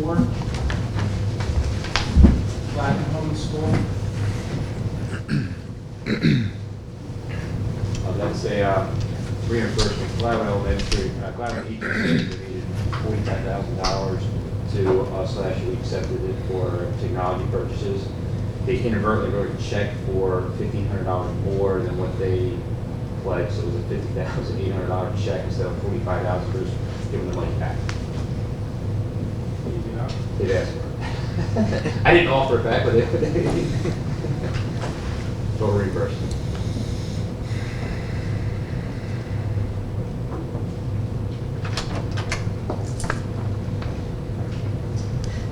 4, Gladden Home School. That's a reimbursement. Gladwin Elementary, Gladwin East needed $49,000 to us last year. We accepted it for technology purchases. They inadvertently wrote a check for $1,500 more than what they pledged, so it was a $50,800 check instead of $45,000. We're just giving the money back. They'd asked for it. I didn't offer it back, but they total reimbursement.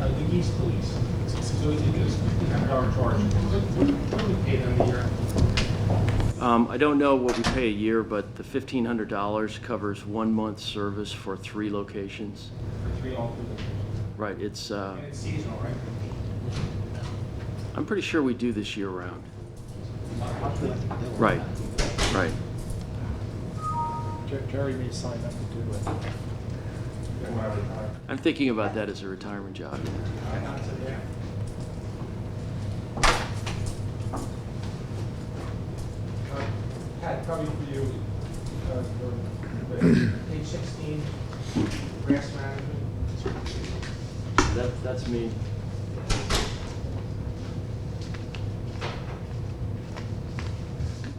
The East Police. So it is $1,500 charge. What do we pay them a year? I don't know what we pay a year, but the $1,500 covers 1 month's service for 3 locations. For 3 all 3 locations. Right, it's, And it's seasonal, right? I'm pretty sure we do this year round. Right, right. Jerry may sign up to do it. I'm thinking about that as a retirement job. Pat, probably for you, for page 16, grass management. That's me.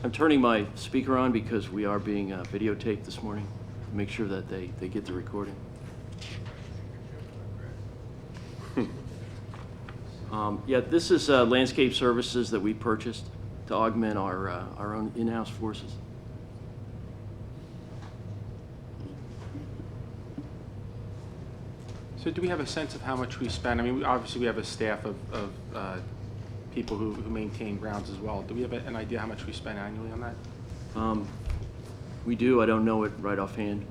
I'm turning my speaker on because we are being videotaped this morning. Make sure that they get the recording. Yeah, this is landscape services that we purchased to augment our own in-house forces. So do we have a sense of how much we spend? I mean, obviously we have a staff of people who maintain grounds as well. Do we have an idea how much we spend annually on that? We do. I don't know it right offhand,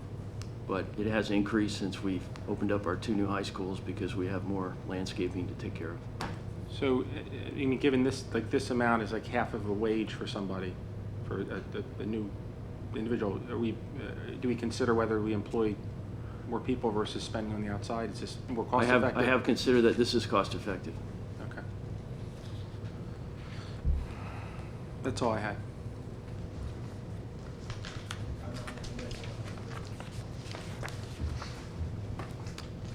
but it has increased since we've opened up our 2 new high schools because we have more landscaping to take care of. So, I mean, given this, like this amount is like half of a wage for somebody, for a new individual, are we, do we consider whether we employ more people versus spending on the outside? Is this more cost effective? I have considered that this is cost effective. Okay. That's all I had.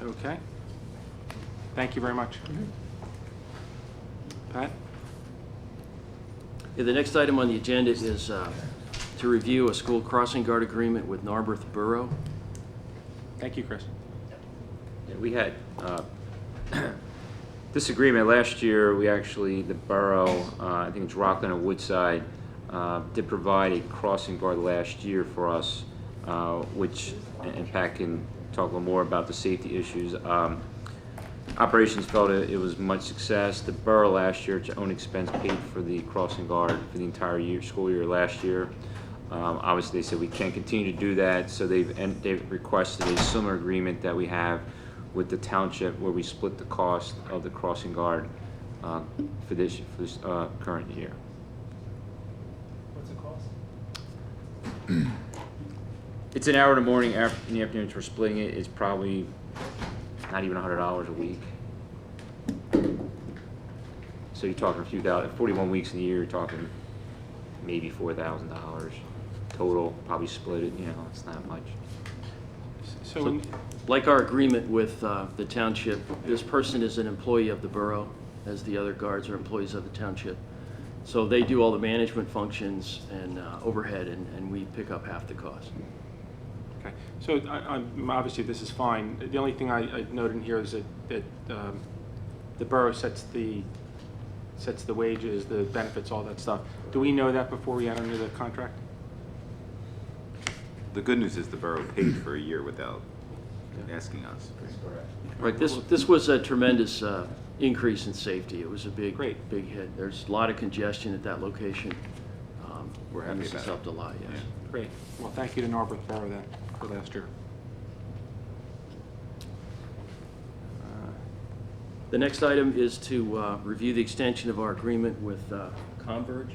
Okay. Thank you very much. Pat? Yeah, the next item on the agenda is to review a school crossing guard agreement with Narberth Borough. Thank you, Chris. Yeah, we had this agreement last year. We actually, the borough, I think it's Rockland or Woodside, did provide a crossing guard last year for us, which, and Pat can talk a little more about the safety issues. Operations felt it was much success. The borough last year, at its own expense, paid for the crossing guard for the entire year, school year last year. Obviously, they said we can't continue to do that, so they've requested a similar agreement that we have with the township, where we split the cost of the crossing guard for this current year. What's the cost? It's an hour in the morning, in the afternoon. We're splitting it. It's probably not even $100 a week. So you're talking a few thousand, 41 weeks in a year, you're talking maybe $4,000 total, probably split it, you know, it's not much. So, Like our agreement with the township, this person is an employee of the borough, as the other guards are employees of the township. So they do all the management functions and overhead, and we pick up half the cost. okay. So obviously this is fine. The only thing I noted in here is that the borough sets the wages, the benefits, all that stuff. Do we know that before we enter into the contract? The good news is the borough paid for a year without asking us. Right. This was a tremendous increase in safety. It was a big hit. There's a lot of congestion at that location. We're happy This has about it. helped a lot. Yes. Yeah. Great. Well, thank you to Narberth Borough then for last year. The next item is to review the extension of our agreement with Converge.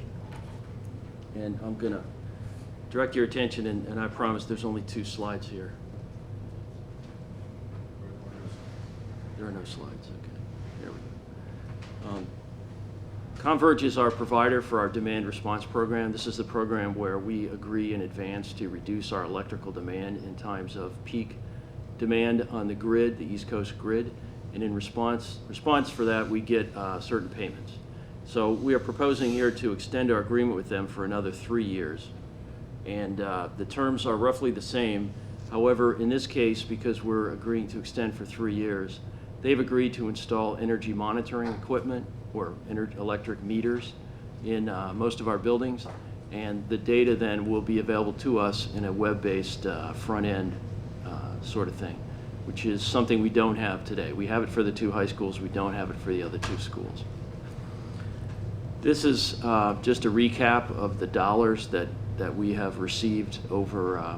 And I'm going to direct your attention, and I promise there's only 2 slides here. There are no slides, okay. There we go. Converge is our provider for our demand response program. This is the program where we agree in advance to reduce our electrical demand in times of peak demand on the grid, the East Coast grid, and in response for that, we get certain payments. So we are proposing here to extend our agreement with them for another 3 years. And the terms are roughly the same. However, in this case, because we're agreeing to extend for 3 years, they've agreed to install energy monitoring equipment or electric meters in most of our buildings. And the data then will be available to us in a web-based front-end sort of thing, which is something we don't have today. We have it for the 2 high schools. We don't have it for the other 2 schools. This is just a recap of the dollars that we have received over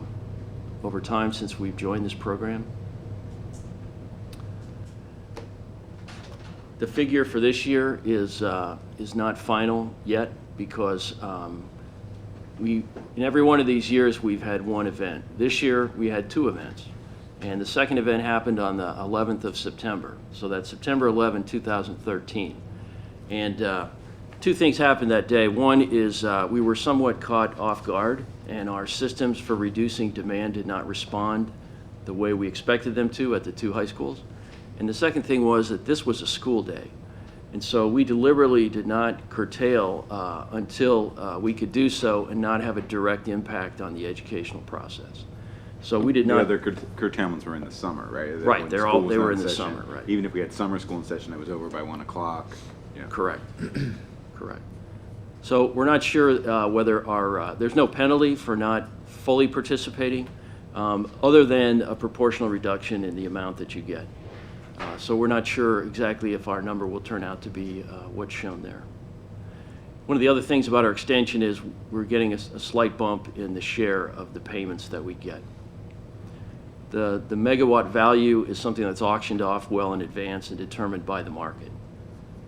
time since we've joined this program. The figure for this year is not final yet because in every one of these years we've had one event. This year we had 2 events, and the second event happened on the 11th of September. So that's September 11, 2013. And 2 things happened that day. One is we were somewhat caught off guard, and our systems for reducing demand did not respond the way we expected them to at the 2 high schools. And the second thing was that this was a school day. And so we deliberately did not curtail until we could do so and not have a direct impact on the educational process. So we did not. The other curtailments were in the summer, right? Right, they were in the summer, right. Even if we had summer school in session, it was over by 1 o'clock. Yeah. Correct. Correct. So we're not sure whether there's no penalty for not fully participating, other than a proportional reduction in the amount that you get. So we're not sure exactly if our number will turn out to be what's shown there. One of the other things about our extension is we're getting a slight bump in the share of the payments that we get. The megawatt value is something that's auctioned off well in advance and determined by the market.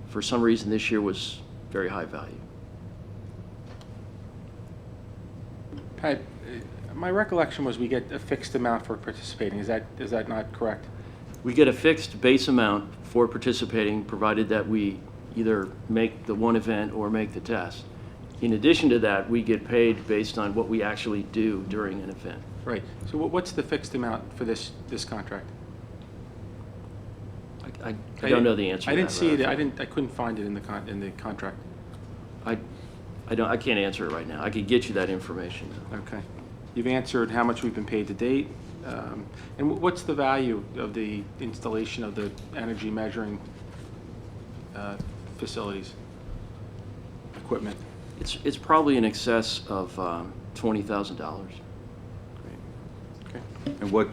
For some reason, this year was very high value. Pat, my recollection was we get a fixed amount for participating. Is that not correct? We get a fixed base amount for participating, provided that we either make the one event or make the test. In addition to that, we get paid based on what we actually do during an event. Right. So what's the fixed amount for this contract? I don't know the answer to that. I didn't see it. Ralph. I couldn't find it in the contract. I can't answer it right now. I could get you that information. Okay. You've answered how much we've been paid to date. And what's the value of the installation of the energy measuring facilities, equipment? It's probably in excess of $20,000. Okay. And what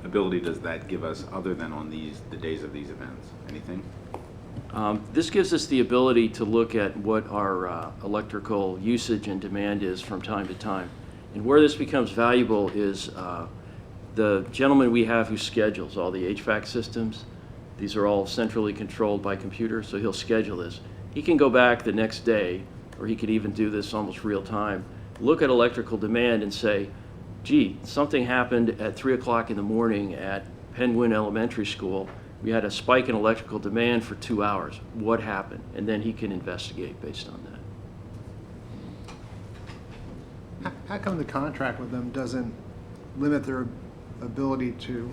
ability does that give us other than on the days of these events? Anything? This gives us the ability to look at what our electrical usage and demand is from time to time. And where this becomes valuable is the gentleman we have who schedules all the HVAC systems. These are all centrally controlled by computer, so he'll schedule this. He can go back the next day, or he could even do this almost real time, look at electrical demand and say, gee, something happened at 3 o'clock in the morning at Penguin Elementary School. We had a spike in electrical demand for 2 hours. What happened? And then he can investigate based on that. How come the contract with them doesn't limit their ability to,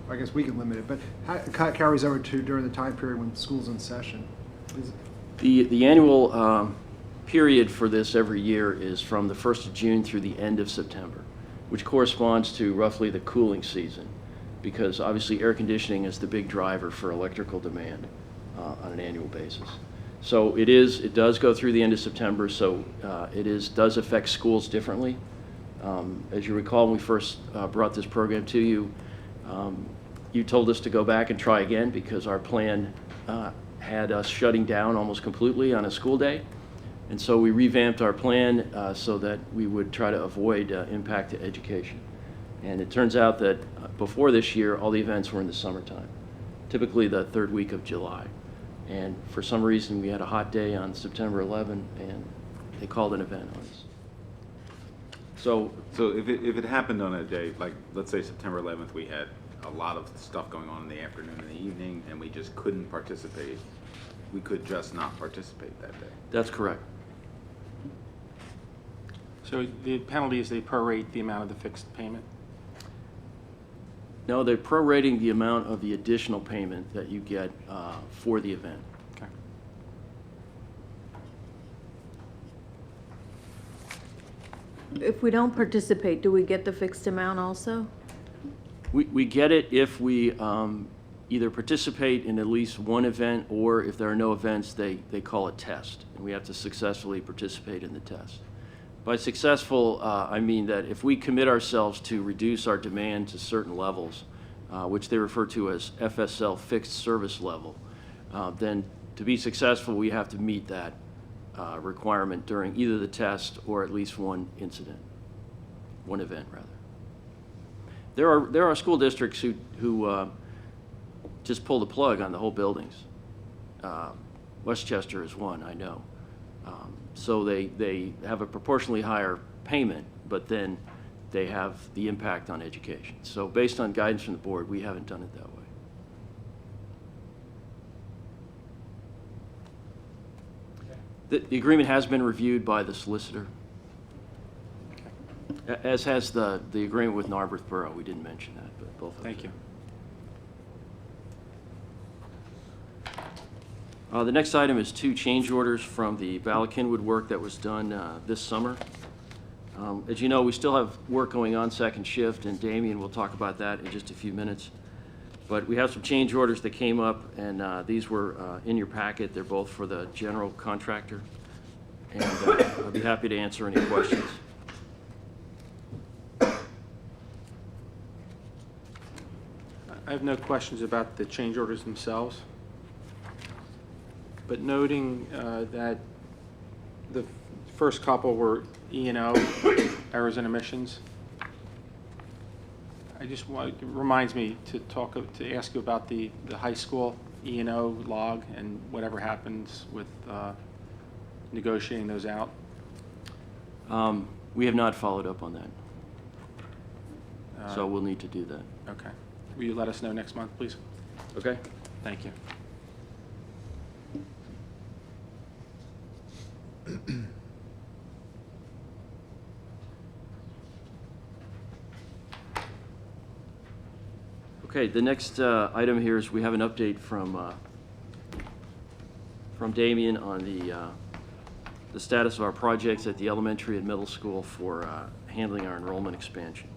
I guess we can limit it, but how it carries over to during the time period when school's in session? The annual period for this every year is from the 1st of June through the end of September, which corresponds to roughly the cooling season, because obviously air conditioning is the big driver for electrical demand on an annual basis. So it does go through the end of September, so does affect schools differently. As you recall, when we first brought this program to you, you told us to go back and try again because our plan had us shutting down almost completely on a school day. And so we revamped our plan so that we would try to avoid impact to education. And it turns out that before this year, all the events were in the summertime, typically the 3rd week of July. And for some reason, we had a hot day on September 11, and they called an event on us. So So if it happened on a day, like let's say September 11th, we had a lot of stuff going on in the afternoon and the evening, and we just couldn't participate. We could just not participate that day. That's correct. So the penalty is they prorate the amount of the fixed payment? No, they're prorating the amount of the additional payment that you get for the event. Okay. If we don't participate, do we get the fixed amount also? We get it if we either participate in at least one event, or if there are no events, they call a test, and we have to successfully participate in the test. By successful, I mean that if we commit ourselves to reduce our demand to certain levels, which they refer to as FSL, fixed service level, then to be successful, we have to meet that requirement during either the test or at least one incident, one event rather. There are school districts who just pull the plug on the whole buildings. Westchester is one, I know. So they have a proportionally higher payment, but then they have the impact on education. So based on guidance from the board, we haven't done it that way. The agreement has been reviewed by the solicitor, as has the agreement with Narberth Borough. We didn't mention that, but both of them. Thank you. The next item is 2 change orders from the Bala-Cynwyd work that was done this summer. As you know, we still have work going on second shift, and Damien will talk about that in just a few minutes. But we have some change orders that came up, and these were in your packet. They're both for the general contractor, and I'd be happy to answer any questions. I have no questions about the change orders themselves, but noting that the first couple were E&O, errors and omissions. I just want, it reminds me to ask you about the high school E&O log and whatever happens with negotiating those out. We have not followed up on that, so we'll need to do that. Okay. Will you let us know next month, please? Okay? Thank you. Okay, the next item here is we have an update from Damien on the status of our projects at the elementary and middle school for handling our enrollment expansion.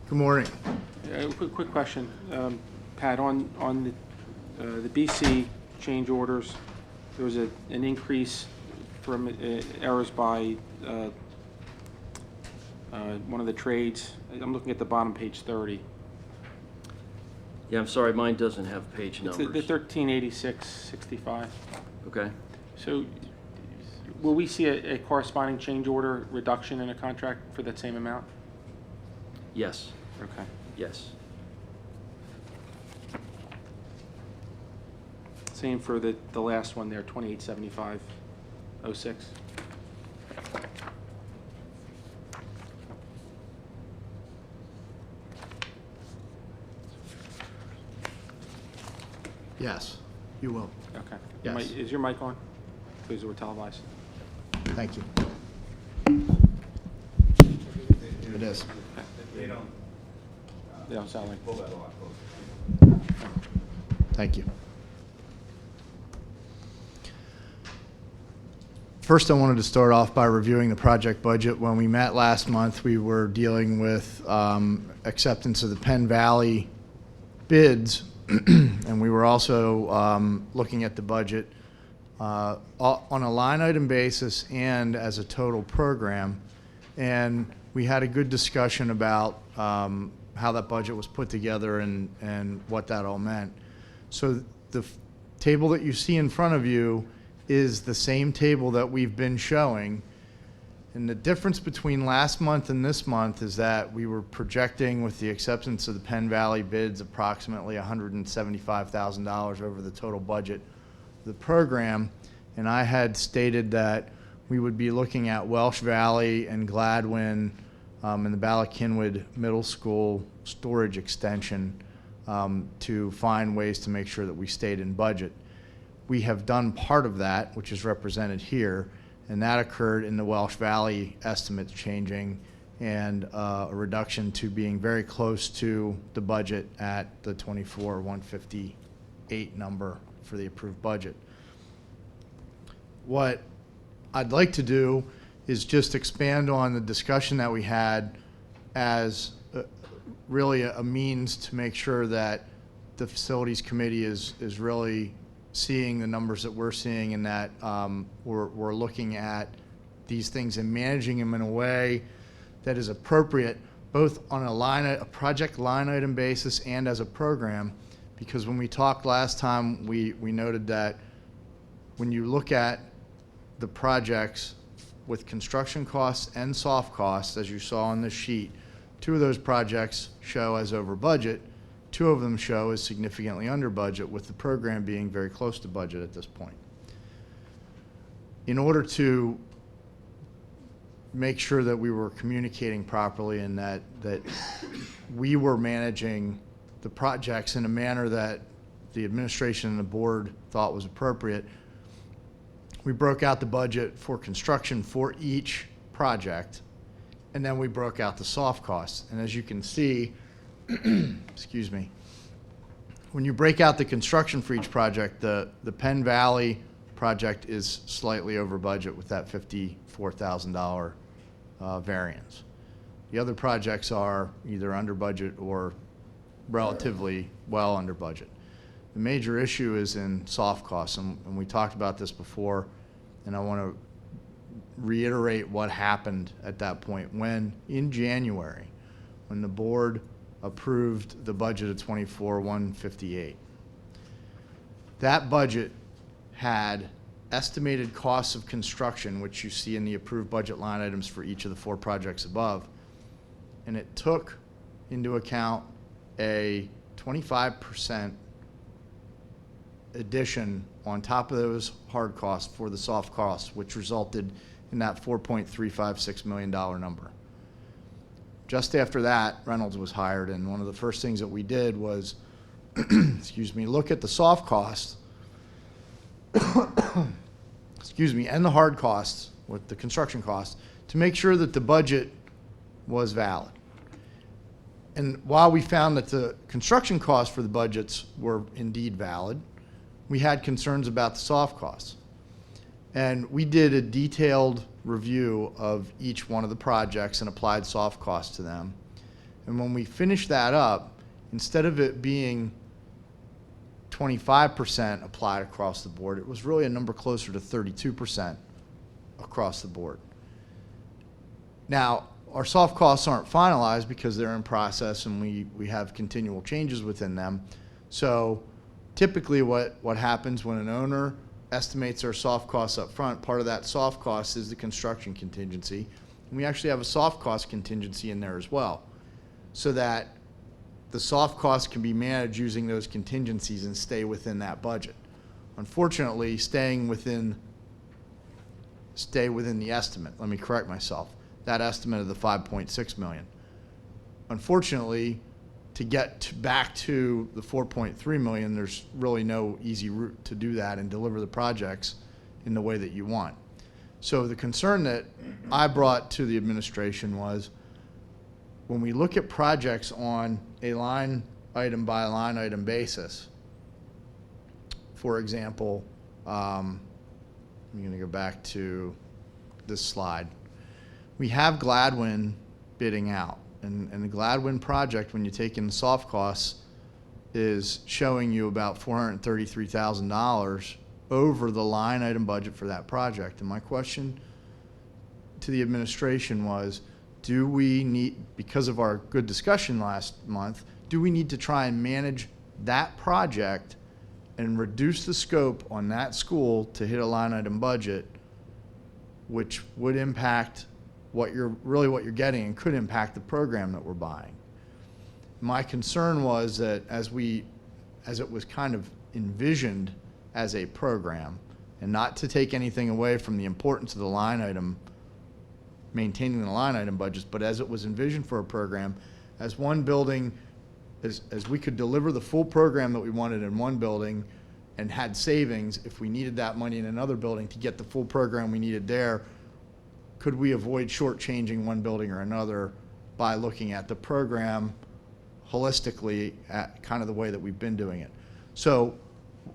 Good morning. Quick question, Pat, on the BC change orders, there was an increase from errors by one of the trades. I'm looking at the bottom, page 30. Yeah, I'm sorry, mine doesn't have page It's numbers. the 1386.65. Okay. So will we see a corresponding change order reduction in a contract for that same amount? Yes, Okay. yes. Same for the last one there, 2875.06. Yes, you will. Okay. Yes. Is your mic on? Please, we're televised. Thank you. It is. They don't sound like. Thank you. First, I wanted to start off by reviewing the project budget. When we met last month, we were dealing with acceptance of the Penn Valley bids, and we were also looking at the budget on a line item basis and as a total program. And we had a good discussion about how that budget was put together and what that all meant. So the table that you see in front of you is the same table that we've been showing. And the difference between last month and this month is that we were projecting, with the acceptance of the Penn Valley bids, approximately $175,000 over the total budget of the program. And I had stated that we would be looking at Welsh Valley and Gladwin and the Bala-Cynwyd Middle School storage extension to find ways to make sure that we stayed in budget. We have done part of that, which is represented here, and that occurred in the Welsh Valley estimates changing and a reduction to being very close to the budget at the 24,158 number for the approved budget. What I'd like to do is just expand on the discussion that we had as really a means to make sure that the Facilities Committee is really seeing the numbers that we're seeing, and that we're looking at these things and managing them in a way that is appropriate, both on a project line item basis and as a program. Because when we talked last time, we noted that when you look at the projects with construction costs and soft costs, as you saw on this sheet, 2 of those projects show as over budget, 2 of them show as significantly under budget, with the program being very close to budget at this point. In order to make sure that we were communicating properly and that we were managing the projects in a manner that the administration and the board thought was appropriate, we broke out the budget for construction for each project, and then we broke out the soft costs. And as you can see, excuse me, when you break out the construction for each project, the Penn Valley project is slightly over budget with that $54,000 variance. The other projects are either under budget or relatively well under budget. The major issue is in soft costs, and we talked about this before, and I want to reiterate what happened at that point when, in January, when the board approved the budget of 24,158. That budget had estimated costs of construction, which you see in the approved budget line items for each of the 4 projects above, and it took into account a 25% addition on top of those hard costs for the soft costs, which resulted in that $4.356 million number. Just after that, Reynolds was hired, and one of the first things that we did was excuse me, look at the soft costs excuse me, and the hard costs with the construction costs to make sure that the budget was valid. And while we found that the construction costs for the budgets were indeed valid, we had concerns about the soft costs. And we did a detailed review of each one of the projects and applied soft costs to them. And when we finished that up, instead of it being 25% applied across the board, it was really a number closer to 32% across the board. Now, our soft costs aren't finalized because they're in process and we have continual changes within them. So typically what happens when an owner estimates their soft costs up front, part of that soft cost is the construction contingency. And we actually have a soft cost contingency in there as well, so that the soft costs can be managed using those contingencies and stay within that budget. Unfortunately, stay within the estimate. Let me correct myself. That estimate of the 5.6 million. Unfortunately, to get back to the 4.3 million, there's really no easy route to do that and deliver the projects in the way that you want. So the concern that I brought to the administration was, when we look at projects on a line item by line item basis, for example, I'm going to go back to this slide. We have Gladwin bidding out. And the Gladwin project, when you take in the soft costs, is showing you about $433,000 over the line item budget for that project. And my question to the administration was, do we need, because of our good discussion last month, do we need to try and manage that project and reduce the scope on that school to hit a line item budget, which would impact what you're getting and could impact the program that we're buying. My concern was that as it was kind of envisioned as a program, and not to take anything away from the importance of the line item, maintaining the line item budgets, but as it was envisioned for a program, as one building, as we could deliver the full program that we wanted in one building and had savings, if we needed that money in another building to get the full program we needed there, could we avoid shortchanging one building or another by looking at the program holistically at kind of the way that we've been doing it? So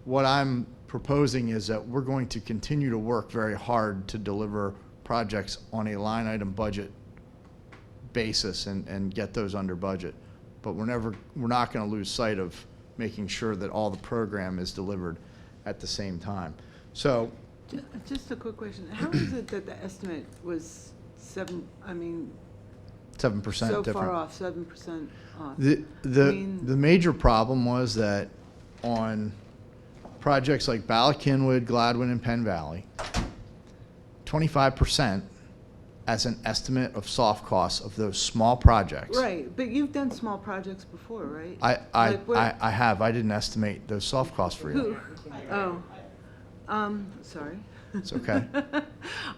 what I'm proposing is that we're going to continue to work very hard to deliver projects on a line item budget basis and get those under budget. But we're not going to lose sight of making sure that all the program is delivered at the same time. So Just a quick question. How is it that the estimate was 7% so so far off, 7% off? The major problem was that on projects like Bala-Cynwyd, Gladwin, and Penn Valley, 25% as an estimate of soft costs of those small projects. Right, but you've done small projects before, right? I have. I didn't estimate those soft costs for you. Who? Sorry. It's okay.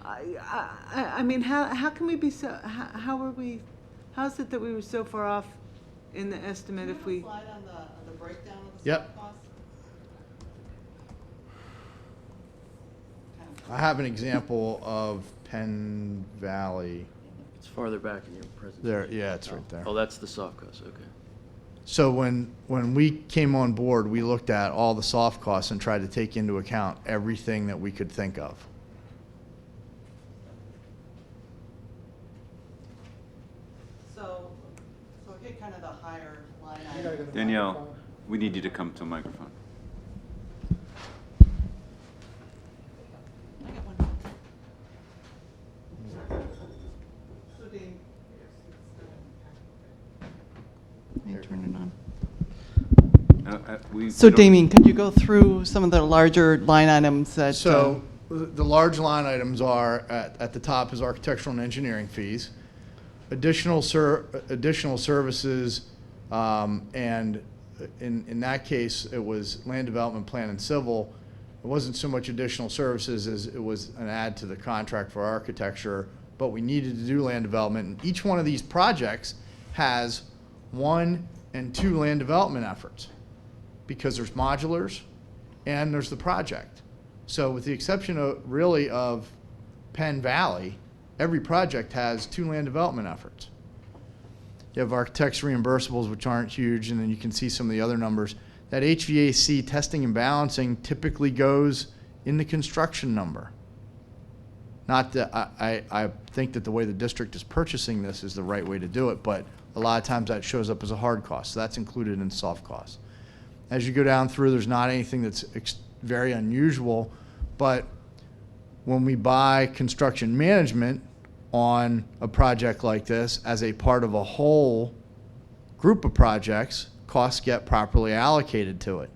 I mean, how can we be so, how's it that we were so far off in the estimate if we? Slide on the breakdown of the Yep. soft costs? I have an example of Penn Valley. It's farther back in your presentation. There, yeah, it's right there. Oh, that's the soft cost, okay. So when we came on board, we looked at all the soft costs and tried to take into account everything that we could think of. So hit kind of the higher line item. Danielle, we need you to come to a microphone. I got one. So Dean. Let me turn it on. So Damien, could you go through some of the larger line items that? So the large line items are, at the top is architectural and engineering fees, additional services, and in that case, it was land development, plan, and civil. It wasn't so much additional services as it was an add to the contract for architecture, but we needed to do land development. And each one of these projects has 1 and 2 land development efforts, because there's modulars and there's the project. So with the exception of really of Penn Valley, every project has 2 land development efforts. You have architects reimbursables, which aren't huge, and then you can see some of the other numbers. That HVAC testing and balancing typically goes in the construction number. Not that I think that the way the district is purchasing this is the right way to do it, but a lot of times that shows up as a hard cost, so that's included in soft costs. As you go down through, there's not anything that's very unusual, but when we buy construction management on a project like this as a part of a whole group of projects, costs get properly allocated to it.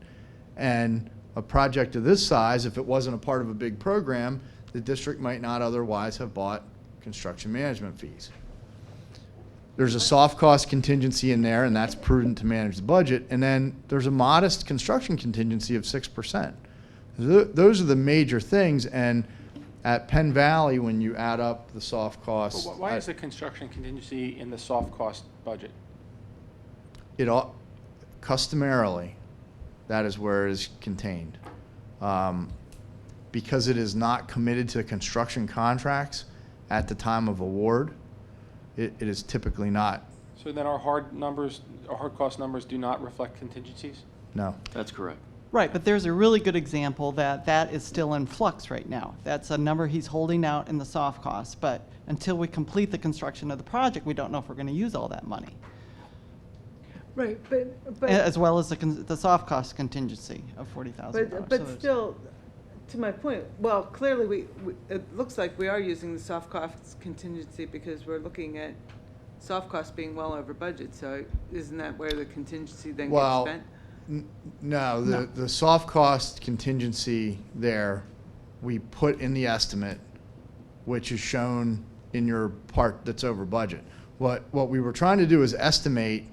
And a project of this size, if it wasn't a part of a big program, the district might not otherwise have bought construction management fees. There's a soft cost contingency in there, and that's prudent to manage the budget. And then there's a modest construction contingency of 6%. Those are the major things. And at Penn Valley, when you add up the soft costs, Why is the construction contingency in the soft cost budget? Customarily, that is where it is contained. Because it is not committed to construction contracts at the time of award, it is typically not. So then our hard cost numbers do not reflect contingencies? No. That's correct. Right, but there's a really good example that is still in flux right now. That's a number he's holding out in the soft costs, but until we complete the construction of the project, we don't know if we're going to use all that money. Right, but. As well as the soft cost contingency of $40,000. But still, to my point, well, clearly it looks like we are using the soft costs contingency because we're looking at soft costs being well over budget, so isn't that where the contingency then gets spent? No, the soft cost contingency there, we put in the estimate, which is shown in your part that's over budget. What we were trying to do is estimate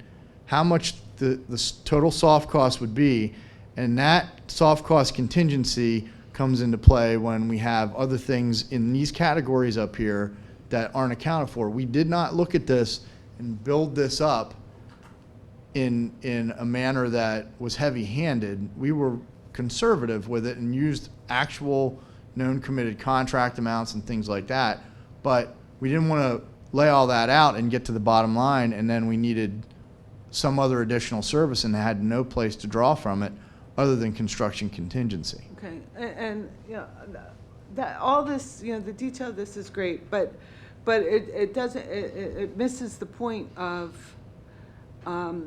how much the total soft cost would be, and that soft cost contingency comes into play when we have other things in these categories up here that aren't accounted for. We did not look at this and build this up in a manner that was heavy-handed. We were conservative with it and used actual known committed contract amounts and things like that, but we didn't want to lay all that out and get to the bottom line, and then we needed some other additional service and had no place to draw from it other than construction contingency. Okay, and you know, that, all this, you know, the detail of this is great, but it doesn't, it misses the point of, are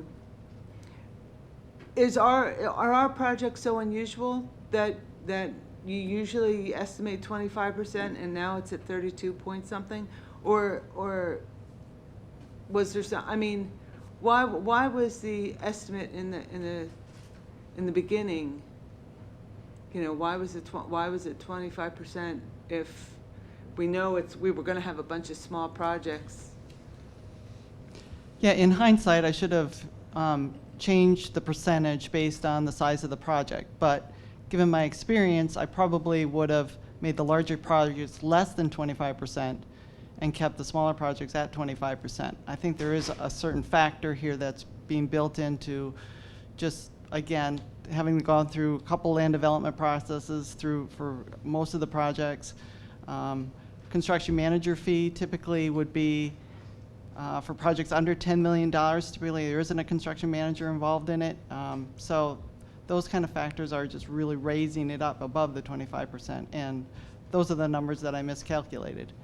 our projects so unusual that you usually estimate 25% and now it's at 32 point something? Or was there some, I mean, why was the estimate in the beginning, you know, why was it 25% if we know we were going to have a bunch of small projects? Yeah, in hindsight, I should have changed the percentage based on the size of the project. But given my experience, I probably would have made the larger projects less than 25% and kept the smaller projects at 25%. I think there is a certain factor here that's being built into just, again, having gone through a couple land development processes for most of the projects. Construction manager fee typically would be for projects under $10 million. Typically, there isn't a construction manager involved in it. So those kind of factors are just really raising it up above the 25%. And those are the numbers that I miscalculated.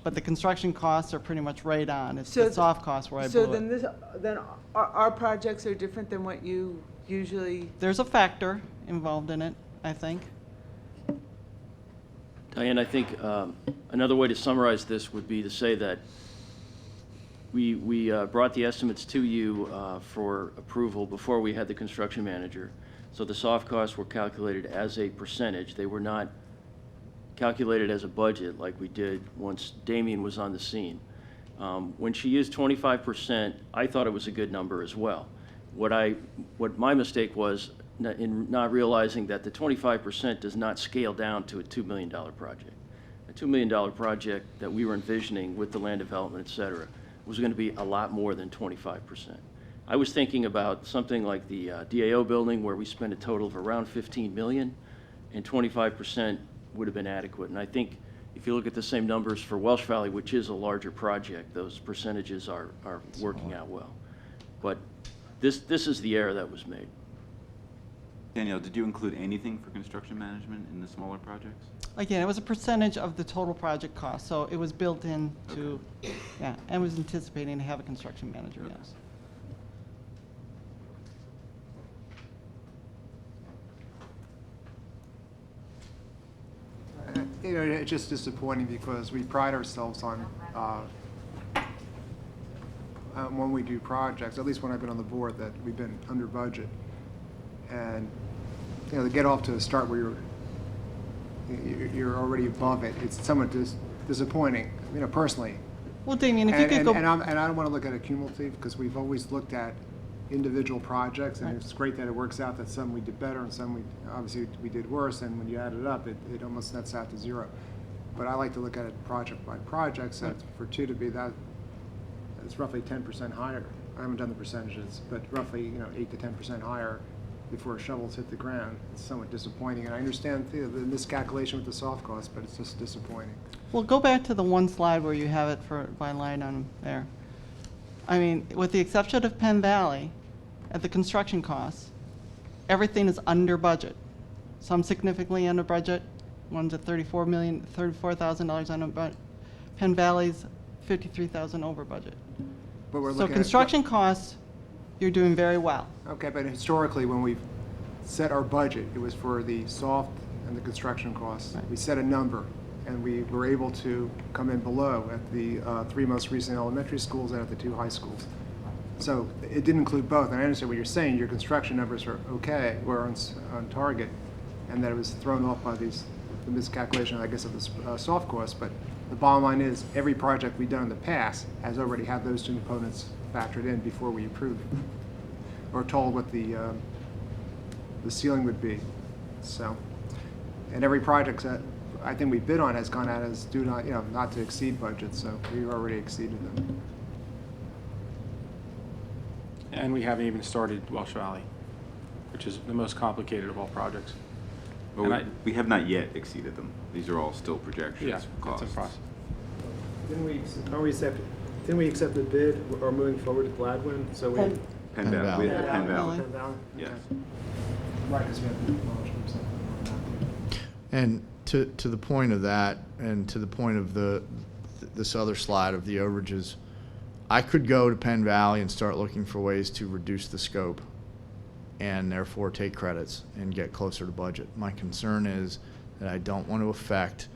But the construction costs are pretty much right on. It's the soft costs where I blew it. So then our projects are different than what you usually... There's a factor involved in it, I think. Diane, I think another way to summarize this would be to say that we brought the estimates to you for approval before we had the construction manager. So the soft costs were calculated as a percentage. They were not calculated as a budget like we did once Damien was on the scene. When she used 25%, I thought it was a good number as well. What my mistake was in not realizing that the 25% does not scale down to a $2 million project. A $2 million project that we were envisioning with the land development, et cetera, was going to be a lot more than 25%. I was thinking about something like the DAO building where we spent a total of around 15 million, and 25% would have been adequate. And I think if you look at the same numbers for Welsh Valley, which is a larger project, those percentages are working out well. But this is the error that was made. Danielle, did you include anything for construction management in the smaller projects? Again, it was a percentage of the total project cost, so it was built into, yeah, and was anticipating to have a construction manager, yes. You know, it's just disappointing because we pride ourselves on when we do projects, at least when I've been on the board, that we've been under budget. And, you know, to get off to a start where you're already above it, it's somewhat disappointing, you know, personally. Well, Damien, if you could go... And I don't want to look at it cumulative, because we've always looked at individual projects, and Right. It's great that it works out that some we did better and some obviously we did worse, and when you add it up, it almost nets out to zero. But I like to look at it project by project, so for two to be that, it's roughly 10% higher. I haven't done the percentages, but roughly, you know, 8 to 10% higher before shovels hit the ground. It's somewhat disappointing, and I understand the miscalculation with the soft costs, but it's just disappointing. Well, go back to the one slide where you have it by line on there. I mean, with the exception of Penn Valley, at the construction costs, everything is under budget. Some significantly under budget. One's at $34,000 under budget. Penn Valley's $53,000 over budget. But we're So looking construction costs, you're doing very well. Okay, but historically, when we've set our budget, it was for the soft and the construction costs. Right. We set a number, and we were able to come in below at the 3 most recent elementary schools and at the 2 high schools. So it didn't include both, and I understand what you're saying. Your construction numbers are okay, or on target, and that it was thrown off by the miscalculation, I guess, of the soft costs. But the bottom line is, every project we've done in the past has already had those two components factored in before we approved it, or told what the ceiling would be. So, and every project that I think we bid on has gone out as do not, not to exceed budget, so we've already exceeded them. And we haven't even started Welsh Valley, which is the most complicated of all projects. Well, And we have not yet exceeded them. These are all still projections Yeah, for that's costs. a process. Didn't we accept the bid or moving forward with Gladwin? So we. Penn Penn Valley, Valley. we have Penn Valley. Penn Valley? Yes. Right, because we have the knowledge group stuff on that. And to the point of that, and to the point of this other slide of the overages, I could go to Penn Valley and start looking for ways to reduce the scope and therefore take credits and get closer to budget. My concern is that I don't want to affect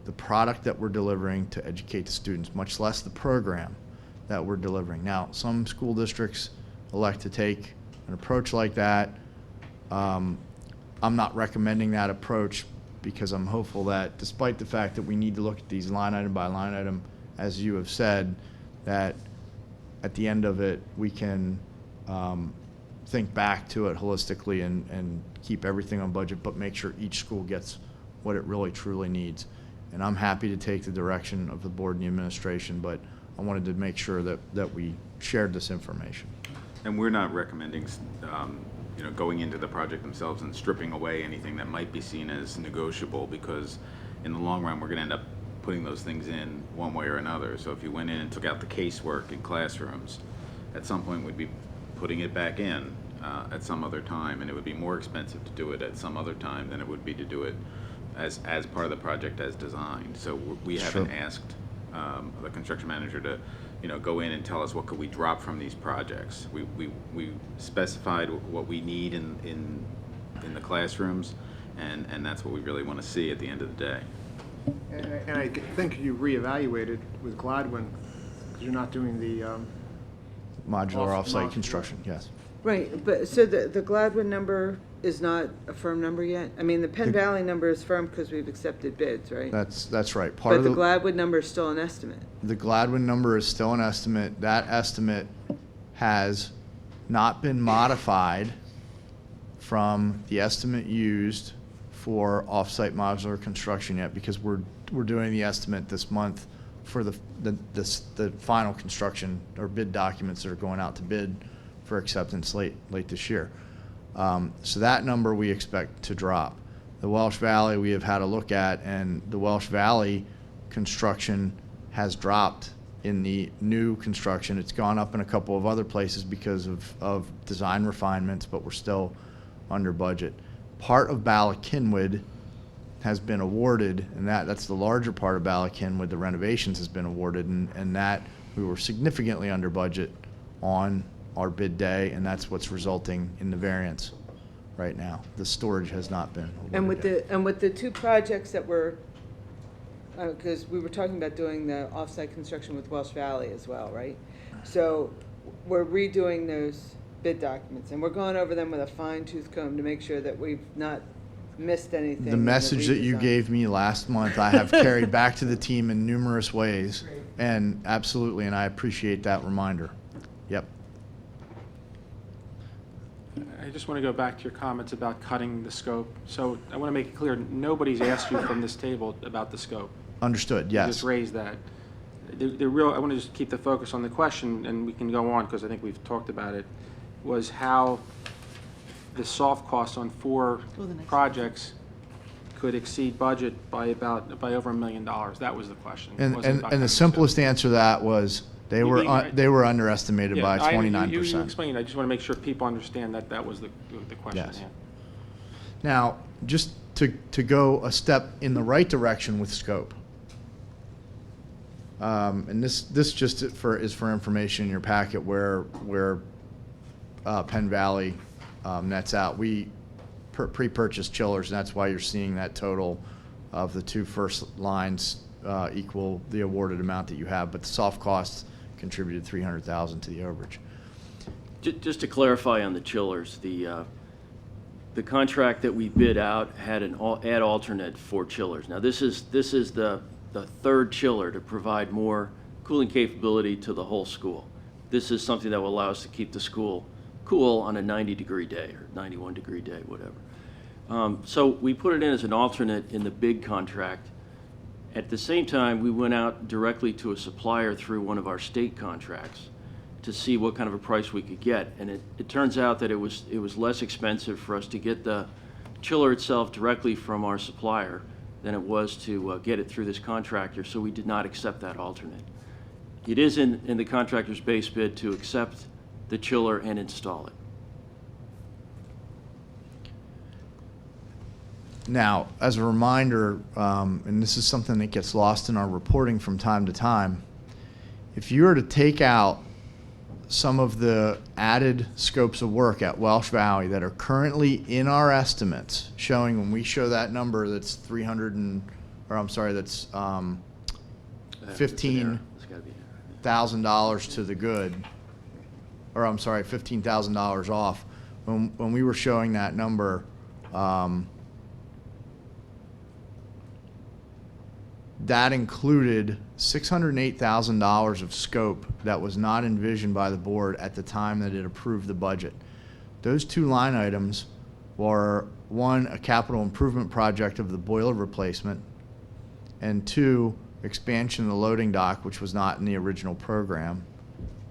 the product that we're delivering to educate the students, much less the program that we're delivering. Now, some school districts elect to take an approach like that. I'm not recommending that approach because I'm hopeful that despite the fact that we need to look at these line item by line item, as you have said, that at the end of it, we can think back to it holistically and keep everything on budget, but make sure each school gets what it really truly needs. And I'm happy to take the direction of the board and the administration, but I wanted to make sure that we shared this information. And we're not recommending, going into the project themselves and stripping away anything that might be seen as negotiable, because in the long run, we're going to end up putting those things in one way or another. So if you went in and took out the casework in classrooms, at some point we'd be putting it back in at some other time, and it would be more expensive to do it at some other time than it would be to do it as part of the project as designed. So we haven't asked the construction manager to, go in and tell us what could we drop from these projects. We specified what we need in the classrooms, and that's what we really want to see at the end of the day. And I think you reevaluated with Gladwin, because you're not doing the Modular Off-site offsite construction, yes. Right, but so the Gladwin number is not a firm number yet? I mean, the Penn Valley number is firm because we've accepted bids, right? That's right. But the Gladwin number is still an estimate. The Gladwin number is still an estimate. That estimate has not been modified from the estimate used for off-site modular construction yet, because we're doing the estimate this month for the final construction or bid documents that are going out to bid for acceptance late this year. So that number we expect to drop. The Welsh Valley we have had a look at, and the Welsh Valley construction has dropped in the new construction. It's gone up in a couple of other places because of design refinements, but we're still under budget. Part of Bala-Cynwyd has been awarded, and that's the larger part of Bala-Cynwyd. The renovations has been awarded, and that we were significantly under budget on our bid day, and that's what's resulting in the variance right now. The storage has not been awarded yet. And with the two projects that were, because we were talking about doing the off-site construction with Welsh Valley as well, right? So we're redoing those bid documents, and we're going over them with a fine-tooth comb to make sure that we've not missed anything. The message that you gave me last month, I have carried back to the team in numerous ways, and absolutely, and I appreciate that reminder. Yep. I just want to go back to your comments about cutting the scope. So I want to make it clear, nobody's asked you from this table about the scope. Understood, You yes. just raised that. I want to just keep the focus on the question, and we can go on because I think we've talked about it, was how the soft costs on 4 projects could exceed budget by over $1 million. That was the question. It wasn't about And cutting the scope. simplest answer to that was they were underestimated by Yeah, 29%. You explained. I just want to make sure people understand that was the question. Yes. Yeah. Now, just to go a step in the right direction with scope, and this just is for information in your packet where Penn Valley nets out. We pre-purchased chillers, and that's why you're seeing that total of the 2 first lines equal the awarded amount that you have, but the soft costs contributed $300,000 to the overage. Just to clarify on the chillers, the contract that we bid out had an add alternate for chillers. Now this is the the third chiller to provide more cooling capability to the whole school. This is something that will allow us to keep the school cool on a 90-degree day or 91-degree day, whatever. So we put it in as an alternate in the big contract. At the same time, we went out directly to a supplier through one of our state contracts to see what kind of a price we could get. And it turns out that it was less expensive for us to get the chiller itself directly from our supplier than it was to get it through this contractor, so we did not accept that alternate. It is in the contractor's base bid to accept the chiller and install it. Now, as a reminder, and this is something that gets lost in our reporting from time to time, if you were to take out some of the added scopes of work at Welsh Valley that are currently in our estimates, showing when we show that number that's that's $15,000 to the good, or I'm sorry, $15,000 off. When we were showing that number, that included $608,000 of scope that was not envisioned by the board at the time that it approved the budget. Those two line items were, one, a capital improvement project of the boiler replacement, and two, expansion of the loading dock, which was not in the original program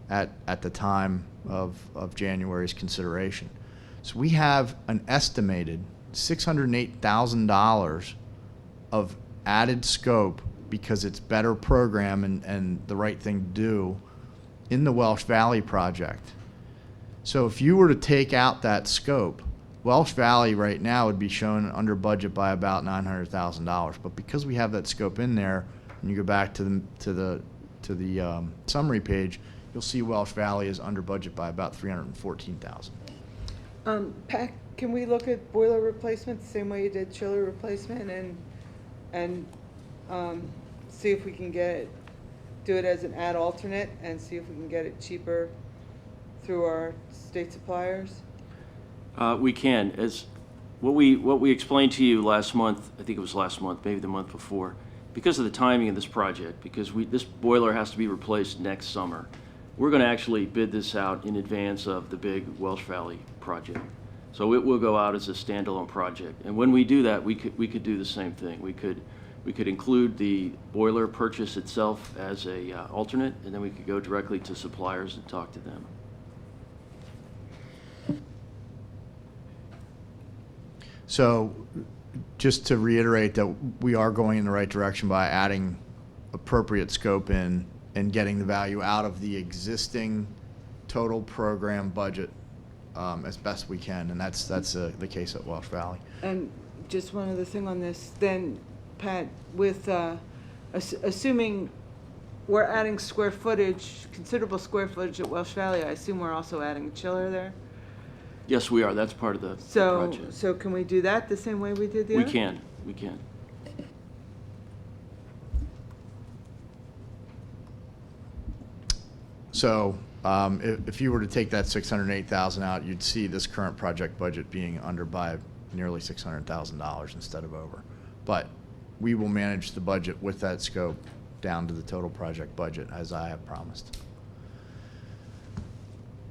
at the time of January's consideration. So we have an estimated $608,000 of added scope because it's better program and the right thing to do in the Welsh Valley project. So if you were to take out that scope, Welsh Valley right now would be shown under budget by about $900,000. But because we have that scope in there, and you go back to the summary page, you'll see Welsh Valley is under budget by about $314,000. Pat, can we look at boiler replacement the same way you did chiller replacement and see if we can do it as an add alternate and see if we can get it cheaper through our state suppliers? We can. As what we explained to you last month, I think it was last month, maybe the month before, because of the timing of this project, because this boiler has to be replaced next summer, we're going to actually bid this out in advance of the big Welsh Valley project. So it will go out as a standalone project. And when we do that, we could do the same thing. We could include the boiler purchase itself as a alternate, and then we could go directly to suppliers and talk to them. So just to reiterate that we are going in the right direction by adding appropriate scope in and getting the value out of the existing total program budget as best we can, and that's the case at Welsh Valley. And just one other thing on this, then, Pat, with assuming we're adding square footage, considerable square footage at Welsh Valley, I assume we're also adding a chiller there? Yes, we are. That's part of the project. So can we do that the same way we did the other? We can. So if you were to take that $608,000 out, you'd see this current project budget being under by nearly $600,000 instead of over. But we will manage the budget with that scope down to the total project budget, as I have promised.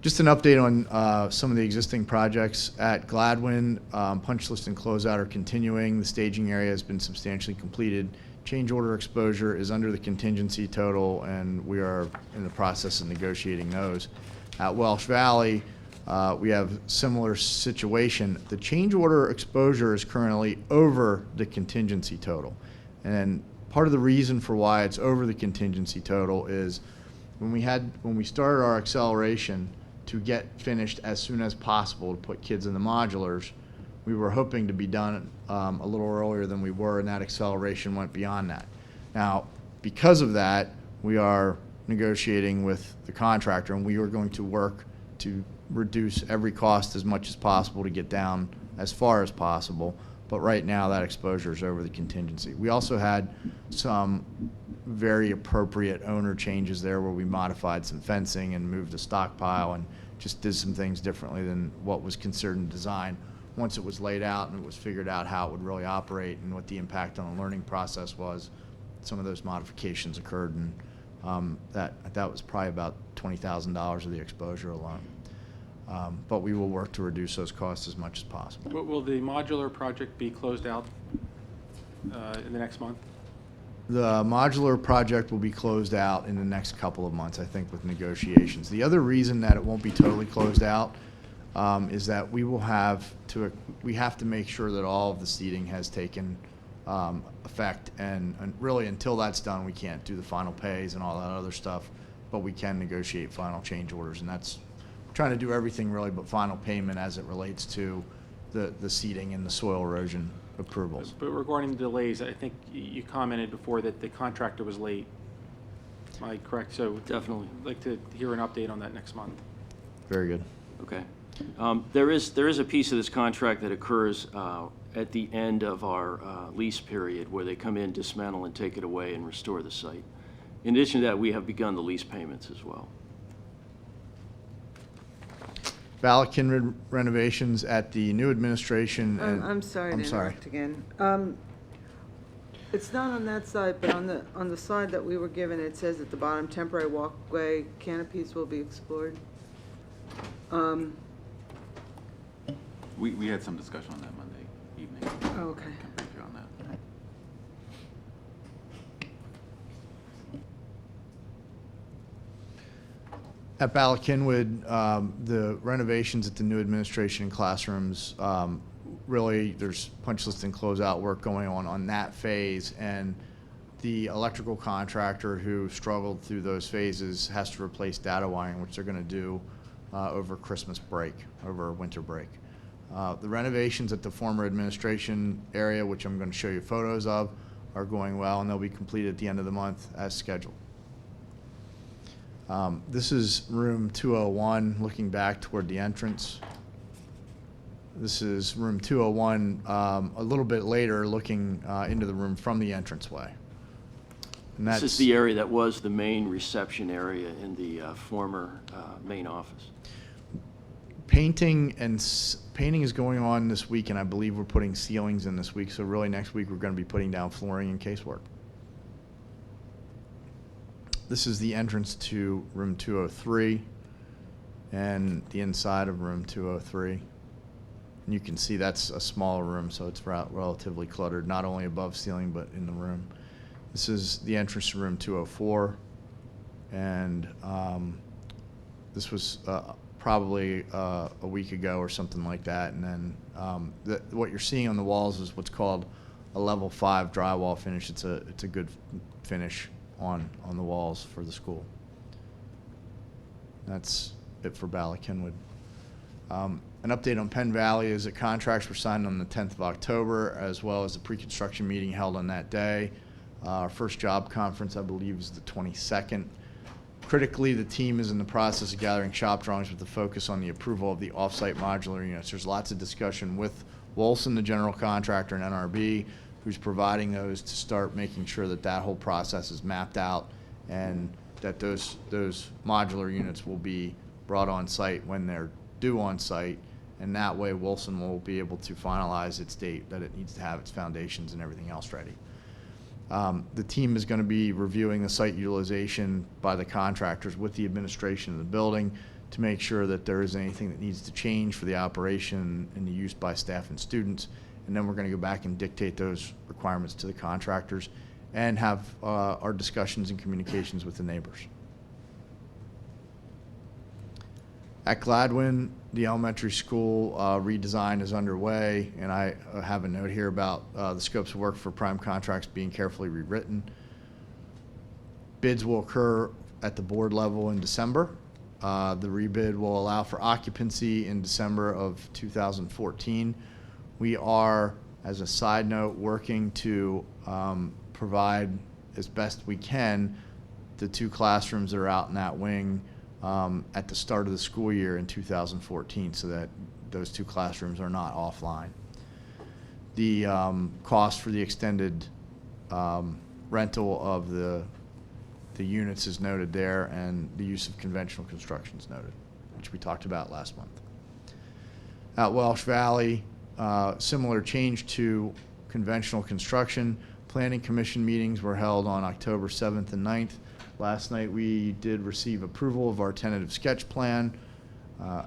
Just an update on some of the existing projects at Gladwin. Punch list and closeout are continuing. The staging area has been substantially completed. Change order exposure is under the contingency total, and we are in the process of negotiating those. At Welsh Valley, we have similar situation. The change order exposure is currently over the contingency total. And part of the reason for why it's over the contingency total is when we started our acceleration to get finished as soon as possible to put kids in the modulars, we were hoping to be done a little earlier than we were, and that acceleration went beyond that. Now, because of that, we are negotiating with the contractor, and we are going to work to reduce every cost as much as possible to get down as far as possible. But right now, that exposure is over the contingency. We also had some very appropriate owner changes there where we modified some fencing and moved a stockpile and just did some things differently than what was considered in design. Once it was laid out and it was figured out how it would really operate and what the impact on the learning process was, some of those modifications occurred, and that was probably about $20,000 of the exposure alone. But we will work to reduce those costs as much as possible. Will the modular project be closed out in the next month? The modular project will be closed out in the next couple of months, I think, with negotiations. The other reason that it won't be totally closed out is that we have to make sure that all of the seating has taken effect, and really until that's done, we can't do the final pays and all that other stuff, but we can negotiate final change orders, and that's trying to do everything really but final payment as it relates to the seating and the soil erosion approvals. But regarding the delays, I think you commented before that the contractor was late. Am I correct? So Definitely. I'd like to hear an update on that next month. Very good. Okay. There is a piece of this contract that occurs at the end of our lease period where they come in, dismantle, and take it away and restore the site. In addition to that, we have begun the lease payments as well. Balakin renovations at the new administration. And I'm sorry to I'm sorry. interrupt again. It's not on that side, but on the side that we were given, it says at the bottom, temporary walkway canopies will be explored. We had some discussion on that Monday evening. Oh, okay. I can brief you on that. At Balakinwood, the renovations at the new administration and classrooms, really there's punch list and closeout work going on that phase, and the electrical contractor who struggled through those phases has to replace data wiring, which they're going to do over Christmas break, over winter break. The renovations at the former administration area, which I'm going to show you photos of, are going well, and they'll be completed at the end of the month as scheduled. This is room 201, looking back toward the entrance. This is room 201, a little bit later, looking into the room from the entranceway. And This is the area that was the main reception area in the former main office. Painting is going on this week, and I believe we're putting ceilings in this week. So really, next week we're going to be putting down flooring and casework. This is the entrance to room 203 and the inside of room 203. And you can see that's a smaller room, so it's relatively cluttered, not only above ceiling but in the room. This is the entrance to room 204, and this was probably a week ago or something like that. And then what you're seeing on the walls is what's called a level 5 drywall finish. It's a good finish on the walls for the school. That's it for Balakinwood. An update on Penn Valley is that contracts were signed on the 10th of October, as well as the pre-construction meeting held on that day. Our first job conference, I believe, is the 22nd. Critically, the team is in the process of gathering shop drawings with the focus on the approval of the off-site modular units. There's lots of discussion with Wolson, the general contractor, and NRB, who's providing those, to start making sure that that whole process is mapped out and that those modular units will be brought on site when they're due on site, and that way Wolson will be able to finalize its date that it needs to have its foundations and everything else ready. The team is going to be reviewing the site utilization by the contractors with the administration of the building to make sure that there is anything that needs to change for the operation and the use by staff and students. And then we're going to go back and dictate those requirements to the contractors and have our discussions and communications with the neighbors. At Gladwin, the elementary school redesign is underway, and I have a note here about the scopes of work for prime contracts being carefully rewritten. Bids will occur at the board level in December. The rebid will allow for occupancy in December of 2014. We are, as a side note, working to provide as best we can the 2 classrooms that are out in that wing at the start of the school year in 2014, so that those 2 classrooms are not offline. The cost for the extended rental of the units is noted there, and the use of conventional construction is noted, which we talked about last month. At Welsh Valley, similar change to conventional construction. Planning Commission meetings were held on October 7th and 9th. Last night, we did receive approval of our tentative sketch plan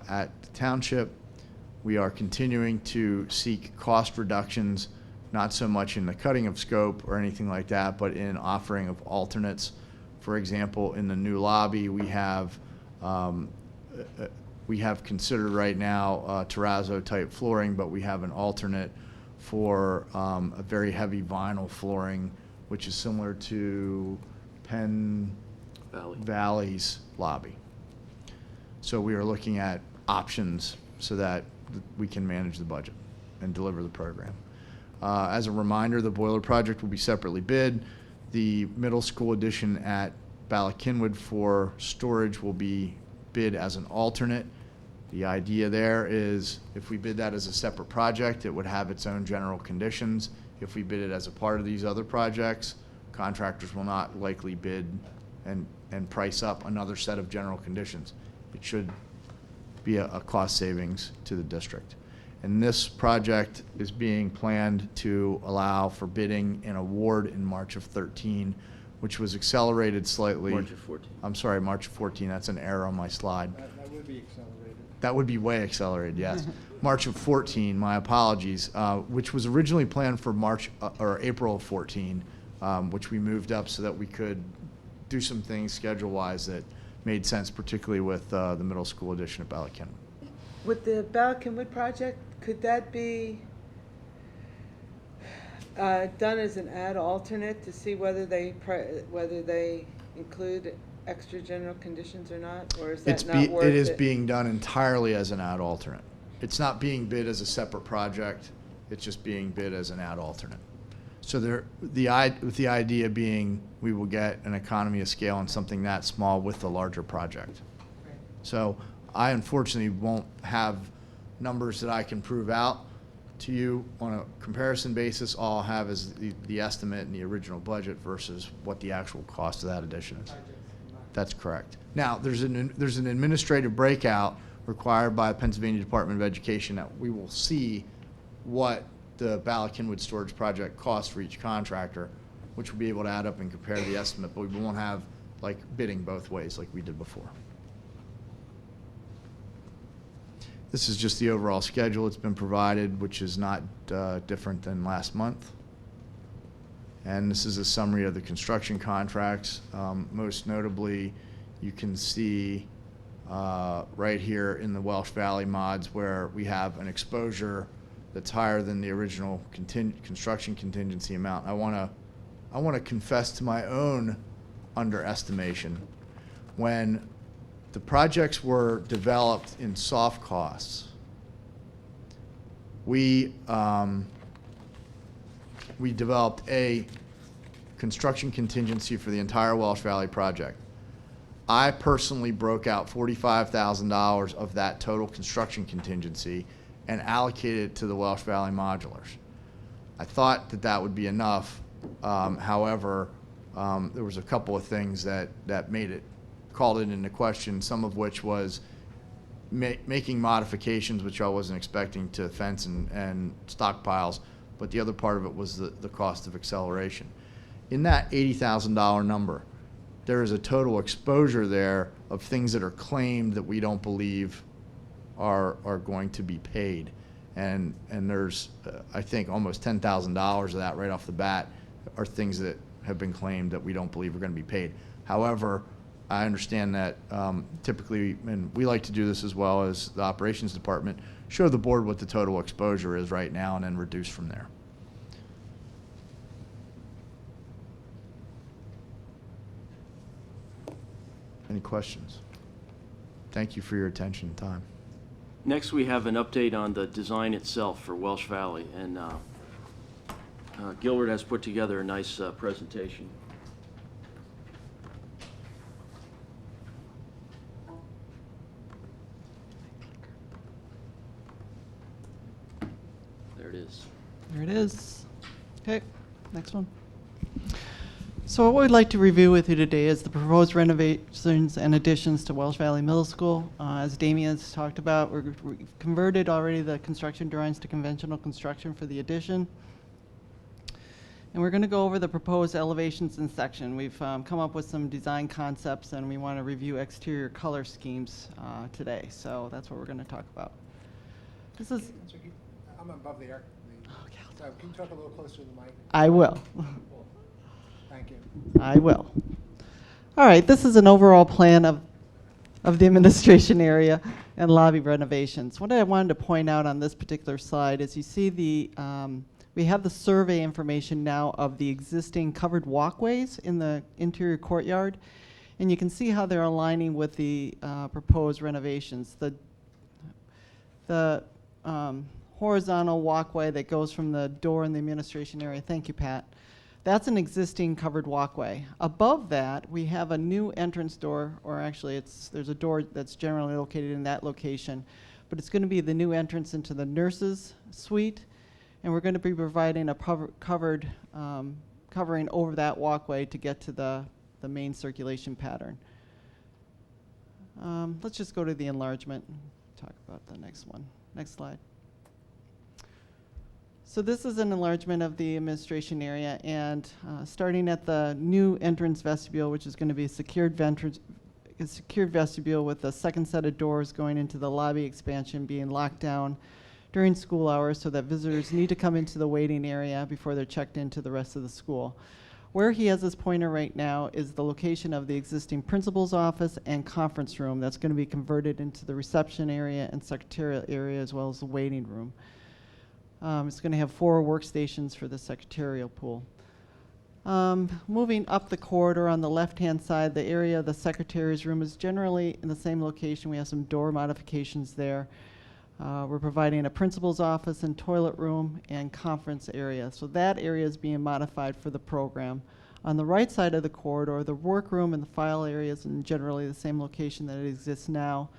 at the township. We are continuing to seek cost reductions, not so much in the cutting of scope or anything like that, but in offering of alternates. For example, in the new lobby, we have considered right now terrazzo type flooring, but we have an alternate for a very heavy vinyl flooring, which is similar to Penn Valley's lobby. So we are looking at options so that we can manage the budget and deliver the program. As a reminder, the boiler project will be separately bid. The middle school addition at Ballackinwood for storage will be bid as an alternate. The idea there is if we bid that as a separate project, it would have its own general conditions. If we bid it as a part of these other projects, contractors will not likely bid and price up another set of general conditions. It should be a cost savings to the district. And this project is being planned to allow for bidding and award in March of 13, which was accelerated slightly. March of 14. I'm sorry, March of 14. That's an error on my slide. That would be accelerated. That would be way accelerated, yes. March of 14, my apologies, which was originally planned for March or April of 14, which we moved up so that we could do some things schedule-wise that made sense, particularly with the middle school addition at Ballackinwood. With the Ballackinwood project, could that be done as an ad alternate to see whether they include extra general conditions or not, or is that not worth it? It is being done entirely as an ad alternate. It's not being bid as a separate project. It's just being bid as an ad alternate. So the idea being we will get an economy of scale on something that small with a larger project. Right. So I unfortunately won't have numbers that I can prove out to you on a comparison basis. All I'll have is the estimate and the original budget versus what the actual cost of that addition is. That's correct. Now, there's an administrative breakout required by the Pennsylvania Department of Education that we will see what the Ballackinwood storage project costs for each contractor, which we'll be able to add up and compare the estimate, but we won't have like bidding both ways like we did before. This is just the overall schedule. It's been provided, which is not different than last month. And this is a summary of the construction contracts. Most notably, you can see right here in the Welsh Valley mods where we have an exposure that's higher than the original construction contingency amount. I want to confess to my own underestimation. When the projects were developed in soft costs, we developed a construction contingency for the entire Welsh Valley project. I personally broke out $45,000 of that total construction contingency and allocated it to the Welsh Valley modulars. I thought that that would be enough. However, there was a couple of things that called it into question, some of which was making modifications, which I wasn't expecting, to fence and stockpiles, but the other part of it was the cost of acceleration. In that $80,000 number, there is a total exposure there of things that are claimed that we don't believe are going to be paid. And there's, I think, almost $10,000 of that right off the bat are things that have been claimed that we don't believe are going to be paid. However, I understand that typically, and we like to do this as well as the operations department, show the board what the total exposure is right now and then reduce from there. Any questions? Thank you for your attention and time. Next, we have an update on the design itself for Welsh Valley, and Gilbert has put together a nice presentation. There it is. There it is. Okay, next one. So what we'd like to review with you today is the proposed renovations and additions to Welsh Valley Middle School. As Damien has talked about, we've converted already the construction drawings to conventional construction for the addition. And we're going to go over the proposed elevations in section. We've come up with some design concepts, and we want to review exterior color schemes today. So that's what we're going to talk about. This is. I'm above the air. So can you talk a little closer to the mic? I will. Thank you. I will. All right, this is an overall plan of the administration area and lobby renovations. What I wanted to point out on this particular slide is you see we have the survey information now of the existing covered walkways in the interior courtyard, and you can see how they're aligning with the proposed renovations. The horizontal walkway that goes from the door in the administration area, thank you, Pat, that's an existing covered walkway. Above that, we have a new entrance door, or actually there's a door that's generally located in that location, but it's going to be the new entrance into the nurses' suite, and we're going to be providing a covering over that walkway to get to the main circulation pattern. Let's just go to the enlargement and talk about the next one. Next slide. So this is an enlargement of the administration area, and starting at the new entrance vestibule, which is going to be a secured vestibule with a second set of doors going into the lobby expansion being locked down during school hours so that visitors need to come into the waiting area before they're checked into the rest of the school. Where he has his pointer right now is the location of the existing principal's office and conference room that's going to be converted into the reception area and secretarial area as well as the waiting room. It's going to have 4 workstations for the secretarial pool. Moving up the corridor on the left-hand side, the area of the secretary's room is generally in the same location. We have some door modifications there. We're providing a principal's office and toilet room and conference area. So that area is being modified for the program. On the right side of the corridor, the workroom and the file area is in generally the same location that it exists now.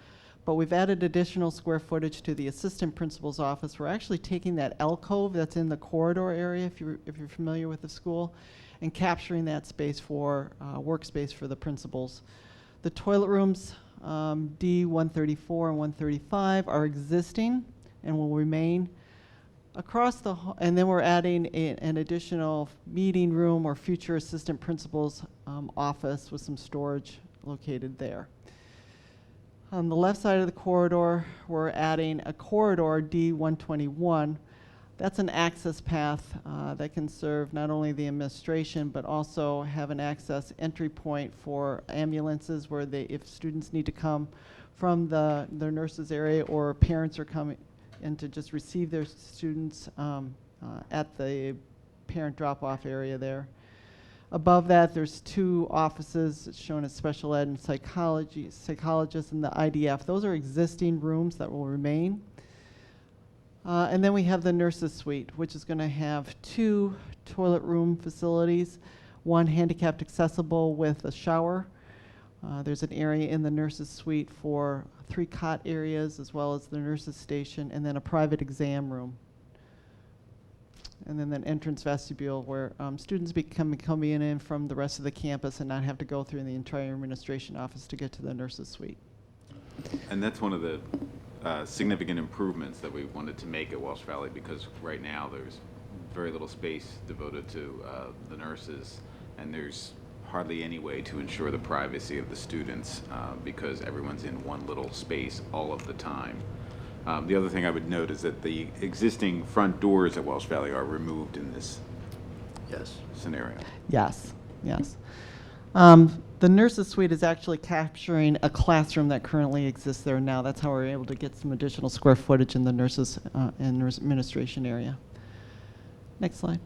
But we've added additional square footage to the assistant principal's office. We're actually taking that alcove that's in the corridor area, if you're familiar with the school, and capturing that space for workspace for the principals. The toilet rooms, D134 and 135, are existing and will remain across the and then we're adding an additional meeting room or future assistant principal's office with some storage located there. On the left side of the corridor, we're adding a corridor, D121. That's an access path that can serve not only the administration, but also have an access entry point for ambulances where if students need to come from their nurses area or parents are coming in to just receive their students at the parent drop-off area there. Above that, there's 2 offices shown as special ed and psychologists and the IDF. Those are existing rooms that will remain. And then we have the nurses suite, which is going to have 2 toilet room facilities, one handicapped accessible with a shower. There's an area in the nurses suite for 3 cot areas as well as the nurses station, and then a private exam room. And then an entrance vestibule where students coming in from the rest of the campus and not have to go through the entire administration office to get to the nurses suite. And that's one of the significant improvements that we wanted to make at Walsh Valley, because right now there's very little space devoted to the nurses, and there's hardly any way to ensure the privacy of the students because everyone's in one little space all of the time. The other thing I would note is that the existing front doors at Walsh Valley are removed in this scenario. Yes, yes. The nurses suite is actually capturing a classroom that currently exists there now. That's how we're able to get some additional square footage in the nurses and nurse administration area. Next slide.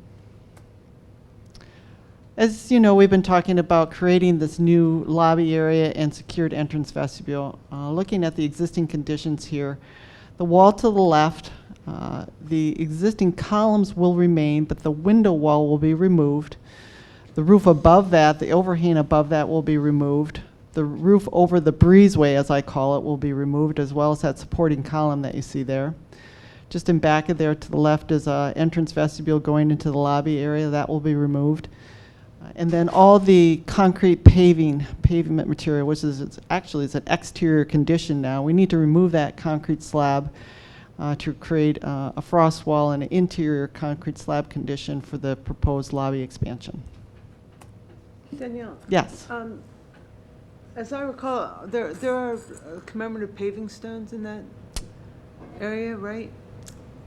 As you know, we've been talking about creating this new lobby area and secured entrance vestibule. Looking at the existing conditions here, the wall to the left, the existing columns will remain, but the window wall will be removed. The roof above that, the overhang above that will be removed. The roof over the breezeway, as I call it, will be removed, as well as that supporting column that you see there. Just in back of there to the left is an entrance vestibule going into the lobby area. That will be removed. And then all the concrete pavement material, which is actually an exterior condition now. We need to remove that concrete slab to create a frost wall and an interior concrete slab condition for the proposed lobby expansion. Danielle? Yes. As I recall, there are commemorative paving stones in that area, right?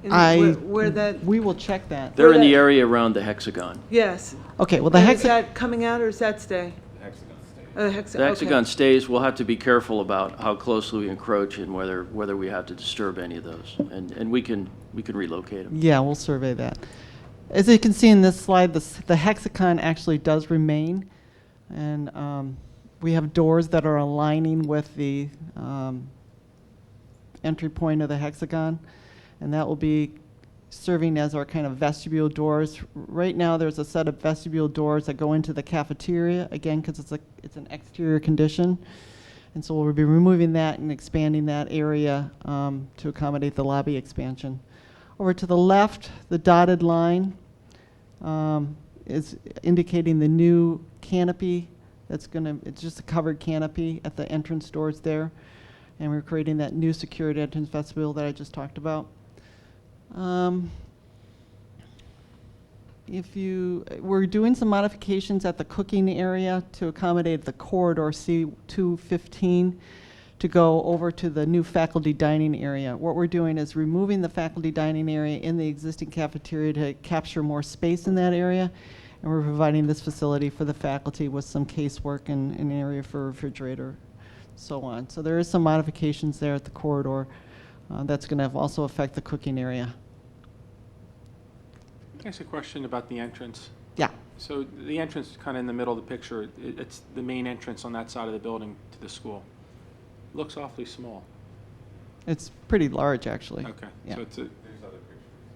Where that, We will check that. They're in that- the area around the hexagon. yes. Okay, well, the And is hexagon. that coming out or does that stay? Oh, the hexagon. The hexagon stays. We'll have to be careful about how closely we encroach and whether we have to disturb any of those. And we can relocate them. Yeah, we'll survey that. As you can see in this slide, the hexagon actually does remain. And we have doors that are aligning with the entry point of the hexagon. And that will be serving as our kind of vestibule doors. Right now, there's a set of vestibule doors that go into the cafeteria, again, because it's an exterior condition. And so we'll be removing that and expanding that area to accommodate the lobby expansion. Over to the left, the dotted line is indicating the new canopy that's it's just a covered canopy at the entrance doors there. And we're creating that new secured entrance vestibule that I just talked about. We're doing some modifications at the cooking area to accommodate the corridor C215 to go over to the new faculty dining area. What we're doing is removing the faculty dining area in the existing cafeteria to capture more space in that area. And we're providing this facility for the faculty with some casework and an area for a refrigerator, so on. So there is some modifications there at the corridor that's going to also affect the cooking area. Can I ask a question about the entrance? Yeah. So the entrance is kind of in the middle of the picture. It's the main entrance on that side of the building to the school. Looks awfully small. It's pretty large, actually. Okay. Yeah. So it's a,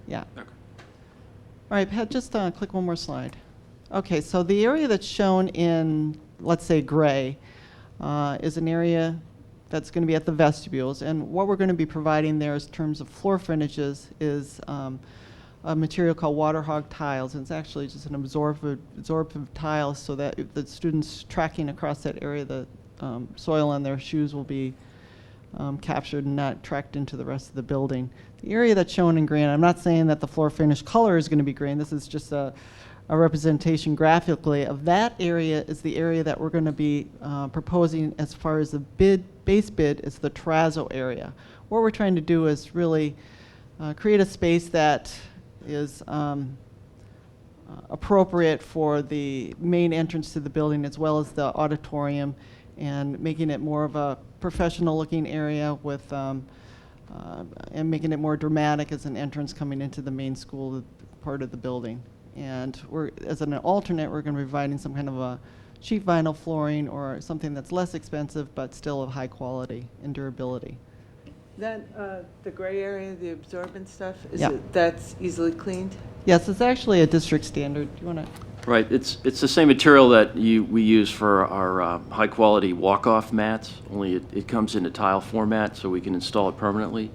Yeah. okay. All right, Pat, just click one more slide. Okay, so the area that's shown in, let's say, gray, is an area that's going to be at the vestibules. And what we're going to be providing there in terms of floor finishes is a material called water hog tiles. And it's actually just an absorptive tile so that if the students tracking across that area, the soil on their shoes will be captured and not tracked into the rest of the building. The area that's shown in green, I'm not saying that the floor finish color is going to be green. This is just a representation graphically of that area is the area that we're going to be proposing as far as the base bid is the terrazzo area. What we're trying to do is really create a space that is appropriate for the main entrance to the building as well as the auditorium and making it more of a professional looking area with and making it more dramatic as an entrance coming into the main school part of the building. And as an alternate, we're going to be providing some kind of a cheap vinyl flooring or something that's less expensive but still of high quality and durability. That, the gray area, the absorbent stuff, Yeah. that's easily cleaned? Yes, it's actually a district standard. Do you want to? Right, it's the same material that we use for our high-quality walk-off mats, only it comes in a tile format so we can install it permanently.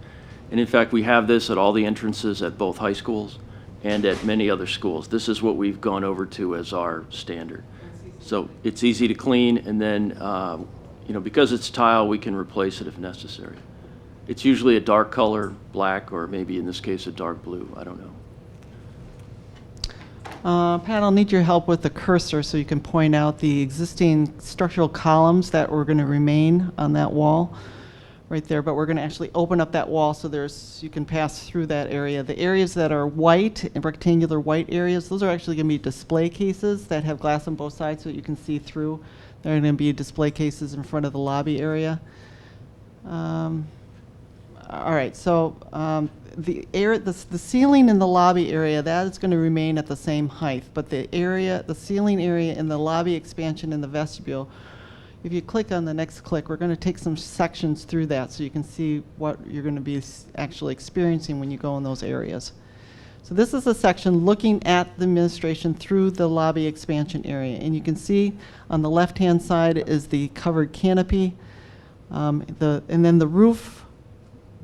And in fact, we have this at all the entrances at both high schools and at many other schools. This is what we've gone over to as our standard. So it's easy to clean, and then, because it's tile, we can replace it if necessary. It's usually a dark color, black, or maybe in this case, a dark blue, I don't know. Pat, I'll need your help with the cursor so you can point out the existing structural columns that were going to remain on that wall right there, but we're going to actually open up that wall so you can pass through that area. The areas that are white and rectangular white areas, those are actually going to be display cases that have glass on both sides so that you can see through. There are going to be display cases in front of the lobby area. All right, so the ceiling in the lobby area, that is going to remain at the same height, but the ceiling area in the lobby expansion in the vestibule, if you click on the next click, we're going to take some sections through that so you can see what you're going to be actually experiencing when you go in those areas. So this is a section looking at the administration through the lobby expansion area, and you can see on the left-hand side is the covered canopy, and then the roof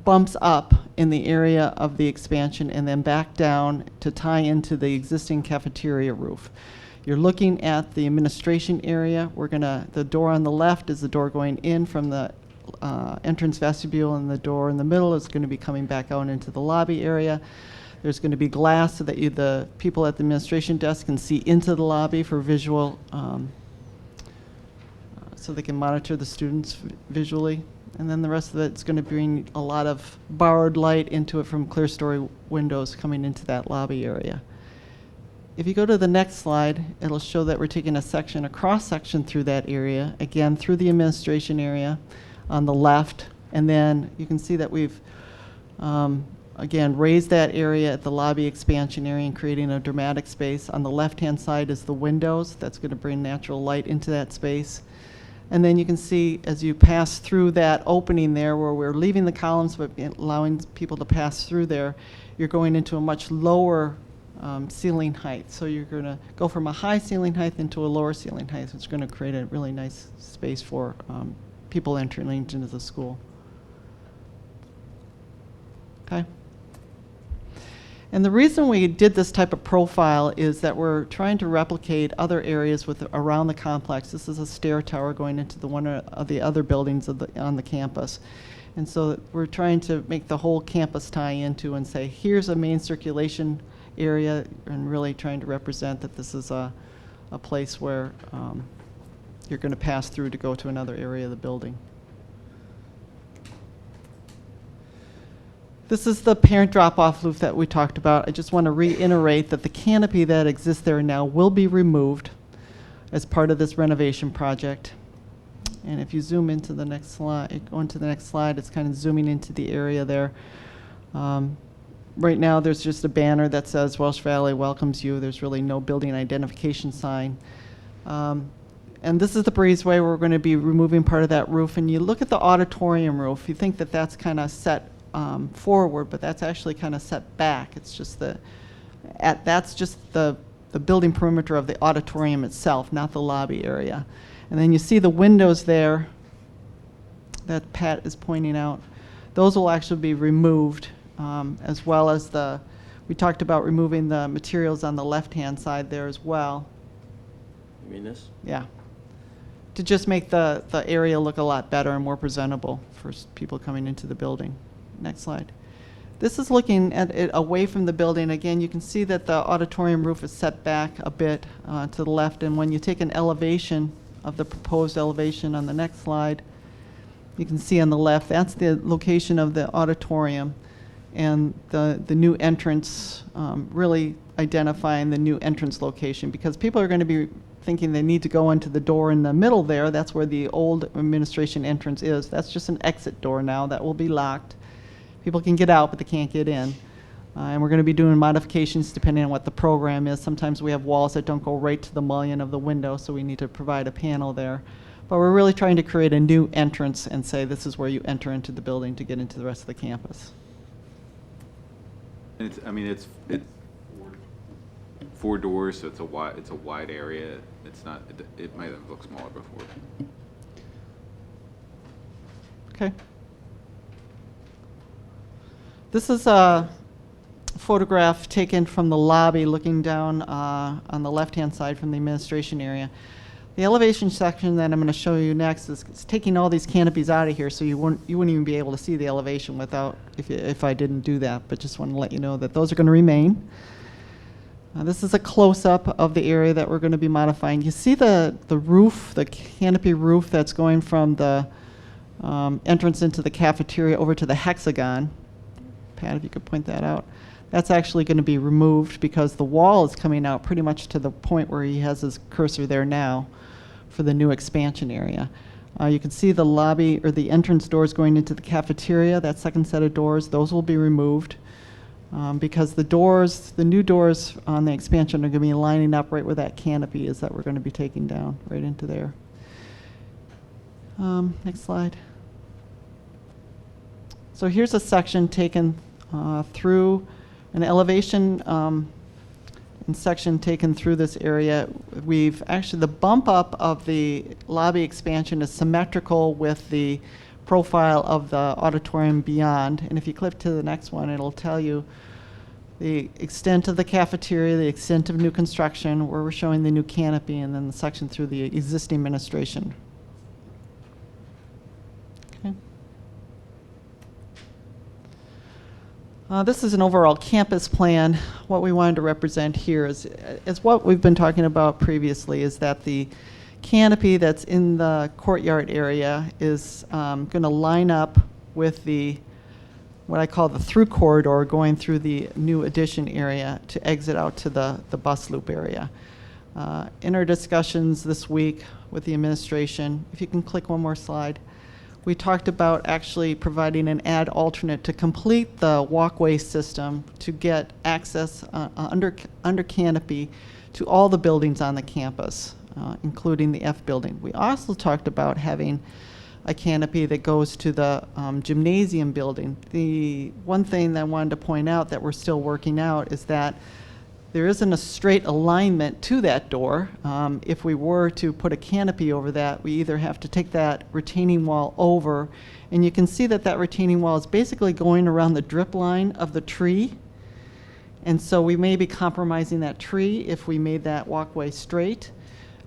bumps up in the area of the expansion and then back down to tie into the existing cafeteria roof. You're looking at the administration area. The door on the left is the door going in from the entrance vestibule, and the door in the middle is going to be coming back out into the lobby area. There's going to be glass so that the people at the administration desk can see into the lobby for visual, so they can monitor the students visually. And then the rest of it's going to bring a lot of borrowed light into it from clear story windows coming into that lobby area. If you go to the next slide, it'll show that we're taking a cross section through that area, again through the administration area on the left. And then you can see that we've again raised that area at the lobby expansion area and creating a dramatic space. On the left-hand side is the windows. That's going to bring natural light into that space. And then you can see as you pass through that opening there where we're leaving the columns but allowing people to pass through there, you're going into a much lower ceiling height. So you're going to go from a high ceiling height into a lower ceiling height. So it's going to create a really nice space for people entering into the school. Okay. And the reason we did this type of profile is that we're trying to replicate other areas around the complex. This is a stair tower going into one of the other buildings on the campus. And so we're trying to make the whole campus tie into and say, here's a main circulation area, and really trying to represent that this is a place where you're going to pass through to go to another area of the building. This is the parent drop-off loop that we talked about. I just want to reiterate that the canopy that exists there now will be removed as part of this renovation project. And if you zoom into the next slide, go into the next slide, it's kind of zooming into the area there. Right now there's just a banner that says Welsh Valley welcomes you. There's really no building identification sign. And this is the breezeway where we're going to be removing part of that roof. And you look at the auditorium roof, you think that that's kind of set forward, but that's actually kind of set back. It's just that's just the building perimeter of the auditorium itself, not the lobby area. And then you see the windows there that Pat is pointing out. Those will actually be removed, as well as we talked about removing the materials on the left-hand side there as well. You mean this? Yeah. To just make the area look a lot better and more presentable for people coming into the building. Next slide. This is looking at it away from the building. Again, you can see that the auditorium roof is set back a bit to the left, and when you take an elevation of the proposed elevation on the next slide, you can see on the left, that's the location of the auditorium and the new entrance, really identifying the new entrance location, because people are going to be thinking they need to go into the door in the middle there. That's where the old administration entrance is. That's just an exit door now that will be locked. People can get out, but they can't get in. And we're going to be doing modifications depending on what the program is. Sometimes we have walls that don't go right to the mullion of the window, so we need to provide a panel there. But we're really trying to create a new entrance and say this is where you enter into the building to get into the rest of the campus. And it's 4 doors, so it's a wide area. It's not. It might have looked smaller before. Okay. This is a photograph taken from the lobby looking down on the left-hand side from the administration area. The elevation section that I'm going to show you next is taking all these canopies out of here, so you wouldn't even be able to see the elevation without if I didn't do that, but just want to let you know that those are going to remain. This is a close-up of the area that we're going to be modifying. You see the roof, the canopy roof that's going from the entrance into the cafeteria over to the hexagon. Pat, if you could point that out. That's actually going to be removed because the wall is coming out pretty much to the point where he has his cursor there now for the new expansion area. You can see the lobby or the entrance doors going into the cafeteria, that second set of doors, those will be removed because the new doors on the expansion are going to be lining up right where that canopy is that we're going to be taking down right into there. Next slide. So here's a section taken through an elevation and section taken through this area. We've actually, the bump up of the lobby expansion is symmetrical with the profile of the auditorium beyond. And if you click to the next one, it'll tell you the extent of the cafeteria, the extent of new construction, where we're showing the new canopy, and then the section through the existing administration. Okay. This is an overall campus plan. What we wanted to represent here is what we've been talking about previously, is that the canopy that's in the courtyard area is going to line up with what I call the through corridor going through the new addition area to exit out to the bus loop area. In our discussions this week with the administration, if you can click one more slide, we talked about actually providing an add alternate to complete the walkway system to get access under canopy to all the buildings on the campus, including the F building. We also talked about having a canopy that goes to the gymnasium building. The one thing that I wanted to point out that we're still working out is that there isn't a straight alignment to that door. If we were to put a canopy over that, we either have to take that retaining wall over, and you can see that that retaining wall is basically going around the drip line of the tree. And so we may be compromising that tree if we made that walkway straight.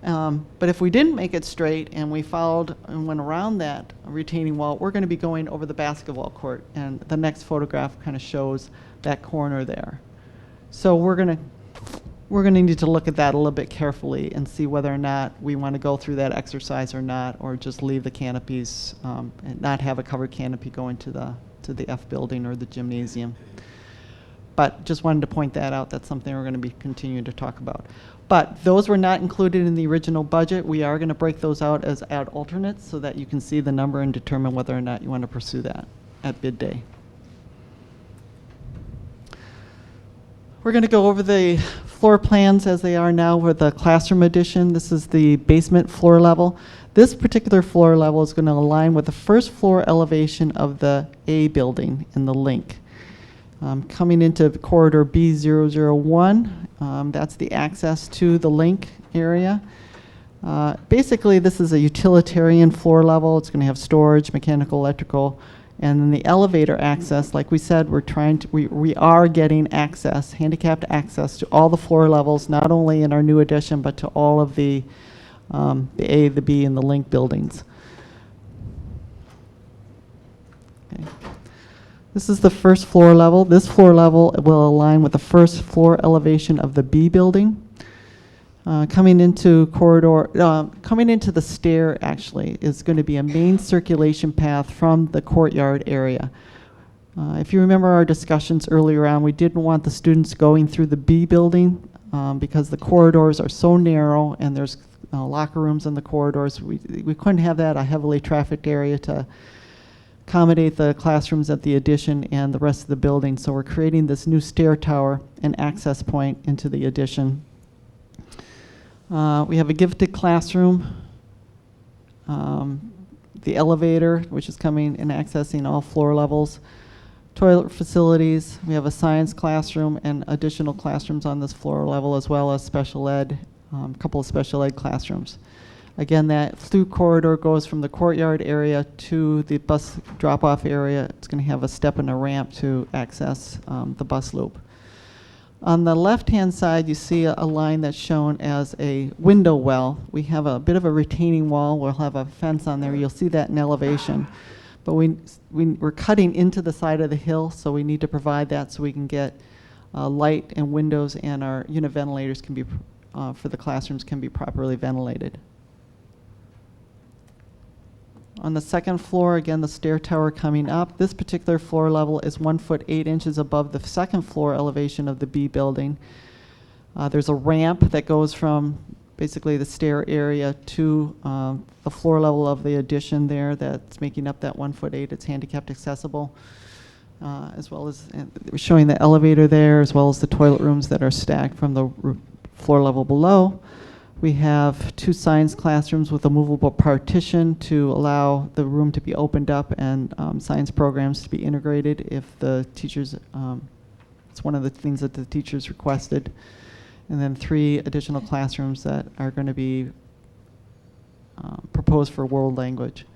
But if we didn't make it straight and we followed and went around that retaining wall, we're going to be going over the basketball court. And the next photograph kind of shows that corner there. So we're going to need to look at that a little bit carefully and see whether or not we want to go through that exercise or not, or just leave the canopies and not have a covered canopy going to the F building or the gymnasium. But just wanted to point that out. That's something we're going to be continuing to talk about. But those were not included in the original budget. We are going to break those out as add alternates so that you can see the number and determine whether or not you want to pursue that at bid day. We're going to go over the floor plans as they are now with the classroom addition. This is the basement floor level. This particular floor level is going to align with the first floor elevation of the A building in the link. Coming into corridor B001, that's the access to the link area. Basically, this is a utilitarian floor level. It's going to have storage, mechanical, electrical, and then the elevator access. Like we said, we are getting access, handicapped access to all the floor levels, not only in our new addition, but to all of the A, the B, and the link buildings. Okay. This is the first floor level. This floor level will align with the first floor elevation of the B building. Coming into the stair actually is going to be a main circulation path from the courtyard area. If you remember our discussions earlier on, we didn't want the students going through the B building because the corridors are so narrow and there's locker rooms in the corridors. We couldn't have that, a heavily trafficked area, to accommodate the classrooms at the addition and the rest of the building. So we're creating this new stair tower and access point into the addition. We have a gifted classroom, the elevator, which is coming and accessing all floor levels, toilet facilities. We have a science classroom and additional classrooms on this floor level, as well as special ed, a couple of special ed classrooms. Again, that through corridor goes from the courtyard area to the bus drop-off area. It's going to have a step and a ramp to access the bus loop. On the left-hand side, you see a line that's shown as a window well. We have a bit of a retaining wall. We'll have a fence on there. You'll see that in elevation. But we're cutting into the side of the hill, so we need to provide that so we can get light and windows, and our unit ventilators can be, for the classrooms, can be properly ventilated. On the second floor, again, the stair tower coming up. This particular floor level is 1 foot 8 inches above the second floor elevation of the B building. There's a ramp that goes from basically the stair area to the floor level of the addition there that's making up that 1 foot 8. It's handicapped accessible, as well as we're showing the elevator there, as well as the toilet rooms that are stacked from the floor level below. We have 2 science classrooms with a movable partition to allow the room to be opened up and science programs to be integrated if the teachers, it's one of the things that the teachers requested. And then 3 additional classrooms that are going to be proposed for world language.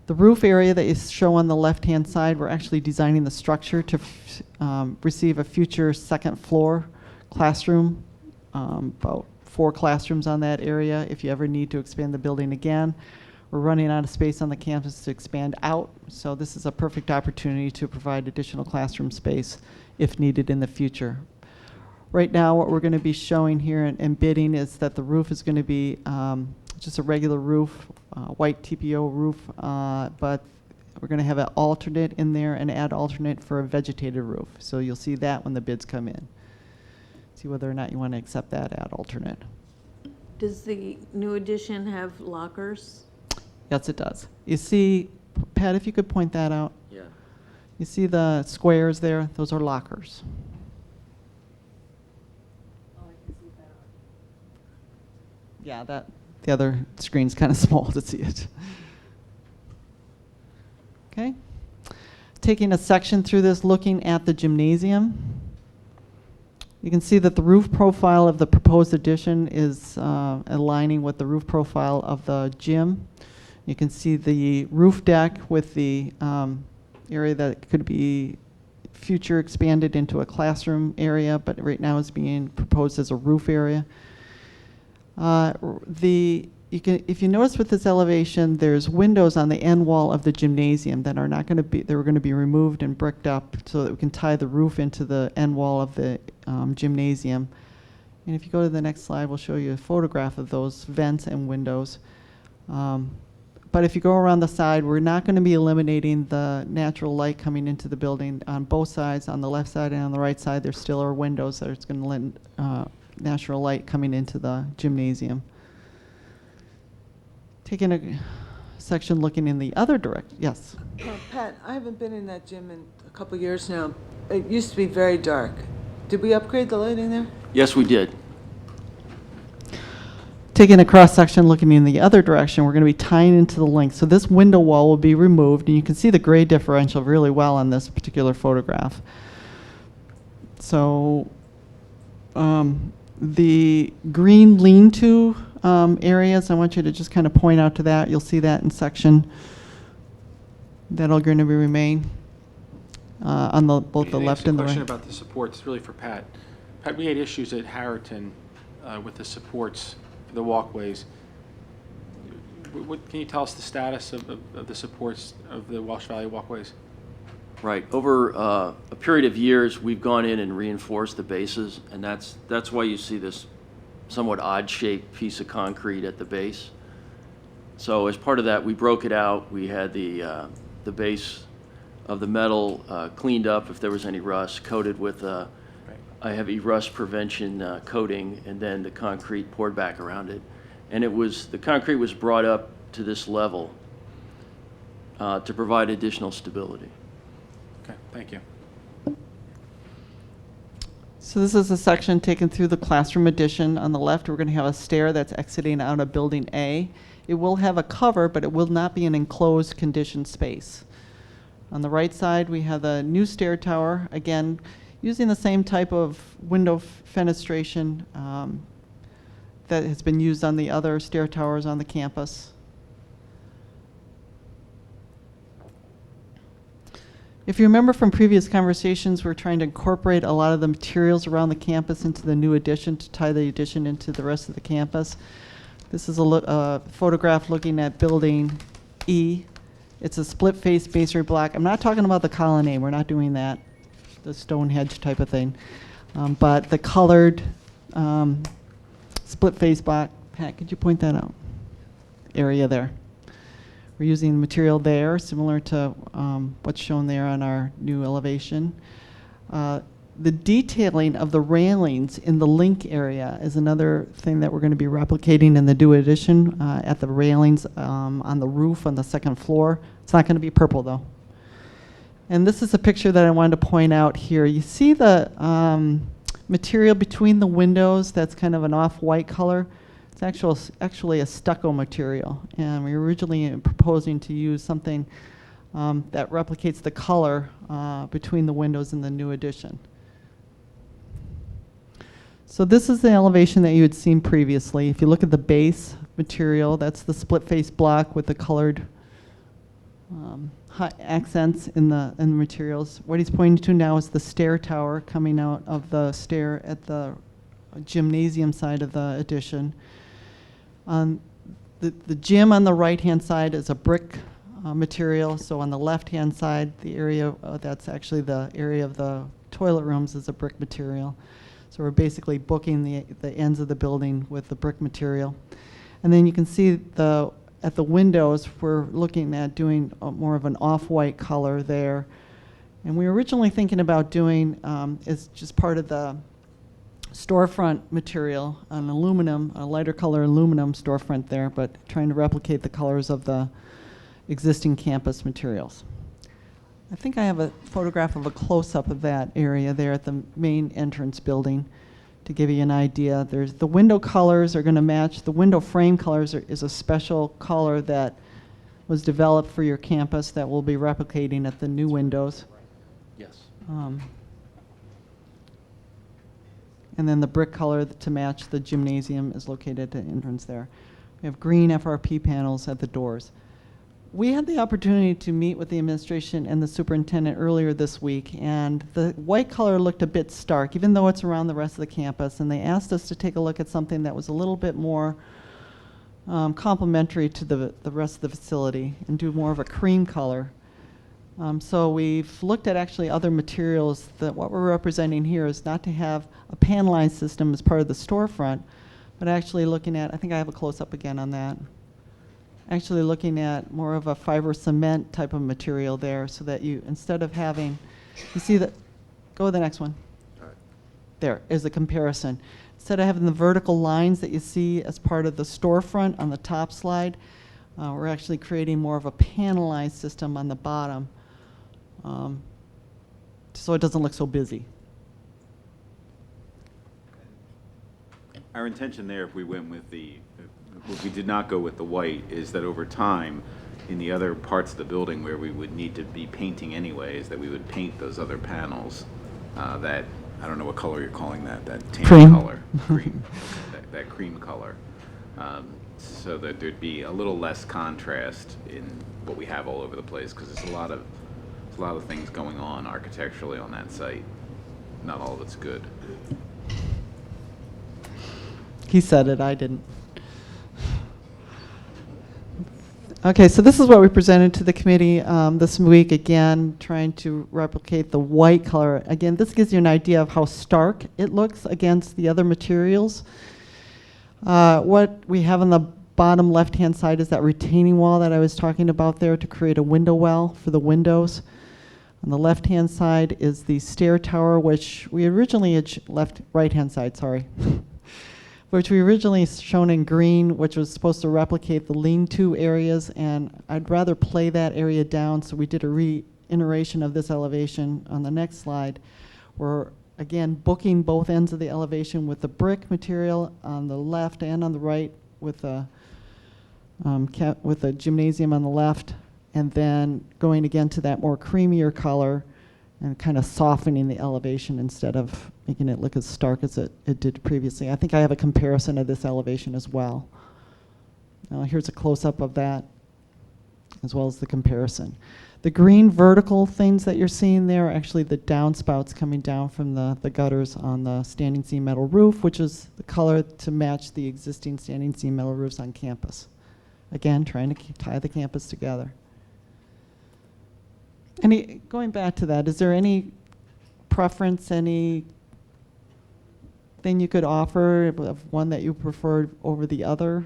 The roof area that is shown on the left-hand side, we're actually designing the structure to receive a future second floor classroom, about 4 classrooms on that area if you ever need to expand the building again. We're running out of space on the campus to expand out, so this is a perfect opportunity to provide additional classroom space if needed in the future. Right now, what we're going to be showing here and bidding is that the roof is going to be just a regular roof, white TPO roof, but we're going to have an alternate in there, and add alternate for a vegetated roof. So you'll see that when the bids come in. See whether or not you want to accept that add alternate. Does the new addition have lockers? Yes, it does. You see, Pat, if you could point that out. Yeah. You see the squares there? Those are lockers. Yeah, the other screen's kind of small to see it. Okay. Taking a section through this, looking at the gymnasium. You can see that the roof profile of the proposed addition is aligning with the roof profile of the gym. You can see the roof deck with the area that could be future expanded into a classroom area, but right now is being proposed as a roof area. If you notice with this elevation, there's windows on the end wall of the gymnasium that are not going to be, they were going to be removed and bricked up so that we can tie the roof into the end wall of the gymnasium. And if you go to the next slide, we'll show you a photograph of those vents and windows. But if you go around the side, we're not going to be eliminating the natural light coming into the building on both sides. On the left side and on the right side, there still are windows that it's going to let natural light coming into the gymnasium. Taking a section looking in the other direction. Yes. Pat, I haven't been in that gym in a couple of years now. It used to be very dark. Did we upgrade the lighting there? Yes, we did. Taking a cross section looking in the other direction, we're going to be tying into the link. So this window wall will be removed, and you can see the grade differential really well on this particular photograph. So the green lean-to areas, I want you to just kind of point out to that. You'll see that in section. That'll going to be remain on both the left and the right. Question about the supports, really for Pat. Pat, we had issues at Harriton with the supports for the walkways. Can you tell us the status of the supports of the Walsh Valley walkways? Right. Over a period of years, we've gone in and reinforced the bases, and that's why you see this somewhat odd-shaped piece of concrete at the base. So as part of that, we broke it out. We had the base of the metal cleaned up if there was any rust, coated with a heavy rust prevention coating, and then the concrete poured back around it. And the concrete was brought up to this level to provide additional stability. Okay, thank you. So this is a section taken through the classroom addition. On the left, we're going to have a stair that's exiting out of building A. It will have a cover, but it will not be an enclosed conditioned space. On the right side, we have a new stair tower, again, using the same type of window fenestration that has been used on the other stair towers on the campus. If you remember from previous conversations, we're trying to incorporate a lot of the materials around the campus into the new addition to tie the addition into the rest of the campus. This is a photograph looking at building E. It's a split-face masonry block. I'm not talking about the colonnade. We're not doing that, the Stonehenge type of thing. But the colored split-face block. Pat, could you point that out? Area there. We're using material there, similar to what's shown there on our new elevation. The detailing of the railings in the link area is another thing that we're going to be replicating in the new addition at the railings on the roof on the second floor. It's not going to be purple, though. And this is a picture that I wanted to point out here. You see the material between the windows that's kind of an off-white color? It's actually a stucco material, and we were originally proposing to use something that replicates the color between the windows in the new addition. So this is the elevation that you had seen previously. If you look at the base material, that's the split face block with the colored accents in the materials. What he's pointing to now is the stair tower coming out of the stair at the gymnasium side of the addition. the gym on the right-hand side is a brick material, so on the left-hand side, the area, that's actually the area of the toilet rooms is a brick material. So we're basically booking the ends of the building with the brick material. And then you can see at the windows, we're looking at doing more of an off-white color there. And we were originally thinking about doing, as just part of the storefront material, an aluminum, a lighter color aluminum storefront there, but trying to replicate the colors of the existing campus materials. I think I have a photograph of a close-up of that area there at the main entrance building to give you an idea. There's the window colors are going to match. The window frame colors is a special color that was developed for your campus that we'll be replicating at the new windows. Yes. And then the brick color to match the gymnasium is located at the entrance there. We have green FRP panels at the doors. We had the opportunity to meet with the administration and the superintendent earlier this week, and the white color looked a bit stark, even though it's around the rest of the campus, and they asked us to take a look at something that was a little bit more complementary to the rest of the facility and do more of a cream color. So we've looked at actually other materials. That what we're representing here is not to have a panelized system as part of the storefront, but actually looking at, I think I have a close-up again on that, actually looking at more of a fiber cement type of material there, so that you, instead of having, you see that, go to the next one. There is a comparison. Instead of having the vertical lines that you see as part of the storefront on the top slide, we're actually creating more of a panelized system on the bottom, so it doesn't look so busy. Our intention there, if we went with if we did not go with the white, is that over time, in the other parts of the building where we would need to be painting anyways, that we would paint those other panels, that, I don't know what color you're calling that tan Cream. color. Cream. that cream color. So that there'd be a little less contrast in what we have all over the place, because there's a lot of things going on architecturally on that site. Not all of it's good. He said it, I didn't. Okay, so this is what we presented to the committee this week, again, trying to replicate the white color. Again, this gives you an idea of how stark it looks against the other materials. What we have on the bottom left-hand side is that retaining wall that I was talking about there to create a window well for the windows. On the left-hand side is the stair tower, which we originally had right-hand side, sorry. Which we originally shown in green, which was supposed to replicate the lean-to areas, and I'd rather play that area down, so we did a reiteration of this elevation on the next slide. We're, again, booking both ends of the elevation with the brick material on the left and on the right with the gymnasium on the left, and then going again to that more creamier color and kind of softening the elevation instead of making it look as stark as it did previously. I think I have a comparison of this elevation as well. Here's a close-up of that, as well as the comparison. The green vertical things that you're seeing there are actually the downspouts coming down from the gutters on the standing seam metal roof, which is the color to match the existing standing seam metal roofs on campus. Again, trying to tie the campus together. Going back to that, is there any preference, any thing you could offer of one that you preferred over the other?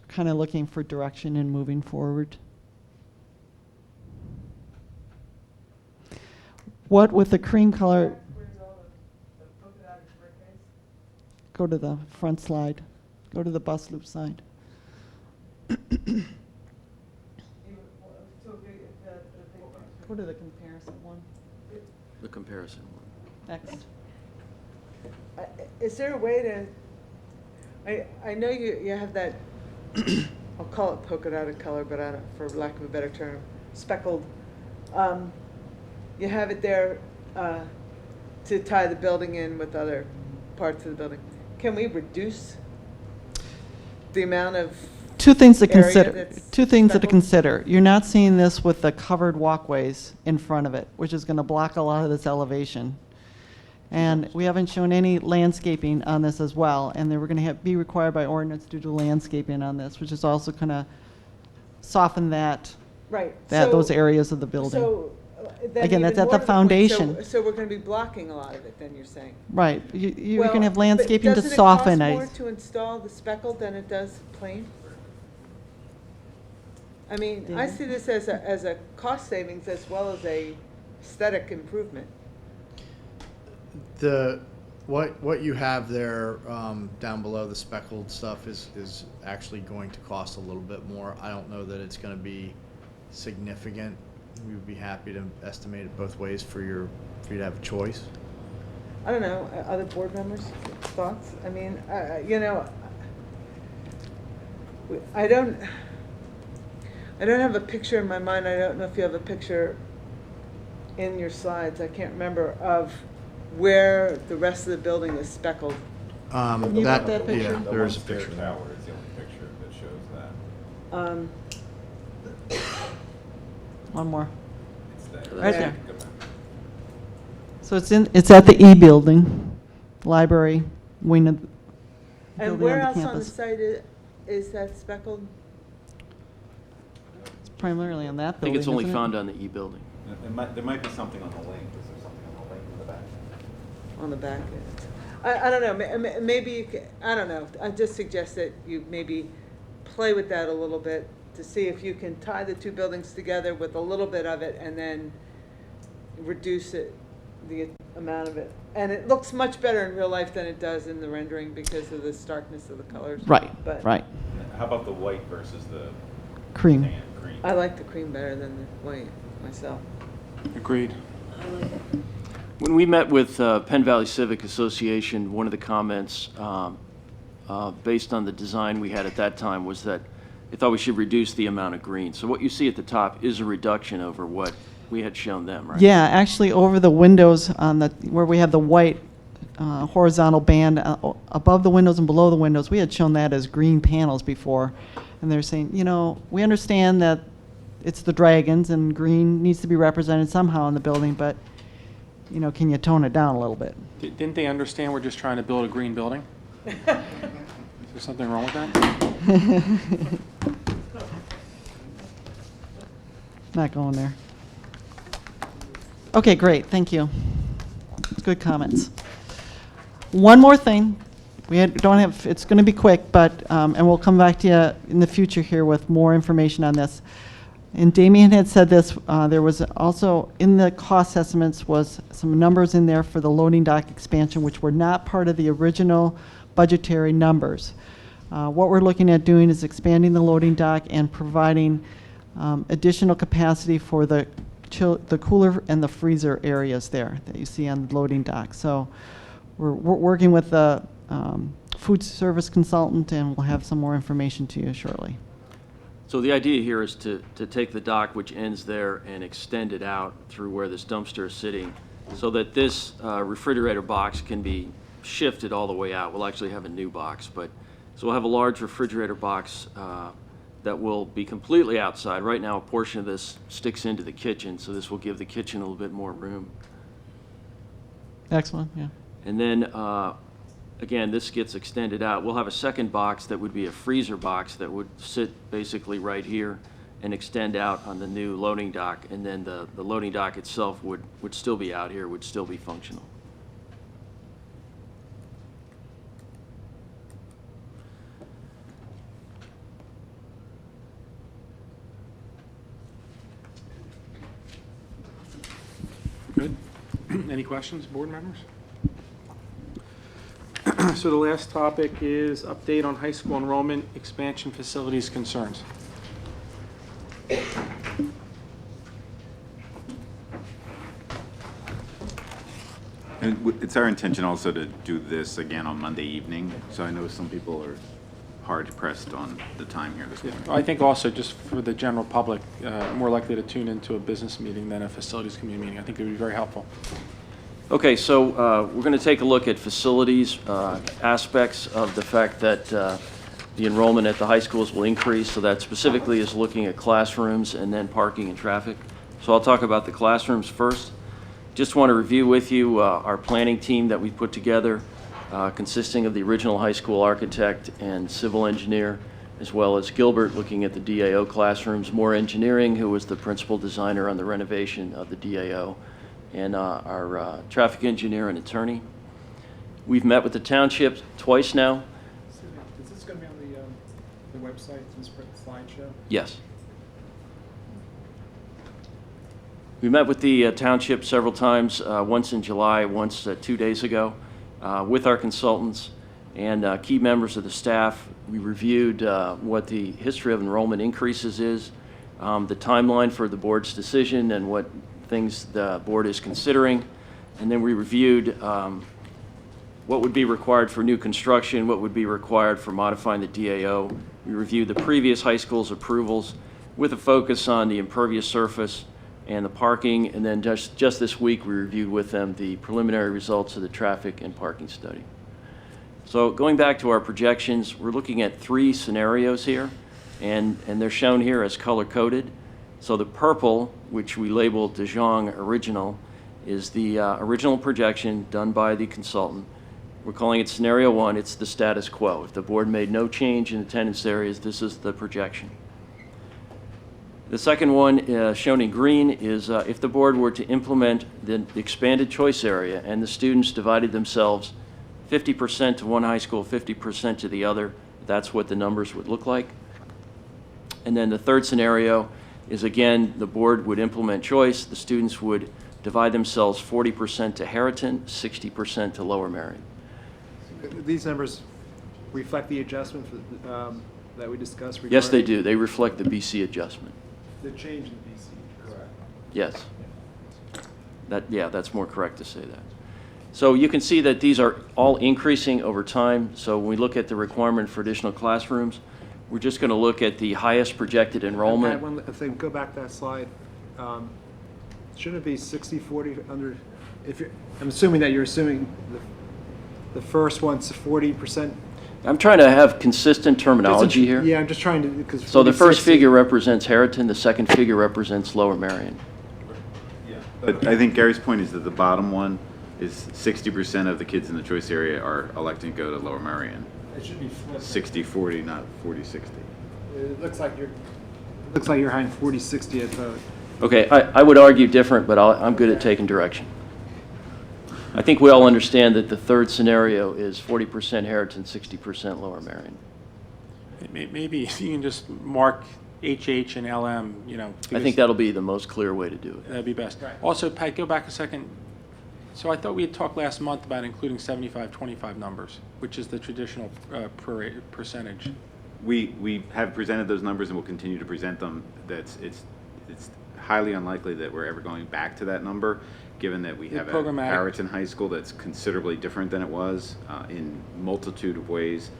Kind of looking for direction and moving forward. What with the cream color? Go to the front slide. Go to the bus loop side. Go to the comparison one. The comparison one. Next. Is there a way to, I know you have that, I'll call it polka dotted color, but I don't, for lack of a better term, speckled. You have it there to tie the building in with other parts of the building. Can we reduce the amount of Two things to area consider. that's Two things to speckled? consider. You're not seeing this with the covered walkways in front of it, which is going to block a lot of this elevation. And we haven't shown any landscaping on this as well, and they were going to be required by ordinance to do landscaping on this, which is also going to soften that, Right. those areas of the building. So, then Again, that's even at more the to point, foundation. So we're gonna be blocking a lot of it, then you're saying? Right, you're Well, going to have but landscaping to doesn't it soften. cost more to install the speckled than it does plain? I mean, I see this as a cost savings as well as a aesthetic improvement. What you have there down below the speckled stuff is actually going to cost a little bit more. I don't know that it's going to be significant. We would be happy to estimate it both ways for you to have a choice. I don't know, other board members' thoughts? I mean, you know, I don't have a picture in my mind. I don't know if you have a picture in your slides. I can't remember of where the rest of the building is speckled. Can you put that picture? Yeah, there is a picture. Tower is the only picture that shows that. One more. It's there. Right Yeah. there. So it's at the E building, library, wing of. And building where the else on the campus. site is that speckled? It's primarily on that I building. think it's only isn't it? found on the E building. There might be something on the link. Is there something on the link in the back? On the back end. I don't know, maybe you can, I don't know. I just suggest that you maybe play with that a little bit to see if you can tie the two buildings together with a little bit of it and then reduce it, the amount of it. And it looks much better in real life than it does in the rendering because of the starkness of the colors. Right, But right. How about the white versus the Cream. tan green? I like the cream better than the white myself. Agreed. When we met with Penn Valley Civic Association, one of the comments based on the design we had at that time was that they thought we should reduce the amount of green. So what you see at the top is a reduction over what we had shown them, right? Yeah, actually over the windows on where we have the white horizontal band above the windows and below the windows, we had shown that as green panels before. And they're saying, you know, we understand that it's the dragons and green needs to be represented somehow in the building, but, you know, can you tone it down a little bit? Didn't they understand we're just trying to build a green building? Is there something wrong with that? Not going there. Okay, great, thank you. Good comments. One more thing. Don't have, it's going to be quick, but, and we'll come back to you in the future here with more information on this. And Damien had said this, there was also, in the cost estimates was some numbers in there for the loading dock expansion, which were not part of the original budgetary numbers. What we're looking at doing is expanding the loading dock and providing additional capacity for the cooler and the freezer areas there that you see on the loading dock. So we're working with the food service consultant, and we'll have some more information to you shortly. So the idea here is to take the dock, which ends there, and extend it out through where this dumpster is sitting, so that this refrigerator box can be shifted all the way out. We'll actually have a new box, but so we'll have a large refrigerator box that will be completely outside. Right now, a portion of this sticks into the kitchen, so this will give the kitchen a little bit more room. Excellent, yeah. And then, again, this gets extended out. We'll have a second box that would be a freezer box that would sit basically right here and extend out on the new loading dock. And then the loading dock itself would still be out here, would still be functional. Good. Any questions, board members? So the last topic is update on high school enrollment expansion facilities concerns. And it's our intention also to do this again on Monday evening, so I know some people are hard pressed on the time here this morning. I think also just for the general public, more likely to tune into a business meeting than a facilities committee meeting. I think it would be very helpful. Okay, so we're going to take a look at facilities aspects of the fact that the enrollment at the high schools will increase. So that specifically is looking at classrooms and then parking and traffic. So I'll talk about the classrooms first. Just want to review with you our planning team that we put together, consisting of the original high school architect and civil engineer, as well as Gilbert looking at the DAO classrooms, Moore Engineering, who was the principal designer on the renovation of the DAO, and our traffic engineer and attorney. We've met with the township twice now. Is this going to be on the website, this slideshow? Yes. We met with the township several times, once in July, once 2 days ago, with our consultants and key members of the staff. We reviewed what the history of enrollment increases is, the timeline for the board's decision and what things the board is considering, and then we reviewed what would be required for new construction, what would be required for modifying the DAO. We reviewed the previous high school's approvals with a focus on the impervious surface and the parking, and then just this week we reviewed with them the preliminary results of the traffic and parking study. So going back to our projections, we're looking at 3 scenarios here, and they're shown here as color-coded. So the purple, which we labeled De Jong Original, is the original projection done by the consultant. We're calling it Scenario 1. It's the status quo. If the board made no change in attendance areas, this is the projection. The second one, shown in green, is if the board were to implement the expanded choice area and the students divided themselves 50% to one high school, 50% to the other, that's what the numbers would look like. And then the third scenario is, again, the board would implement choice. The students would divide themselves 40% to Harriton, 60% to Lower Merion. These numbers reflect the adjustment for, that we discussed? Yes, they do. They reflect the BC adjustment. The change in BC, correct? Yes. Yeah, that's more correct to say that. So you can see that these are all increasing over time. So when we look at the requirement for additional classrooms, we're just going to look at the highest projected enrollment. One thing, go back to that slide. Shouldn't it be 60-40 under, if you're, I'm assuming that you're assuming the first one's 40%? I'm trying to have consistent terminology here. Yeah, I'm just trying to, because. So the first figure represents Harriton, the second figure represents Lower Merion. But I think Gary's point is that the bottom one is 60% of the kids in the choice area are electing to go to Lower Merion. It should be flipped. 60-40, not 40-60. It looks like you're hiding 40-60 at vote. Okay, I would argue different, but I'm good at taking direction. I think we all understand that the third scenario is 40% Harriton, 60% Lower Merion. Maybe you can just mark HH and LM, you know. I think that'll be the most clear way to do it. That'd be best. Right. Also, Pat, go back a second. So I thought we had talked last month about including 75-25 numbers, which is the traditional percentage. We have presented those numbers and will continue to present them. It's highly unlikely that we're ever going back to that number, given that we have a Harriton High School that's considerably different than it was in multitude of ways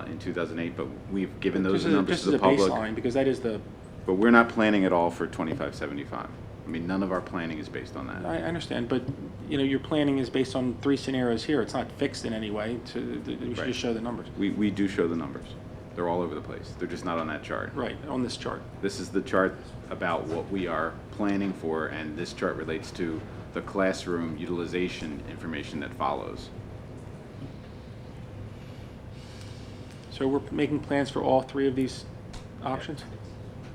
in 2008. But we've given those numbers to the public. Just as a baseline, because that is the. But we're not planning at all for 25-75. I mean, none of our planning is based on that. I understand, but you know, your planning is based on 3 scenarios here. It's not fixed in any way. We should just show the numbers. We do show the numbers. They're all over the place. They're just not on that chart. Right, on this chart. This is the chart about what we are planning for, and this chart relates to the classroom utilization information that follows. So we're making plans for all 3 of these options?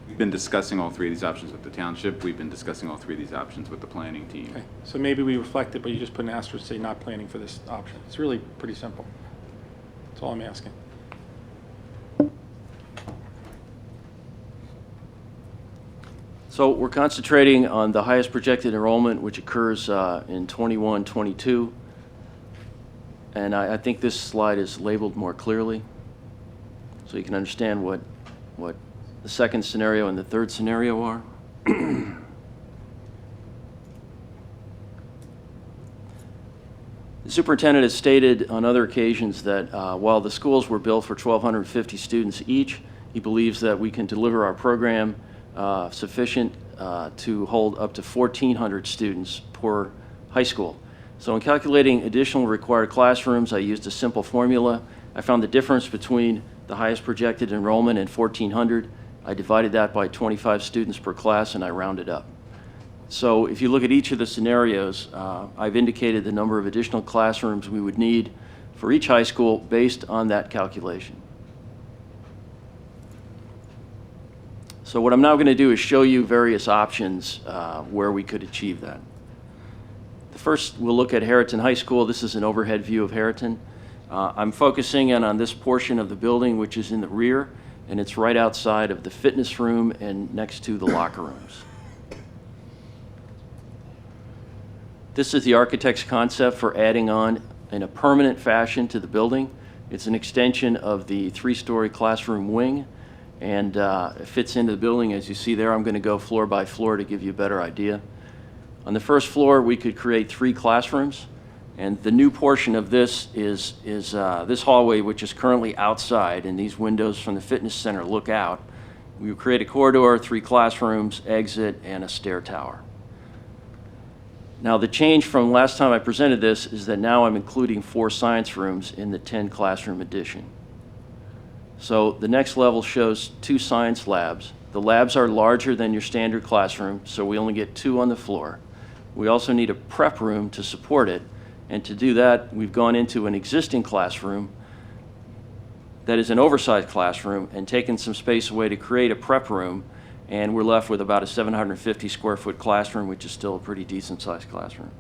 We've been discussing all 3 of these options with the township. We've been discussing all 3 of these options with the planning team. Okay, so maybe we reflect it, but you just put an asterisk, say not planning for this option. It's really pretty simple. That's all I'm asking. So we're concentrating on the highest projected enrollment, which occurs in 21-22. And I think this slide is labeled more clearly, so you can understand what the second scenario and the third scenario are. The superintendent has stated on other occasions that while the schools were built for 1,250 students each, he believes that we can deliver our program sufficient to hold up to 1,400 students per high school. So in calculating additional required classrooms, I used a simple formula. I found the difference between the highest projected enrollment and 1,400. I divided that by 25 students per class, and I rounded up. So if you look at each of the scenarios, I've indicated the number of additional classrooms we would need for each high school based on that calculation. So what I'm now going to do is show you various options where we could achieve that. The first, we'll look at Harriton High School. This is an overhead view of Harriton. I'm focusing in on this portion of the building, which is in the rear, and it's right outside of the fitness room and next to the locker rooms. This is the architect's concept for adding on in a permanent fashion to the building. It's an extension of the 3-story classroom wing, and it fits into the building. As you see there, I'm going to go floor by floor to give you a better idea. On the first floor, we could create 3 classrooms, and the new portion of this is this hallway, which is currently outside, and these windows from the fitness center look out. We would create a corridor, 3 classrooms, exit, and a stair tower. Now, the change from last time I presented this is that now I'm including 4 science rooms in the 10 classroom addition. So the next level shows 2 science labs. The labs are larger than your standard classroom, so we only get 2 on the floor. We also need a prep room to support it, and to do that, we've gone into an existing classroom that is an oversized classroom and taken some space away to create a prep room, and we're left with about a 750 square foot classroom, which is still a pretty decent sized classroom.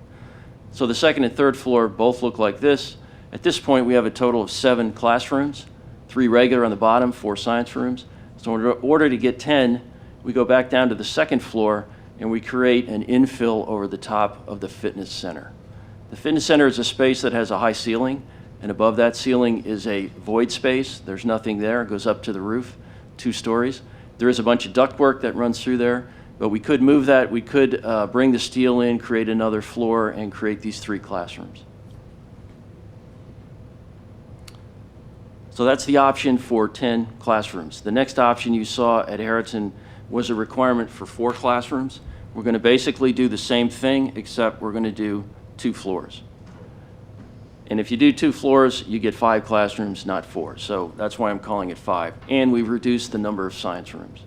So the second and third floor both look like this. At this point, we have a total of 7 classrooms, 3 regular on the bottom, 4 science rooms. So in order to get 10, we go back down to the second floor and we create an infill over the top of the fitness center. The fitness center is a space that has a high ceiling, and above that ceiling is a void space. There's nothing there. It goes up to the roof, 2 stories. There is a bunch of ductwork that runs through there, but we could move that. We could bring the steel in, create another floor, and create these 3 classrooms. So that's the option for 10 classrooms. The next option you saw at Harriton was a requirement for 4 classrooms. We're going to basically do the same thing, except we're going to do 2 floors. And if you do 2 floors, you get 5 classrooms, not 4. So that's why I'm calling it 5. And we've reduced the number of science rooms.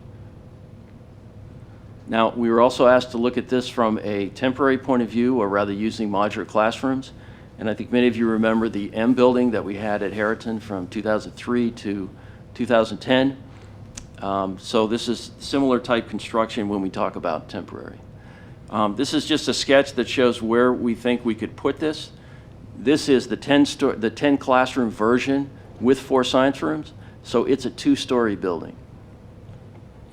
Now, we were also asked to look at this from a temporary point of view, or rather using modular classrooms. And I think many of you remember the M building that we had at Harriton from 2003 to 2010. So this is similar type construction when we talk about temporary. This is just a sketch that shows where we think we could put this. This is the 10 classroom version with 4 science rooms, so it's a 2-story building.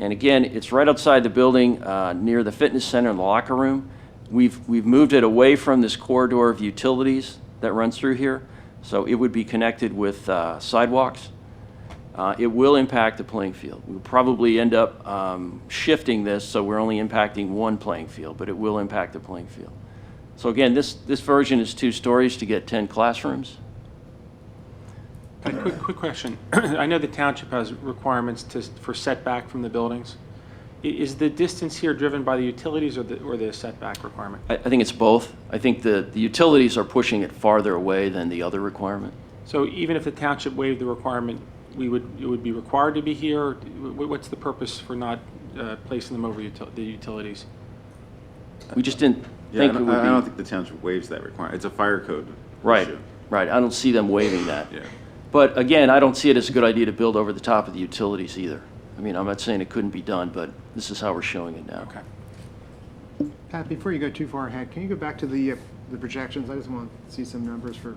And again, it's right outside the building near the fitness center and the locker room. We've moved it away from this corridor of utilities that runs through here, so it would be connected with sidewalks. It will impact the playing field. We'll probably end up shifting this so we're only impacting 1 playing field, but it will impact the playing field. So again, this version is 2 stories to get 10 classrooms. A quick question. I know the township has requirements for setback from the buildings. Is the distance here driven by the utilities or the setback requirement? I think it's both. I think the utilities are pushing it farther away than the other requirement. So even if the township waived the requirement, it would be required to be here? What's the purpose for not placing them over the utilities? We just didn't Yeah, think it would be. I don't think the township waives that requirement. It's a fire code Right, issue. right. I don't see them waiving that. Yeah. But again, I don't see it as a good idea to build over the top of the utilities either. I mean, I'm not saying it couldn't be done, but this is how we're showing it now. Okay. Pat, before you go too far ahead, can you go back to the projections? I just want to see some numbers for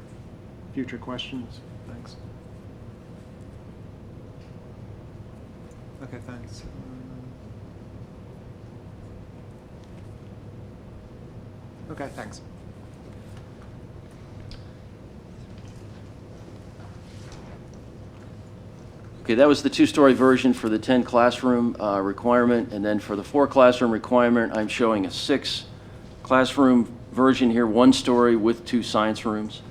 future questions. Thanks. Okay, thanks. Okay, thanks. Okay, that was the 2-story version for the 10 classroom requirement, and then for the 4 classroom requirement, I'm showing a 6 classroom version here, 1 story with 2 science rooms.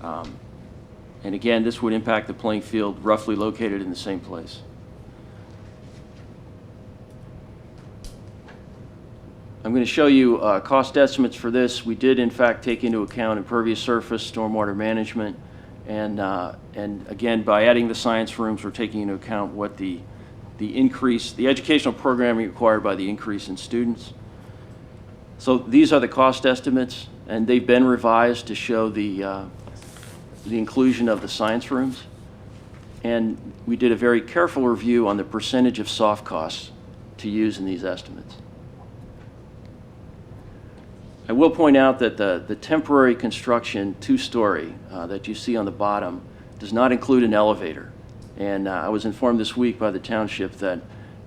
And again, this would impact the playing field roughly located in the same place. I'm going to show you cost estimates for this. We did, in fact, take into account impervious surface, stormwater management, and again, by adding the science rooms, we're taking into account what the increase, the educational programming required by the increase in students. So these are the cost estimates, and they've been revised to show the inclusion of the science rooms. And we did a very careful review on the percentage of soft costs to use in these estimates. I will point out that the temporary construction two-story that you see on the bottom does not include an elevator. And I was informed this week by the township that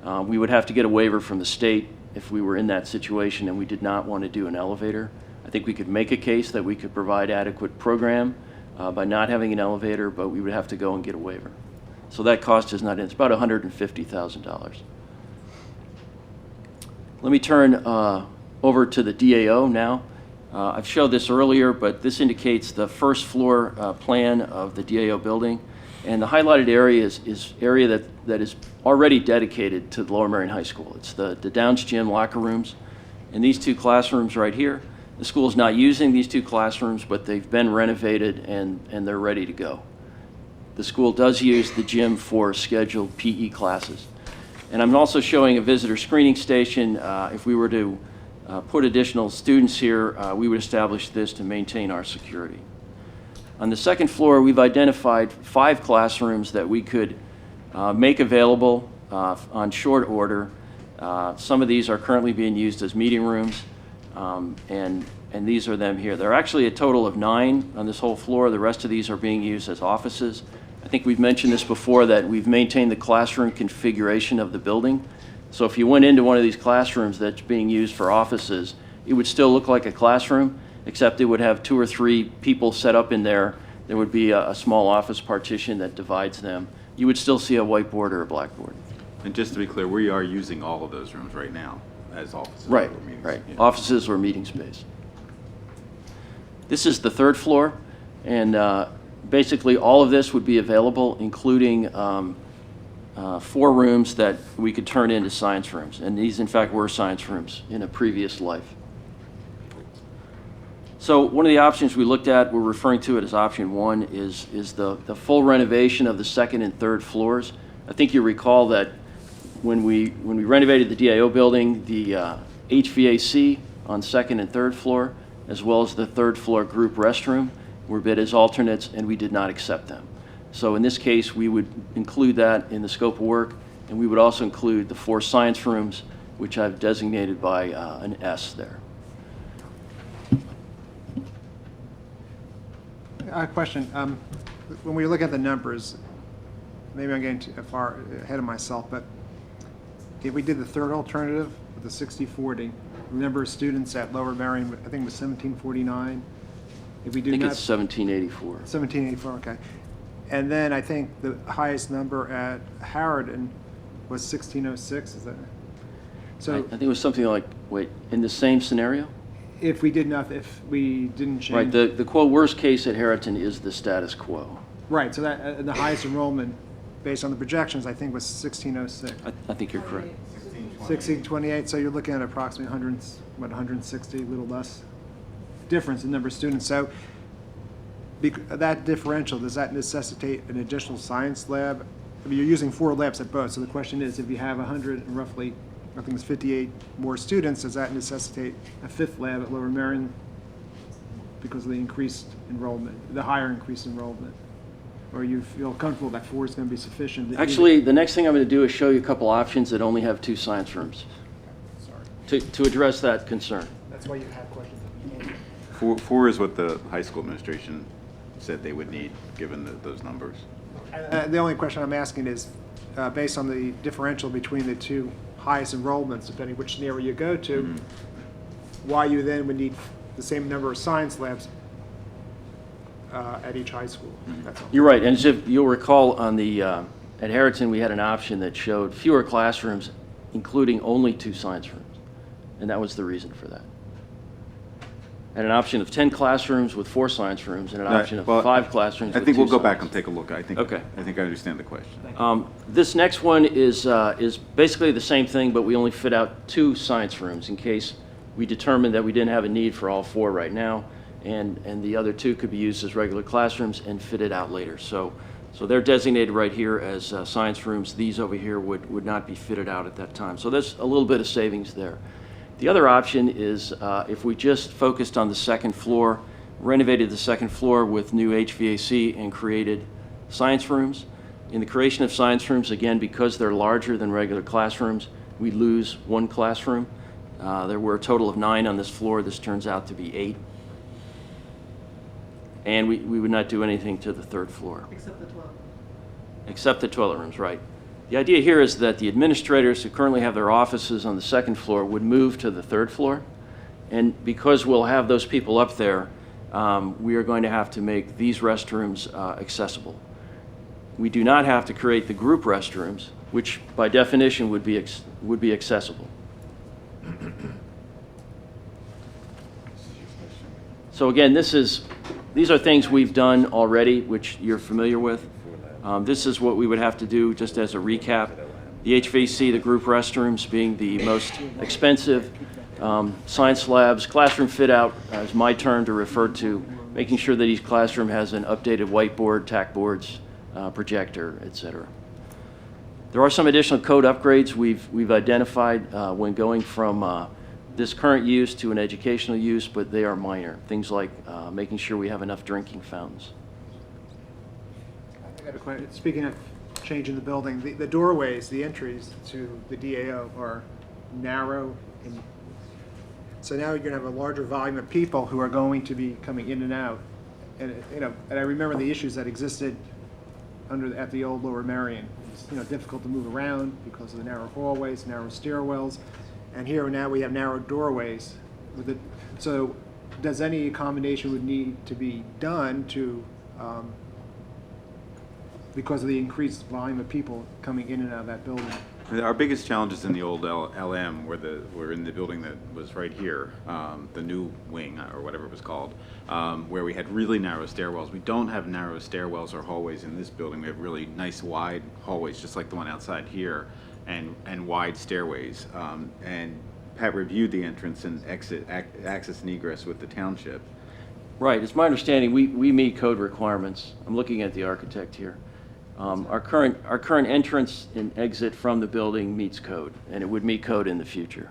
we would have to get a waiver from the state if we were in that situation and we did not want to do an elevator. I think we could make a case that we could provide adequate program by not having an elevator, but we would have to go and get a waiver. So that cost is not in. It's about $150,000. Let me turn over to the DAO now. I've showed this earlier, but this indicates the first floor plan of the DAO building. And the highlighted area is area that is already dedicated to the Lower Merion High School. It's the Downs Gym locker rooms and these two classrooms right here. The school is not using these two classrooms, but they've been renovated and they're ready to go. The school does use the gym for scheduled PE classes. And I'm also showing a visitor screening station. If we were to put additional students here, we would establish this to maintain our security. On the second floor, we've identified 5 classrooms that we could make available on short order. Some of these are currently being used as meeting rooms, and these are them here. There are actually a total of 9 on this whole floor. The rest of these are being used as offices. I think we've mentioned this before, that we've maintained the classroom configuration of the building. So if you went into one of these classrooms that's being used for offices, it would still look like a classroom, except it would have 2 or 3 people set up in there. There would be a small office partition that divides them. You would still see a whiteboard or a blackboard. And just to be clear, we are using all of those rooms right now as offices. Right, or meetings. right. Yeah. Offices or meeting space. This is the third floor, and basically all of this would be available, including 4 rooms that we could turn into science rooms. And these, in fact, were science rooms in a previous life. So one of the options we looked at, we're referring to it as option 1, is the full renovation of the second and third floors. I think you recall that when we renovated the DAO building, the HVAC on second and third floor, as well as the third floor group restroom, were bid as alternates, and we did not accept them. So in this case, we would include that in the scope of work, and we would also include the 4 science rooms, which I've designated by an S there. A question. When we look at the numbers, maybe I'm getting too far ahead of myself, but if we did the third alternative with the 60-40, the number of students at Lower Merion, I think it was 1749. If we do I think not, it's 1784. 1784, okay. And then I think the highest number at Harridan was 1606, is that? So I think it was something like, wait, in the same scenario? if we did nothing, if we didn't change. Right, the quote, worst case at Harriton is the status quo. Right, so that, the highest enrollment, based on the projections, I think was 1606. I think you're correct. 1628, so you're looking at approximately 100, what, 160, a little less difference in number of students. So that differential, does that necessitate an additional science lab? I mean, you're using 4 labs at both, so the question is, if you have 100 and roughly, I think it's 58 more students, does that necessitate a 5th lab at Lower Merion because of the increased enrollment, the higher increased enrollment? Or you feel comfortable that 4 is going to be sufficient? Actually, the next thing I'm going to do is show you a couple options that only have 2 science rooms to address that concern. That's why you had questions at the beginning. 4 is what the high school administration said they would need, given those numbers. The only question I'm asking is, based on the differential between the 2 highest enrollments, depending which scenario you go to, why you then would need the same number of science labs at each high school. That's all. You're right, and as if you'll recall, on the at Harriton we had an option that showed fewer classrooms, including only 2 science rooms, and that was the reason for that. And an option of 10 classrooms with 4 science rooms, and an option of 5 classrooms. I with think 2 we'll go back science. and take a look. Okay. I think I understand the question. This next one is basically the same thing, but we only fit out 2 science rooms in case we determined that we didn't have a need for all 4 right now, and the other 2 could be used as regular classrooms and fitted out later. So they're designated right here as science rooms. These over here would not be fitted out at that time. So there's a little bit of savings there. The other option is if we just focused on the second floor, renovated the second floor with new HVAC and created science rooms. In the creation of science rooms, again, because they're larger than regular classrooms, we lose one classroom. There were a total of 9 on this floor. This turns out to be 8. And we would not do anything to the third floor. Except the 12. Except the toilet rooms, right. The idea here is that the administrators who currently have their offices on the second floor would move to the third floor. And because we'll have those people up there, we are going to have to make these restrooms accessible. We do not have to create the group restrooms, which by definition would be accessible. So again, these are things we've done already, which you're familiar with. This is what we would have to do just as a recap. The HVAC, the group restrooms being the most expensive. Science labs, classroom fit out is my term to refer to, making sure that each classroom has an updated whiteboard, tack boards, projector, etc. There are some additional code upgrades we've identified when going from this current use to an educational use, but they are minor. Things like making sure we have enough drinking fountains. I got a question. Speaking of changing the building, the doorways, the entries to the DAO are narrow. So now you're going to have a larger volume of people who are going to be coming in and out. And, and I remember the issues that existed at the old Lower Merion. It was, difficult to move around because of the narrow hallways, narrow stairwells. And here now we have narrow doorways. So does any accommodation would need to be done to, because of the increased volume of people coming in and out of that building? Our biggest challenges in the old LM were in the building that was right here, the new wing or whatever it was called, where we had really narrow stairwells. We don't have narrow stairwells or hallways in this building. We have really nice wide hallways, just like the one outside here, and wide stairways. And Pat reviewed the entrance and exit, access and egress with the township. Right, it's my understanding we meet code requirements. I'm looking at the architect here. Our current entrance and exit from the building meets code, and it would meet code in the future.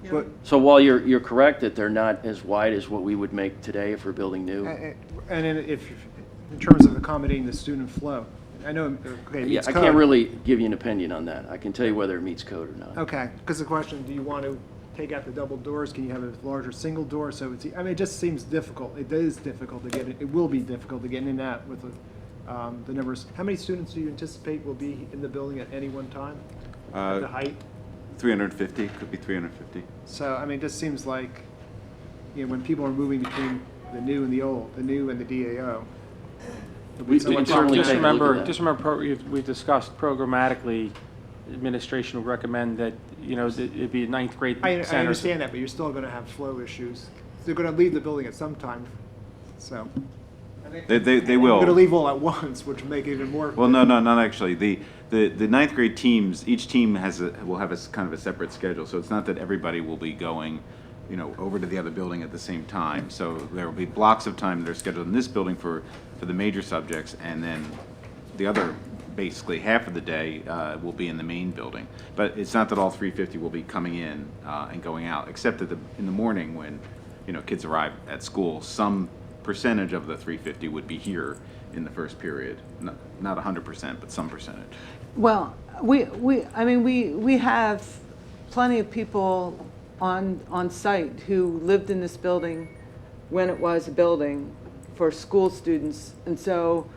But, So while you're correct that they're not as wide as what we would make today if we're building new. and in terms of accommodating the student flow, I know, okay, it Yeah, meets I code. can't really give you an opinion on that. I can tell you whether it meets code or not. Okay, because the question, do you want to take out the double doors? Can you have a larger single door? So it's, it just seems difficult. It is difficult to get it. It will be difficult to get in and out with the numbers. How many students do you anticipate will be in the building at any one time? At the height? 350, could be 350. So, it just seems like, when people are moving between the new and the old, the new and the DAO. We can certainly Just take a look at remember, that. we've discussed programmatically, administration would recommend that, it'd be a ninth grade I center. understand that, but you're still going to have flow issues. They're going to leave the building at some time, so. They They're will. going to leave all at once, which will make it even more. Well, no, not actually. The ninth grade teams, each team will have a kind of a separate schedule, so it's not that everybody will be going, over to the other building at the same time. So there will be blocks of time that are scheduled in this building for the major subjects, and then the other, basically half of the day, will be in the main building. But it's not that all 350 will be coming in and going out, except that in the morning when, kids arrive at school, some percentage of the 350 would be here in the first period. Not 100%, but some percentage. Well, we have plenty of people on site who lived in this building when it was a building for school students, and so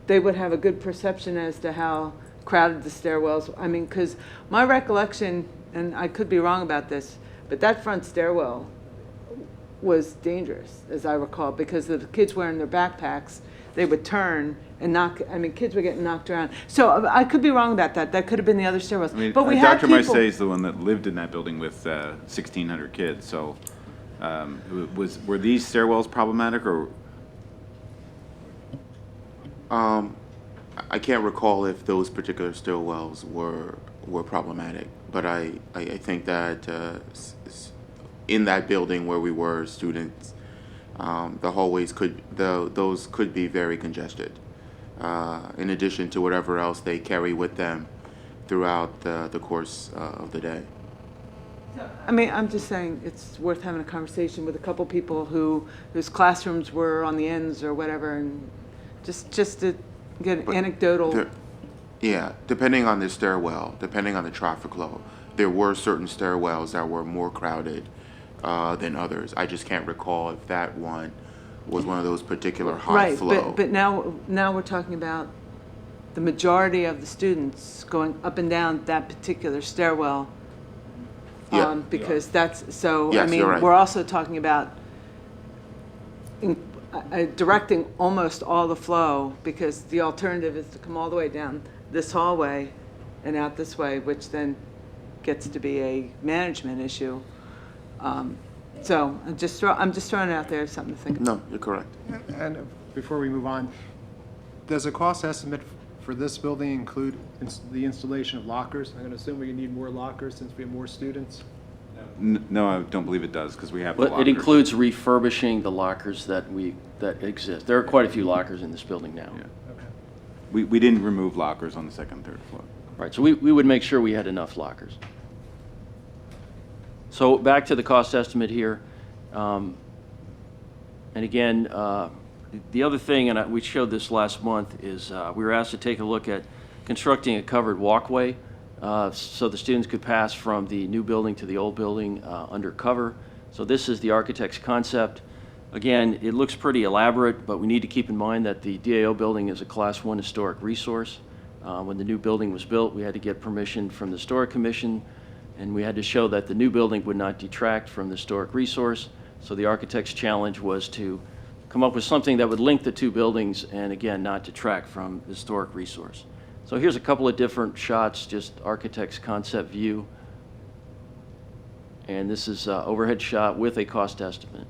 they would have a good perception as to how crowded the stairwells. Because my recollection, and I could be wrong about this, but that front stairwell was dangerous, as I recall, because of the kids wearing their backpacks. They would turn and kids were getting knocked around. So I could be wrong about that. That could have been the other stairwells. But we had Dr. people. Maisey is the one that lived in that building with 1,600 kids. So, were these stairwells problematic, or? I can't recall if those particular stairwells were problematic, but I think that in that building where we were students, the hallways those could be very congested. In addition to whatever else they carry with them throughout the course of the day. I mean, I'm just saying it's worth having a conversation with a couple people whose classrooms were on the ends or whatever, and just to get anecdotal. Yeah, depending on the stairwell, depending on the traffic flow, there were certain stairwells that were more crowded than others. I just can't recall if that one was one of those particular high flow. Right, but now we're talking about the majority of the students going up and down that particular stairwell. Yeah. Because that's, so, I Yes, mean, you're right. we're also talking about directing almost all the flow, because the alternative is to come all the way down this hallway and out this way, which then gets to be a management issue. So I'm just throwing it out there as something to think about. No, you're correct. And before we move on, does a cost estimate for this building include the installation of lockers? I'm going to assume we need more lockers since we have more students. No, I don't believe it does, because we have the But lockers. it includes refurbishing the lockers that exist. There are quite a few lockers in this building now. Yeah. Okay. We didn't remove lockers on the second and third floor. Right, so we would make sure we had enough lockers. So back to the cost estimate here. And again, the other thing, and we showed this last month, is we were asked to take a look at constructing a covered walkway so the students could pass from the new building to the old building under cover. So this is the architect's concept. Again, it looks pretty elaborate, but we need to keep in mind that the DAO building is a Class 1 historic resource. When the new building was built, we had to get permission from the Historic Commission, and we had to show that the new building would not detract from the historic resource. So the architect's challenge was to come up with something that would link the two buildings and, again, not detract from the historic resource. So here's a couple of different shots, just architect's concept view. And this is an overhead shot with a cost estimate.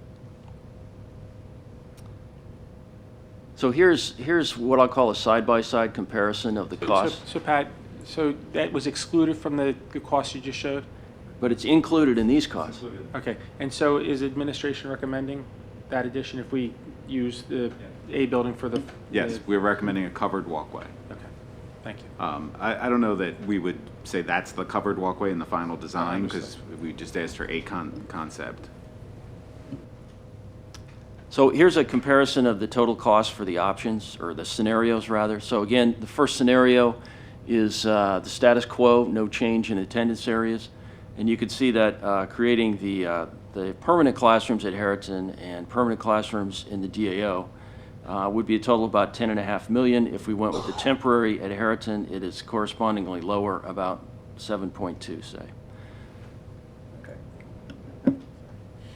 So here's what I'll call a side-by-side comparison of the cost. So Pat, so that was excluded from the cost you just showed? But it's included in these costs. Okay, and so is administration recommending that addition if we use the A building for the? Yes, we're recommending a covered walkway. Okay, thank you. I don't know that we would say that's the covered walkway in the final design, because we just asked for a concept. So here's a comparison of the total cost for the options, or the scenarios rather. So again, the first scenario is the status quo, no change in attendance areas. And you can see that creating the permanent classrooms at Harriton and permanent classrooms in the DAO would be a total of about $10.5 million. If we went with the temporary at Harriton, it is correspondingly lower, about 7.2, say.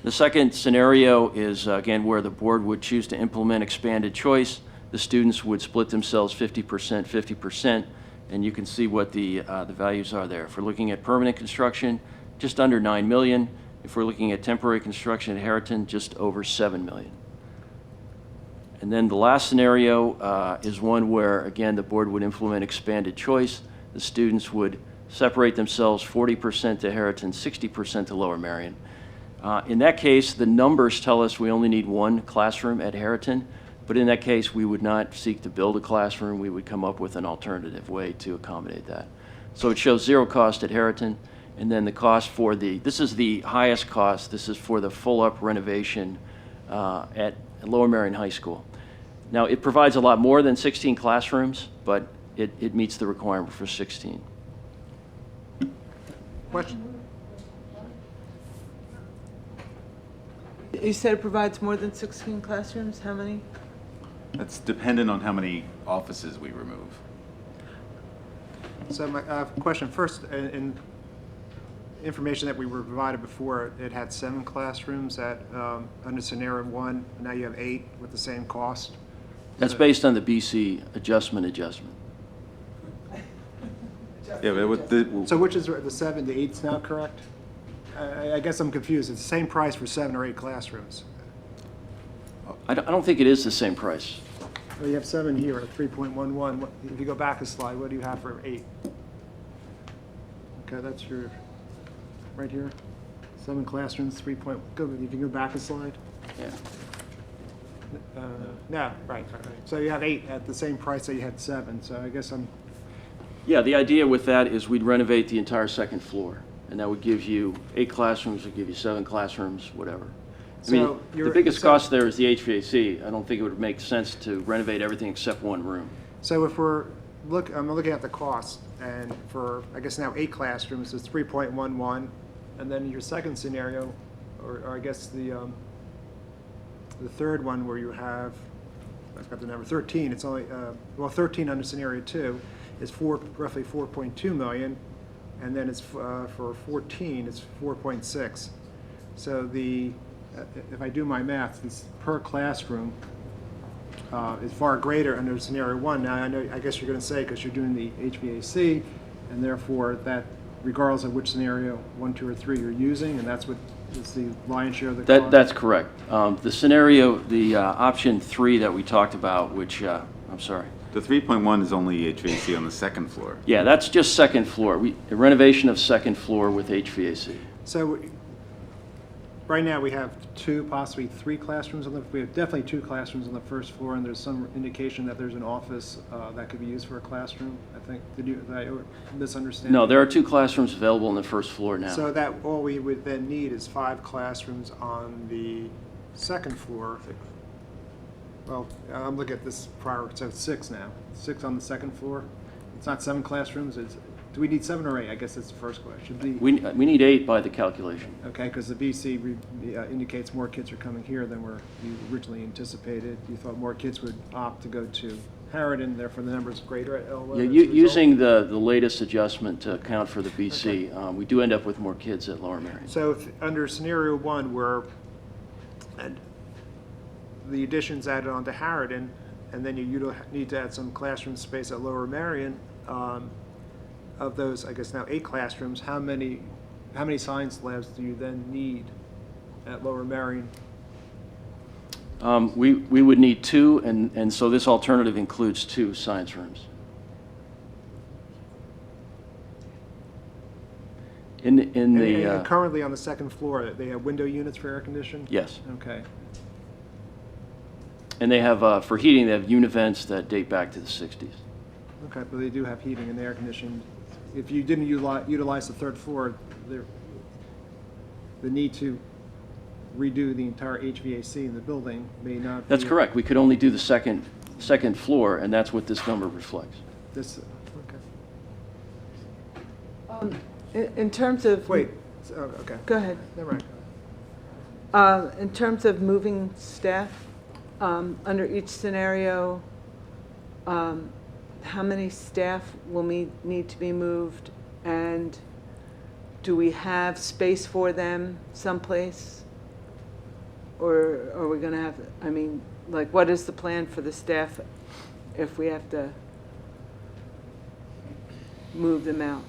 The second scenario is, again, where the board would choose to implement expanded choice. The students would split themselves 50%, 50%, and you can see what the values are there. If we're looking at permanent construction, just under $9 million. If we're looking at temporary construction at Harriton, just over $7 million. And then the last scenario is one where, again, the board would implement expanded choice. The students would separate themselves 40% to Harriton, 60% to Lower Merion. In that case, the numbers tell us we only need one classroom at Harriton, but in that case, we would not seek to build a classroom. We would come up with an alternative way to accommodate that. So it shows zero cost at Harriton, and then the cost for this is the highest cost. This is for the full-up renovation at Lower Merion High School. Now, it provides a lot more than 16 classrooms, but it meets the requirement for 16. Question? You said it provides more than 16 classrooms? How many? That's dependent on how many offices we remove. So my question first, in information that we were provided before, it had 7 classrooms at under scenario 1. Now you have 8 with the same cost. That's based on the BC adjustment. Yeah, but with the, So which is the 7 to 8's now correct? I guess I'm confused. It's the same price for 7 or 8 classrooms. I don't think it is the same price. Well, you have 7 here at 3.11. If you go back a slide, what do you have for 8? Okay, that's your, right here. 7 classrooms, 3. Good. You can go back a slide. Yeah. No, right. So you have 8 at the same price that you had 7. So I guess I'm. Yeah, the idea with that is we'd renovate the entire second floor. And that would give you 8 classrooms, would give you 7 classrooms, whatever. I So mean, the you're- biggest so- cost there is the HVAC. I don't think it would make sense to renovate everything except one room. So if I'm looking at the cost, and for, I guess now 8 classrooms, it's 3.11, and then your second scenario, or I guess the third one where you have, I've got the number 13, it's only, 13 under scenario 2 is roughly 4.2 million, and then it's, for 14, it's 4.6. So if I do my math, this per classroom is far greater under scenario 1. Now, I guess you're going to say because you're doing the HVAC, and therefore that, regardless of which scenario 1, 2, or 3 you're using, and that's what is the lion's share of the cost. That's correct. The scenario, the option 3 that we talked about, which, I'm sorry. The 3.1 is only HVAC on the second floor. Yeah, that's just second floor. A renovation of second floor with HVAC. So right now we have 2, possibly 3 classrooms we have definitely 2 classrooms on the first floor, and there's some indication that there's an office that could be used for a classroom, I think. Did I misunderstand? No, there are 2 classrooms available on the first floor now. So that all we would then need is 5 classrooms on the second floor. Well, I'm looking at this prior, so it's 6 now. 6 on the second floor. It's not 7 classrooms. Do we need 7 or 8? I guess that's the first question. We need 8 by the calculation. Okay, because the BC indicates more kids are coming here than you originally anticipated. You thought more kids would opt to go to Harridan, therefore the number is greater at Elwell. Yeah, as a result? using the latest adjustment to account for the BC, we do end up with more kids at Lower Merion. So under scenario 1, where the additions added on to Harridan, and then you need to add some classroom space at Lower Merion, of those, I guess now 8 classrooms, how many science labs do you then need at Lower Merion? We would need 2, and so this alternative includes 2 science rooms. And currently on the second floor, they have window units for air conditioning? Yes. Okay. And they have, for heating, they have univents that date back to the 60s. Okay, but they do have heating and air conditioning. If you didn't utilize the third floor, the need to redo the entire HVAC in the building may not be... That's correct. We could only do the second floor, and that's what this number reflects. Okay. In terms of... Wait, okay. Go ahead. Never mind. In terms of moving staff, under each scenario, how many staff will need to be moved, and do we have space for them someplace? Or are we going to have, I mean, like, what is the plan for the staff if we have to move them out?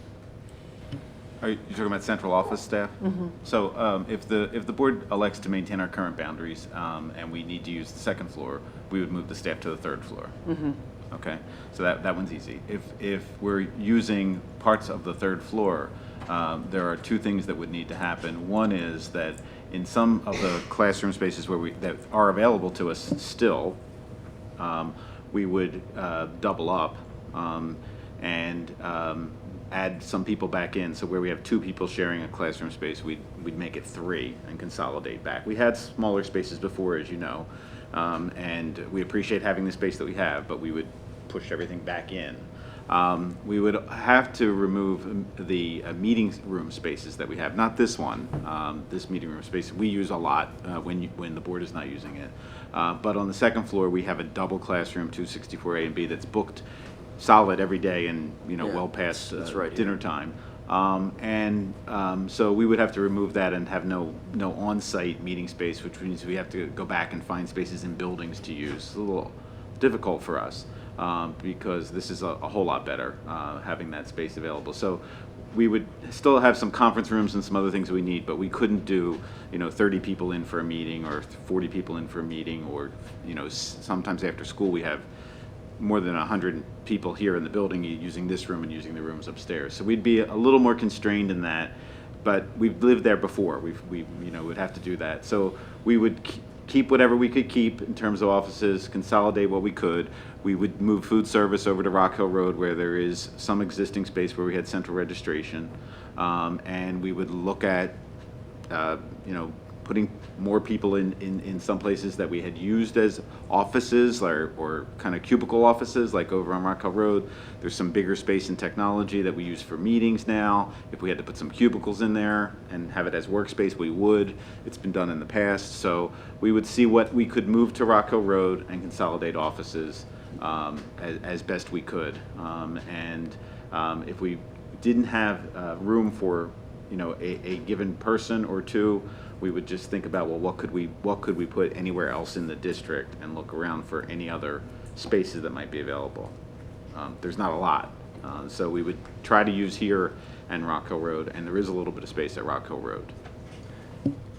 Are you talking about central office staff? Mm-hmm. So if the board elects to maintain our current boundaries and we need to use the second floor, we would move the staff to the third floor. Mm-hmm. Okay, so that one's easy. If we're using parts of the third floor, there are 2 things that would need to happen. One is that in some of the classroom spaces that are available to us still, we would double up and add some people back in. So where we have 2 people sharing a classroom space, we'd make it 3 and consolidate back. We had smaller spaces before, as you know, and we appreciate having the space that we have, but we would push everything back in. We would have to remove the meeting room spaces that we have. Not this one. This meeting room space we use a lot when the board is not using it. But on the second floor, we have a double classroom, 264A and B, that's booked solid every day and well past dinner time. So we would have to remove that and have no on-site meeting space, which means we have to go back and find spaces in buildings to use. It's a little difficult for us. Because this is a whole lot better having that space available. So we would still have some conference rooms and some other things we need, but we couldn't do 30 people in for a meeting or 40 people in for a meeting, or sometimes after school we have more than 100 people here in the building using this room and using the rooms upstairs. So we'd be a little more constrained in that, but we've lived there before. We would have to do that. So we would keep whatever we could keep in terms of offices, consolidate what we could. We would move food service over to Rock Hill Road where there is some existing space where we had central registration. And we would look at, putting more people in some places that we had used as offices or kind of cubicle offices, like over on Rock Hill Road. There's some bigger space and technology that we use for meetings now. If we had to put some cubicles in there and have it as workspace, we would. It's been done in the past. So we would see what we could move to Rock Hill Road and consolidate offices as best we could. If we didn't have room for a given person or two, we would just think about, well, what could we put anywhere else in the district and look around for any other spaces that might be available. There's not a lot, so we would try to use here and Rock Hill Road, and there is a little bit of space at Rock Hill Road.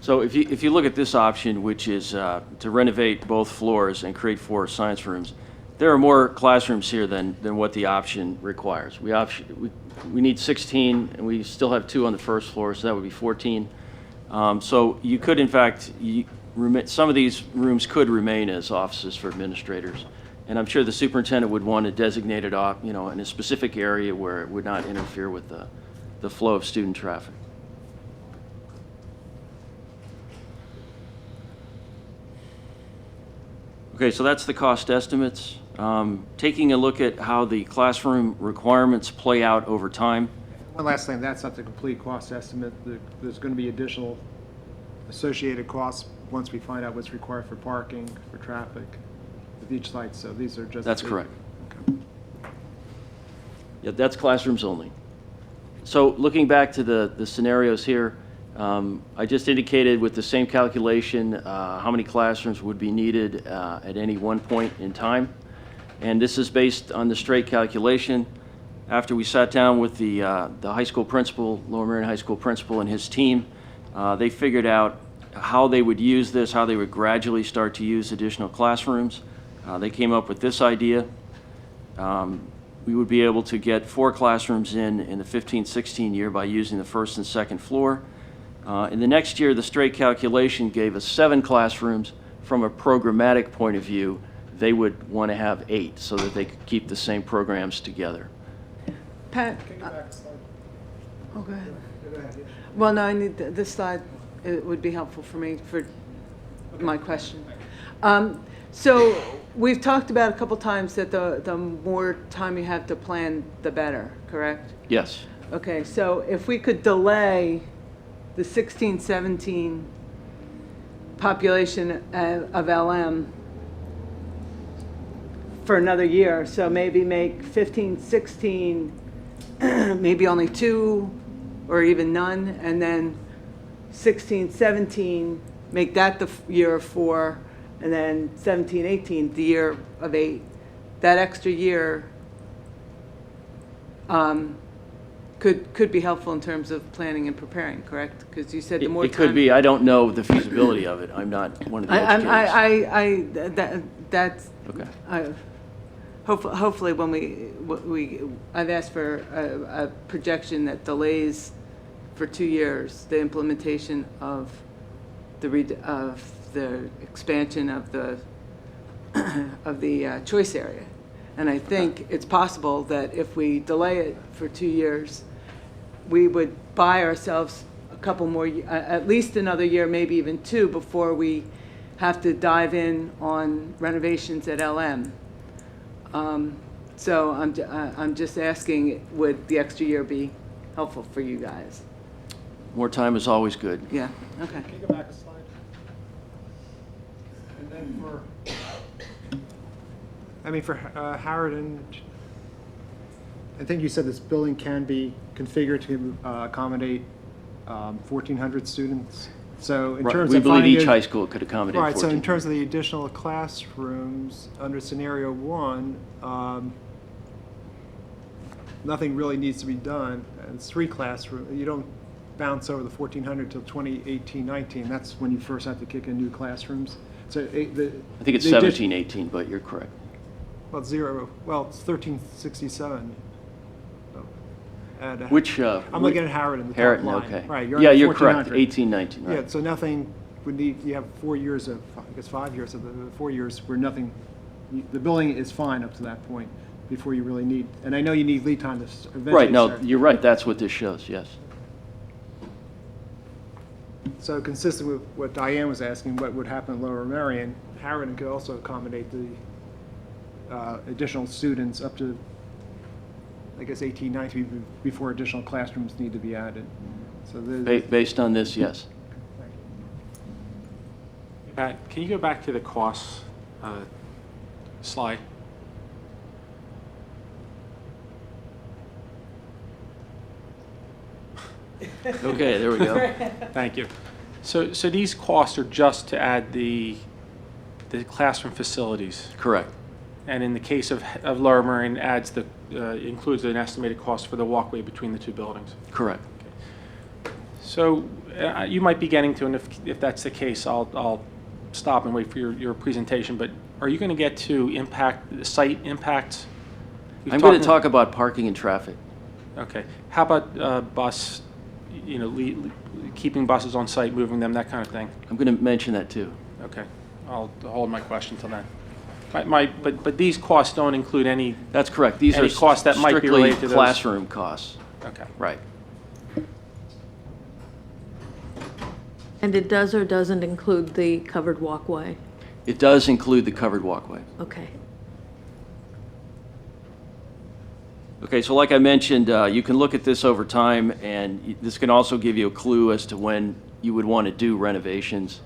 So if you look at this option, which is to renovate both floors and create 4 science rooms, there are more classrooms here than what the option requires. We need 16, and we still have 2 on the first floor, so that would be 14. So you could, in fact, some of these rooms could remain as offices for administrators. And I'm sure the superintendent would want to designate it off, in a specific area where it would not interfere with the flow of student traffic. Okay, so that's the cost estimates. Taking a look at how the classroom requirements play out over time. One last thing, that's not the complete cost estimate. There's going to be additional associated costs once we find out what's required for parking, for traffic with each site. So these are just... That's correct. Okay. Yeah, that's classrooms only. So looking back to the scenarios here, I just indicated with the same calculation how many classrooms would be needed at any one point in time. And this is based on the straight calculation. After we sat down with the high school principal, Lower Merion High School principal and his team, they figured out how they would use this, how they would gradually start to use additional classrooms. They came up with this idea. We would be able to get 4 classrooms in the 15-16 year by using the first and second floor. In the next year, the straight calculation gave us 7 classrooms. From a programmatic point of view, they would want to have 8 so that they could keep the same programs together. Pat? Can you go back a slide? Oh, go ahead. Go ahead, yeah. Well, no, I need this slide. It would be helpful for me for my question. So we've talked about a couple times that the more time you have to plan, the better, correct? Yes. Okay, so if we could delay the 16-17 population of LM for another year, so maybe make 15-16 maybe only 2 or even none, and then 16-17 make that the year of 4, and then 17-18 the year of 8. That extra year could be helpful in terms of planning and preparing, correct? Because you said the more it could be. I don't know the feasibility of it. I'm not one of the educators. That's okay. Hopefully, when I've asked for a projection that delays for 2 years the implementation of the expansion of the choice area, and I think it's possible that if we delay it for 2 years, we would buy ourselves a couple more, at least another year, maybe even 2, before we have to dive in on renovations at LM. So I'm just asking, would the extra year be helpful for you guys? More time is always good. Yeah, okay. Can you go back a slide? And then for Howard, and I think you said this building can be configured to accommodate 1,400 students. So in terms we of believe finding each high school could accommodate 14. Right, so in terms of the additional classrooms under scenario 1, nothing really needs to be done. It's 3 classrooms. You don't bounce over the 1,400 till 2018-19. That's when you first have to kick in new classrooms. So I think it's 17-18, but you're correct. Well, it's 1367. Which I'm looking at Howard in the top Harriet, line. okay. Right, You're correct. 1,400. 18-19. Right. Yeah, so nothing would need, you have 4 years of, I guess 5 years of the 4 years where nothing, the building is fine up to that point before you really need, and I know you need lead time to eventually Right, no, start. you're right, that's what this shows, yes. So consistent with what Diane was asking, what would happen in Lower Merion, Harridan could also accommodate the additional students up to, I guess, 18, 19, before additional classrooms need to be added. So Based on this, yes. Pat, can you go back to the costs slide? Okay, there we go. Thank you. So these costs are just to add the classroom facilities, Correct. and in the case of Lower Merion, adds the includes an estimated cost for the walkway between the two buildings. Correct. So you might be getting to, and if that's the case, I'll stop and wait for your presentation. But are you going to get to site impacts? I'm going to talk about parking and traffic. Okay. How about bus? You know, keeping buses on site, moving them, that kind of thing. I'm going to mention that too. Okay. I'll hold my question till then. But these costs don't include any. That's correct. These Any are costs that might be strictly related to those? classroom costs. Okay. Right. And it does or doesn't include the covered walkway? It does include the covered walkway. Okay. Okay, so like I mentioned, you can look at this over time, and this can also give you a clue as to when you would want to do renovations.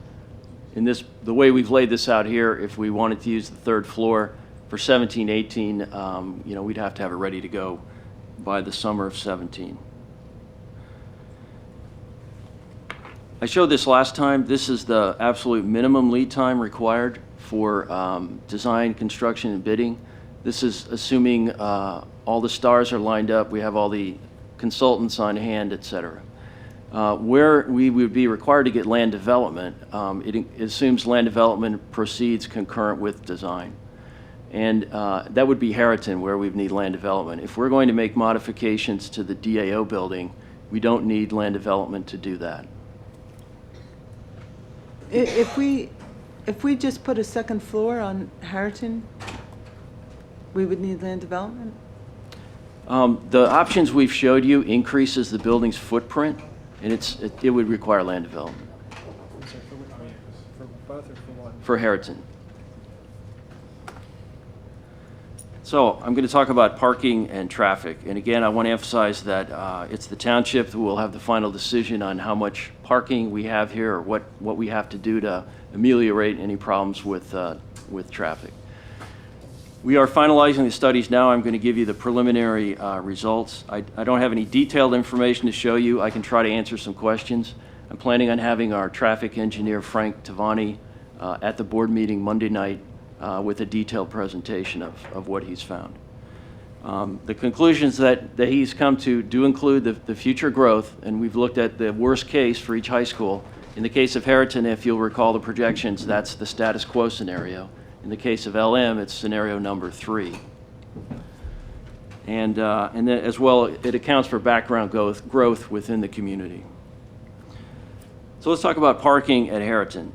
In the way we've laid this out here, if we wanted to use the third floor for 17, 18, you know, we'd have to have it ready to go by the summer of 17. I showed this last time. This is the absolute minimum lead time required for design, construction, and bidding. This is assuming all the stars are lined up, we have all the consultants on hand, et cetera. Where we would be required to get land development, it assumes land development proceeds concurrent with design. And that would be Harridan, where we need land development. If we're going to make modifications to the DAO building, we don't need land development to do that. If we just put a second floor on Harridan, we would need land development? The options we've showed you increases the building's footprint, and it would require land development For both or for one? for Harridan. So I'm going to talk about parking and traffic. And again, I want to emphasize that it's the township who will have the final decision on how much parking we have here or what we have to do to ameliorate any problems with traffic. We are finalizing the studies now. I'm going to give you the preliminary results. I don't have any detailed information to show you. I can try to answer some questions. I'm planning on having our traffic engineer, Frank Tavani, at the board meeting Monday night with a detailed presentation of what he's found. The conclusions that he's come to do include the future growth, and we've looked at the worst case for each high school. In the case of Harridan, if you'll recall the projections, that's the status quo scenario. In the case of LM, it's scenario number 3. And then as well, it accounts for background growth within the community. So let's talk about parking at Harridan.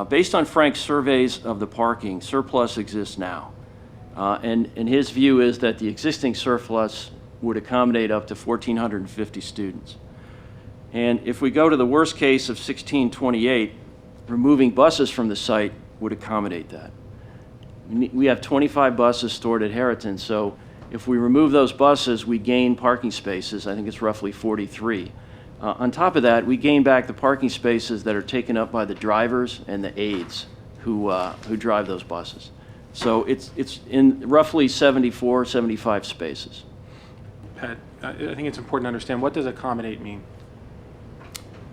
Based on Frank's surveys of the parking, surplus exists now. And his view is that the existing surplus would accommodate up to 1,450 students. And if we go to the worst case of 1628, removing buses from the site would accommodate that. We have 25 buses stored at Harridan, so if we remove those buses, we gain parking spaces. I think it's roughly 43. On top of that, we gain back the parking spaces that are taken up by the drivers and the aides who drive those buses. So it's in roughly 74, 75 spaces. Pat, I think it's important to understand, what does accommodate mean?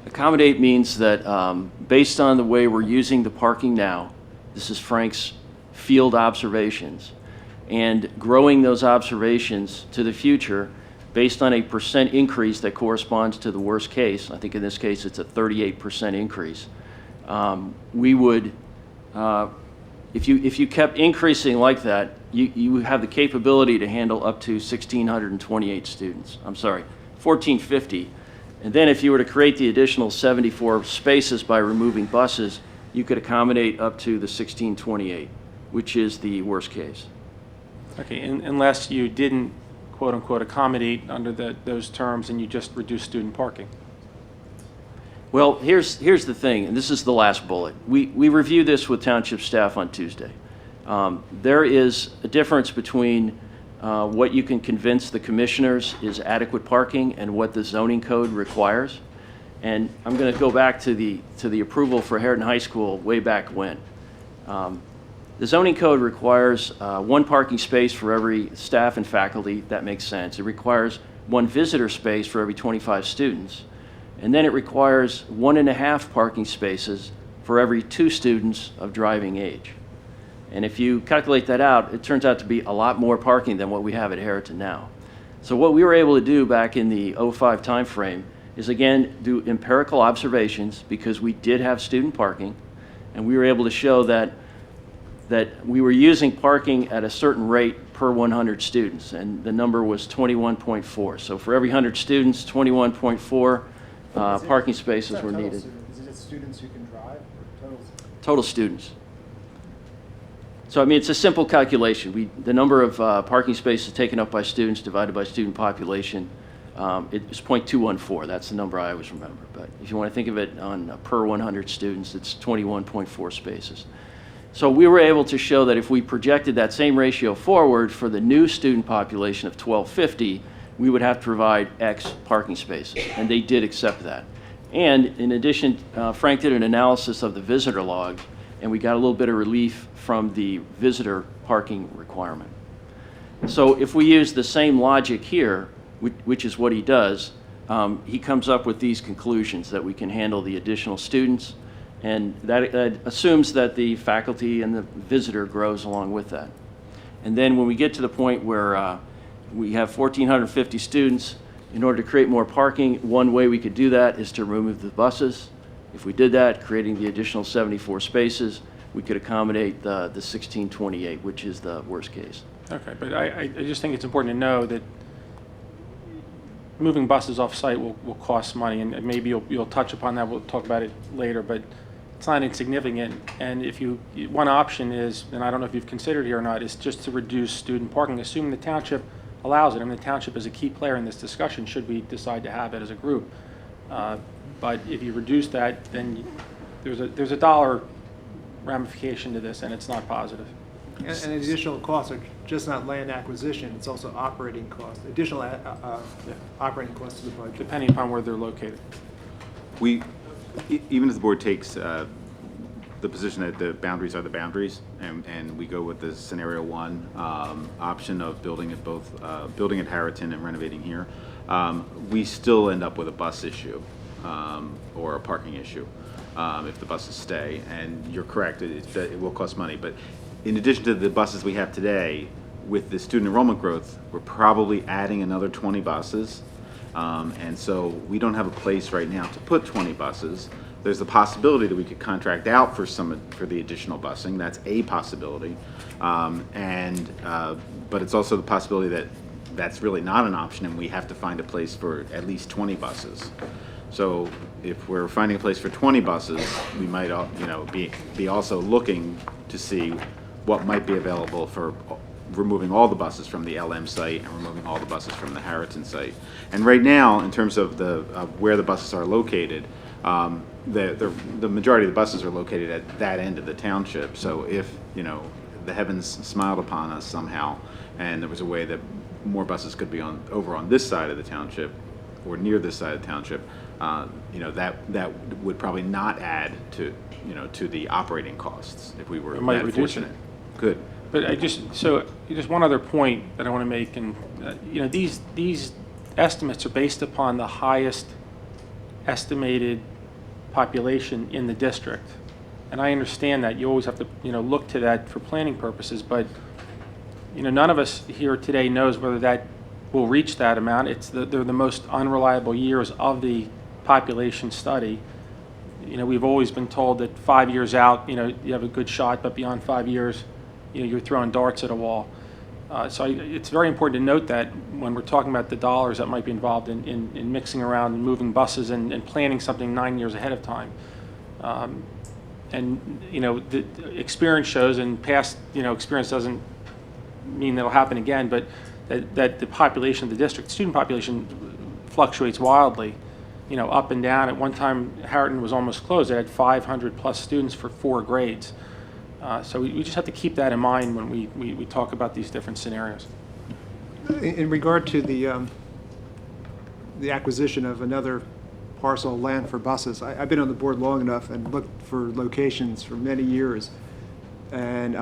Accommodate means that based on the way we're using the parking now, this is Frank's field observations, and growing those observations to the future based on a % increase that corresponds to the worst case. I think in this case it's a 38% increase. We would, if you kept increasing like that, you have the capability to handle up to 1,628 students. I'm sorry, 1,450. And then if you were to create the additional 74 spaces by removing buses, you could accommodate up to the 1628, which is the worst case. Okay, unless you didn't, quote unquote, accommodate under those terms and you just reduced student parking. Well, here's the thing, and this is the last bullet. We reviewed this with township staff on Tuesday. There is a difference between what you can convince the commissioners is adequate parking and what the zoning code requires. And I'm going to go back to the approval for Heriton High School way back when. The zoning code requires 1 parking space for every staff and faculty. That makes sense. It requires 1 visitor space for every 25 students. And then it requires 1.5 parking spaces for every 2 students of driving age. And if you calculate that out, it turns out to be a lot more parking than what we have at Heriton now. So what we were able to do back in the 05 timeframe is, again, do empirical observations, because we did have student parking, and we were able to show that we were using parking at a certain rate per 100 students, and the number was 21.4. So for every 100 students, 21.4 parking spaces were needed. Is it students who can drive or total? Total students. So, I mean, it's a simple calculation. The number of parking spaces taken up by students divided by student population, it's 0.214. That's the number I always remember. But if you want to think of it on per 100 students, it's 21.4 spaces. So we were able to show that if we projected that same ratio forward for the new student population of 1250, we would have to provide X parking spaces, and they did accept that. And in addition, Frank did an analysis of the visitor logs, and we got a little bit of relief from the visitor parking requirement. So if we use the same logic here, which is what he does, he comes up with these conclusions that we can handle the additional students, and that assumes that the faculty and the visitor grows along with that. And then when we get to the point where we have 1,450 students, in order to create more parking, one way we could do that is to remove the buses. If we did that, creating the additional 74 spaces, we could accommodate the 1628, which is the worst case. Okay, but I just think it's important to know that moving buses off-site will cost money, and maybe you'll touch upon that. We'll talk about it later, but it's not insignificant. And if one option is, and I don't know if you've considered here or not, is just to reduce student parking, assuming the township allows it. I mean, the township is a key player in this discussion, should we decide to have it as a group. But if you reduce that, then there's a dollar ramification to this, and it's not positive. And the additional costs are just not land acquisition, it's also operating costs, additional operating costs to the budget. Depending upon where they're located. Even if the board takes the position that the boundaries are the boundaries, and we go with the scenario 1 option of building at both, building at Harriton and renovating here, we still end up with a bus issue or a parking issue if the buses stay. And you're correct, it will cost money. But in addition to the buses we have today, with the student enrollment growth, we're probably adding another 20 buses. And so we don't have a place right now to put 20 buses. There's the possibility that we could contract out for the additional busing. That's a possibility. But it's also the possibility that that's really not an option, and we have to find a place for at least 20 buses. So if we're finding a place for 20 buses, we might be also looking to see what might be available for removing all the buses from the LM site and removing all the buses from the Harriton site. And right now, in terms of where the buses are located, the majority of the buses are located at that end of the township. So if the heavens smiled upon us somehow, and there was a way that more buses could be over on this side of the township or near this side of the township, that would probably not add to the operating costs if we were that fortunate. Good. But just one other point that I want to make, and these estimates are based upon the highest estimated population in the district, and I understand that you always have to look to that for planning purposes, but none of us here today knows whether that will reach that amount. They're the most unreliable years of the population study. We've always been told that 5 years out, you have a good shot, but beyond 5 years, you're throwing darts at a wall. It's very important to note that when we're talking about the dollars that might be involved in mixing around and moving buses and planning something 9 years ahead of time. And, the experience shows, and past, experience doesn't mean that'll happen again, but that the population of the district, student population fluctuates wildly, up and down. At one time, Harriton was almost closed. It had 500 plus students for 4 grades. So we just have to keep that in mind when we talk about these different scenarios. In regard to the acquisition of another parcel of land for buses, I've been on the board long enough and looked for locations for many years. And,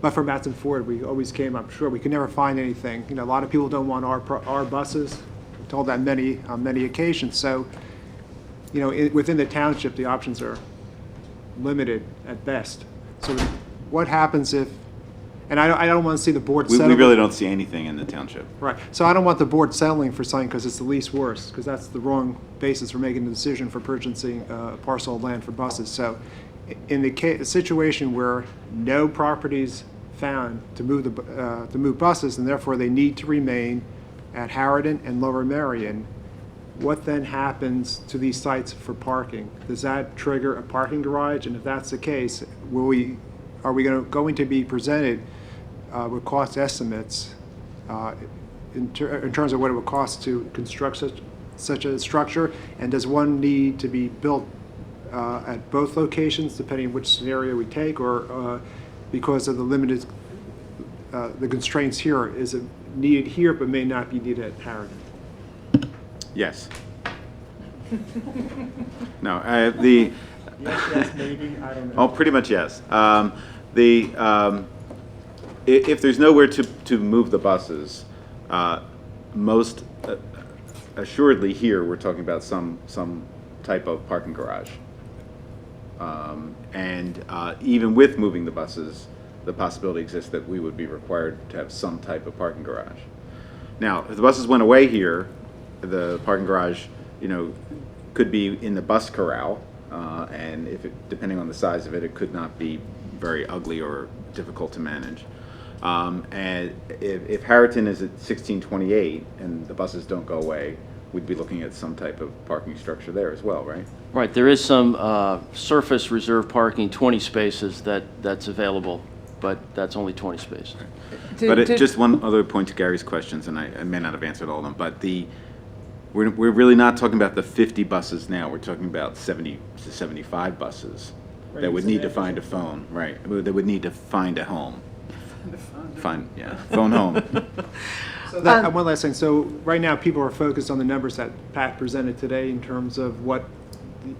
but for Matson Ford, we always came up short. We could never find anything. A lot of people don't want our buses. We're told that on many occasions. So, within the township, the options are limited at best. So what happens if, and I don't want to see the board We settle. really don't see anything in the township. Right. So I don't want the board settling for something because it's the least worst, because that's the wrong basis for making the decision for purchasing a parcel of land for buses. So in the situation where no properties found to move buses, and therefore they need to remain at Harriton and Lower Merion, what then happens to these sites for parking? Does that trigger a parking garage? And if that's the case, are we going to be presented with cost estimates in terms of what it would cost to construct such a structure? And does one need to be built at both locations, depending on which scenario we take, or because of the limited the constraints here, is it needed here but may not be needed at Harriton? Yes. No, Yes, maybe, I don't know. Oh, pretty much yes. If there's nowhere to move the buses, most assuredly here we're talking about some type of parking garage. And even with moving the buses, the possibility exists that we would be required to have some type of parking garage. Now, if the buses went away here, the parking garage, could be in the bus corral, and depending on the size of it, it could not be very ugly or difficult to manage. And if Harriton is at 1628 and the buses don't go away, we'd be looking at some type of parking structure there as well, right? Right, there is some surface reserve parking, 20 spaces that's available, but that's only 20 spaces. But just one other point to Gary's questions, and I may not have answered all of them, but we're really not talking about the 50 buses now. We're talking about 70 to 75 buses that would need to find a phone, right? That would need to find a home. Phone home. So that, one last thing. So right now, people are focused on the numbers that Pat presented today in terms of what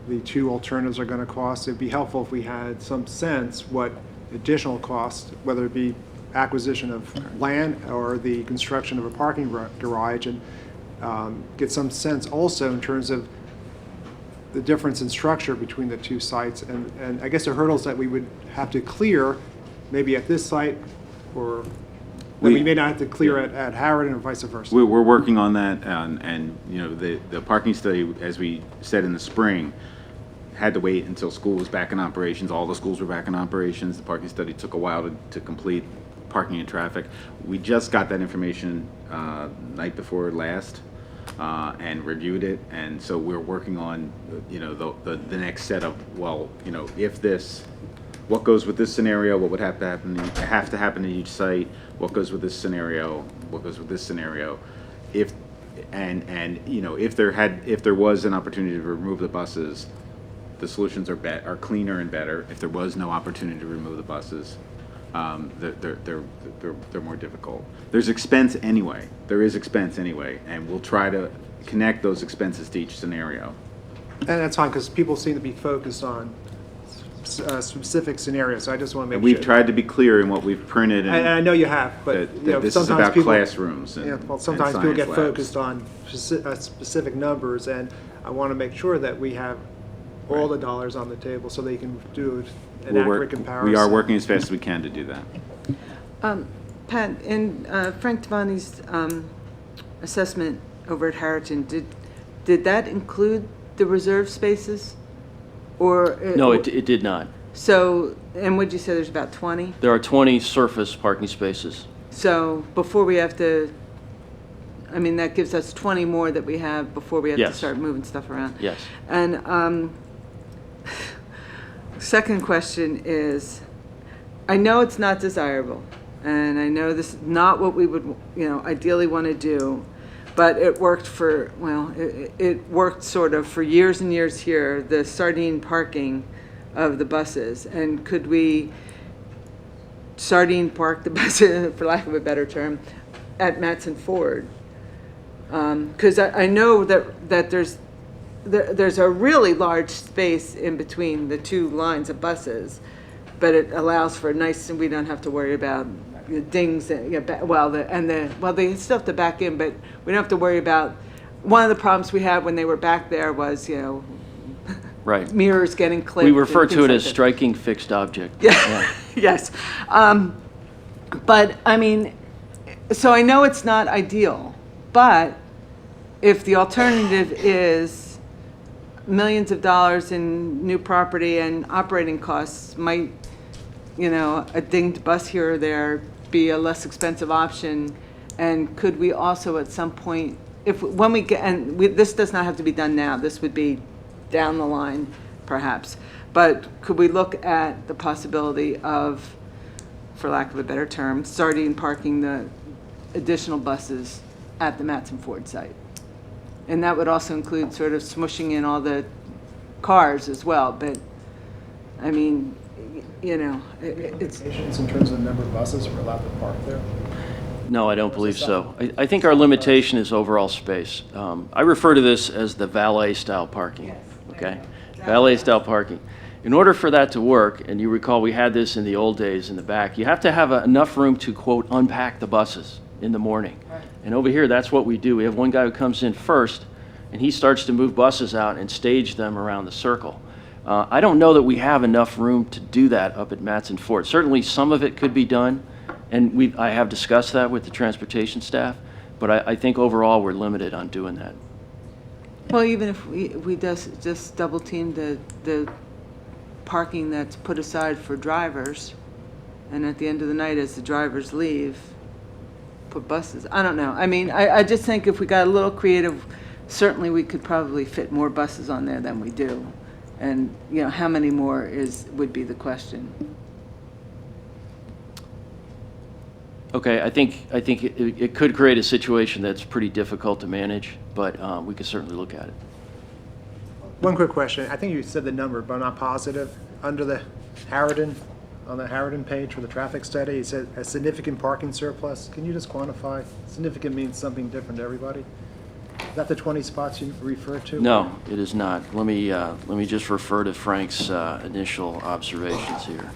the two alternatives are going to cost. It'd be helpful if we had some sense what additional costs, whether it be acquisition of land or the construction of a parking garage, and get some sense also in terms of the difference in structure between the two sites, and I guess the hurdles that we would have to clear maybe at this site, or that we may not have to clear at Harriton, or vice versa. We're working on that, and the parking study, as we said in the spring, had to wait until school was back in operations. All the schools were back in operations. The parking study took a while to complete, parking and traffic. We just got that information night before last and reviewed it, and so we're working on the next set of, if this, what goes with this scenario, what would have to happen in each site, what goes with this scenario, what goes with this scenario, if there was an opportunity to remove the buses, the solutions are cleaner and better. If there was no opportunity to remove the buses, they're more difficult. There's expense anyway. There is expense anyway, and we'll try to connect those expenses to each scenario. And that's fine, because people seem to be focused on specific scenarios, so I just want to make And sure. we've tried to be clear in what we've printed, And I know you have, but that this is sometimes about people, classrooms and sometimes and people get science labs. focused on specific numbers, and I want to make sure that we have all the dollars on the table so they can do an accurate comparison. We are working as fast as we can to do that. Pat, in Frank Devani's assessment over at Harriton, did that include the reserve spaces? Or No, it did not. So, and would you say there's about 20? There are 20 surface parking spaces. So before we have to, I mean, that gives us 20 more that we have before we have to Yes. start moving stuff around. Yes. And second question is, I know it's not desirable, and I know this is not what we would, ideally want to do, but it worked for, it worked sort of for years and years here, the sardine parking of the buses. And could we sardine park the buses, for lack of a better term, at Matson Ford? Because I know that there's a really large space in between the two lines of buses, but it allows for nice, and we don't have to worry about dings. They still have to back in, but we don't have to worry about. One of the problems we had when they were back there was, Right. mirrors getting clipped. We refer and to things it like as that. striking fixed object. Yeah. Yes. But I mean, so I know it's not ideal, but if the alternative is millions of dollars in new property and operating costs, might, a dinged bus here or there be a less expensive option? And could we also at some point, this does not have to be done now, this would be down the line perhaps, but could we look at the possibility of, for lack of a better term, sardine parking the additional buses at the Matson Ford site? And that would also include sort of smushing in all the cars as well, but, I mean, it's... Limitations in terms of the number of buses we're allowed to park there? No, I don't believe so. I think our limitation is overall space. I refer to this as the valet-style parking, okay? Valet-style parking. In order for that to work, and you recall we had this in the old days in the back, you have to have enough room to, quote, unpack the buses in the morning. And over here, that's what we do. We have one guy who comes in first, and he starts to move buses out and stage them around the circle. I don't know that we have enough room to do that up at Matson Ford. Certainly, some of it could be done, and I have discussed that with the transportation staff, but I think overall we're limited on doing that. Well, even if we just double team the parking that's put aside for drivers, and at the end of the night, as the drivers leave, put buses. I don't know. I mean, I just think if we got a little creative, certainly we could probably fit more buses on there than we do. And, how many more would be the question. Okay, I think it could create a situation that's pretty difficult to manage, but we could certainly look at it. One quick question. I think you said the number, but I'm not positive. Under the Harridan, on the Harridan page for the traffic study, it said a significant parking surplus. Can you just quantify? Significant means something different to everybody. Is that the 20 spots you referred to? No, it is not. Let me just refer to Frank's initial observations here.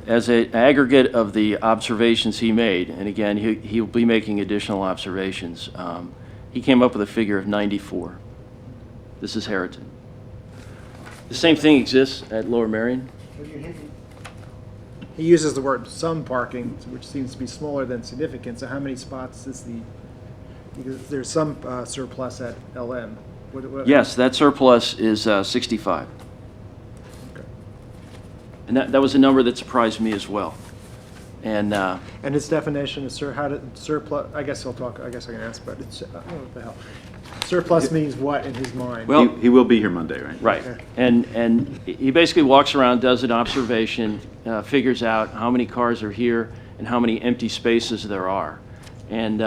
As an aggregate of the observations he made, and again, he'll be making additional observations, he came up with a figure of 94. This is Harridan. The same thing exists at Lower Merion. He uses the word some parking, which seems to be smaller than significant. So how many spots is because there's some surplus at LM. Yes, that surplus is 65. Okay. And that was a number that surprised me as well. And his definition is surplus. I guess I can ask, but it's what the hell. Surplus means what in his mind? Well, He will be here Monday, right? right. And he basically walks around, does an observation, figures out how many cars are here and how many empty spaces there are. And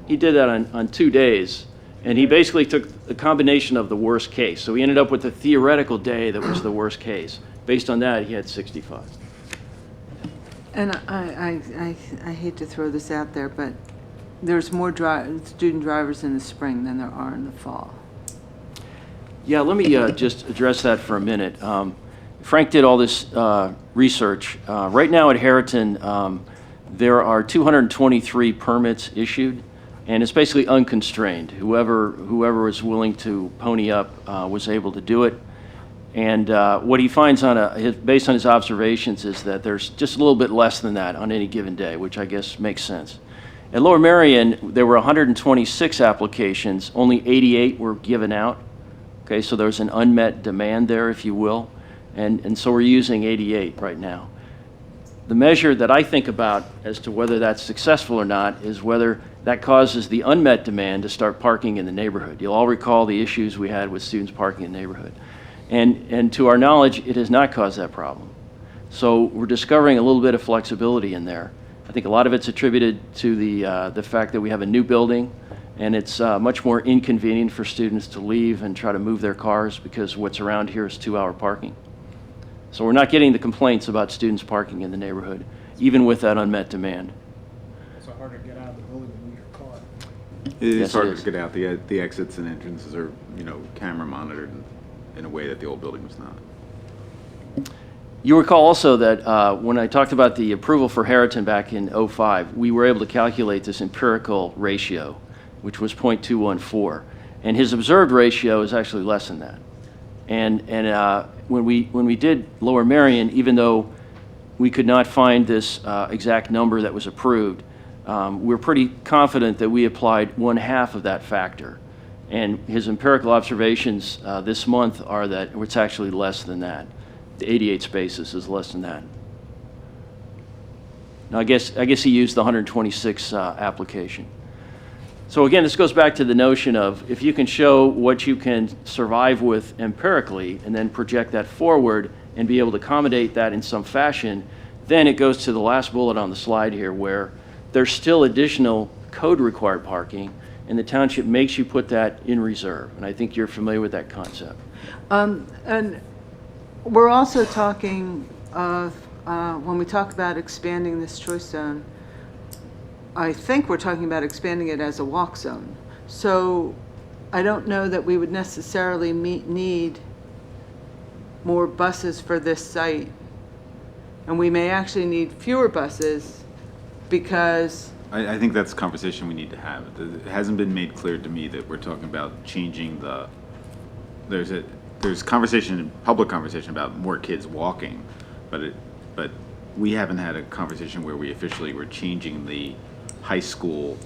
he did that on 2 days. And he basically took a combination of the worst case. So he ended up with a theoretical day that was the worst case. Based on that, he had 65. And I hate to throw this out there, but there's more student drivers in the spring than there are in the fall. Yeah, let me just address that for a minute. Frank did all this research. Right now at Harridan, there are 223 permits issued, and it's basically unconstrained. Whoever was willing to pony up was able to do it. And what he finds based on his observations is that there's just a little bit less than that on any given day, which I guess makes sense. At Lower Merion, there were 126 applications, only 88 were given out. Okay, so there's an unmet demand there, if you will, and so we're using 88 right now. The measure that I think about as to whether that's successful or not is whether that causes the unmet demand to start parking in the neighborhood. You'll all recall the issues we had with students parking in the neighborhood. And to our knowledge, it has not caused that problem. So we're discovering a little bit of flexibility in there. I think a lot of it's attributed to the fact that we have a new building, and it's much more inconvenient for students to leave and try to move their cars because what's around here is 2-hour parking. So we're not getting the complaints about students parking in the neighborhood, even with that unmet demand. It's harder to get out of the building and move your car. It is Yes, it harder is. to get out. The exits and entrances are, camera monitored in a way that the old building was not. You recall also that when I talked about the approval for Harriton back in '05, we were able to calculate this empirical ratio, which was 0.214. And his observed ratio is actually less than that. And when we did Lower Merion, even though we could not find this exact number that was approved, we're pretty confident that we applied 1/2 of that factor. And his empirical observations this month are that it's actually less than that. The 88 spaces is less than that. Now, I guess he used the 126 application. So again, this goes back to the notion of if you can show what you can survive with empirically and then project that forward and be able to accommodate that in some fashion, then it goes to the last bullet on the slide here where there's still additional code required parking and the township makes you put that in reserve. And I think you're familiar with that concept. And we're also talking of, when we talk about expanding this choice zone, I think we're talking about expanding it as a walk zone. So I don't know that we would necessarily need more buses for this site. And we may actually need fewer buses because I think that's a conversation we need to have. It hasn't been made clear to me that we're talking about changing there's conversation, public conversation about more kids walking, but we haven't had a conversation where we officially were changing the high school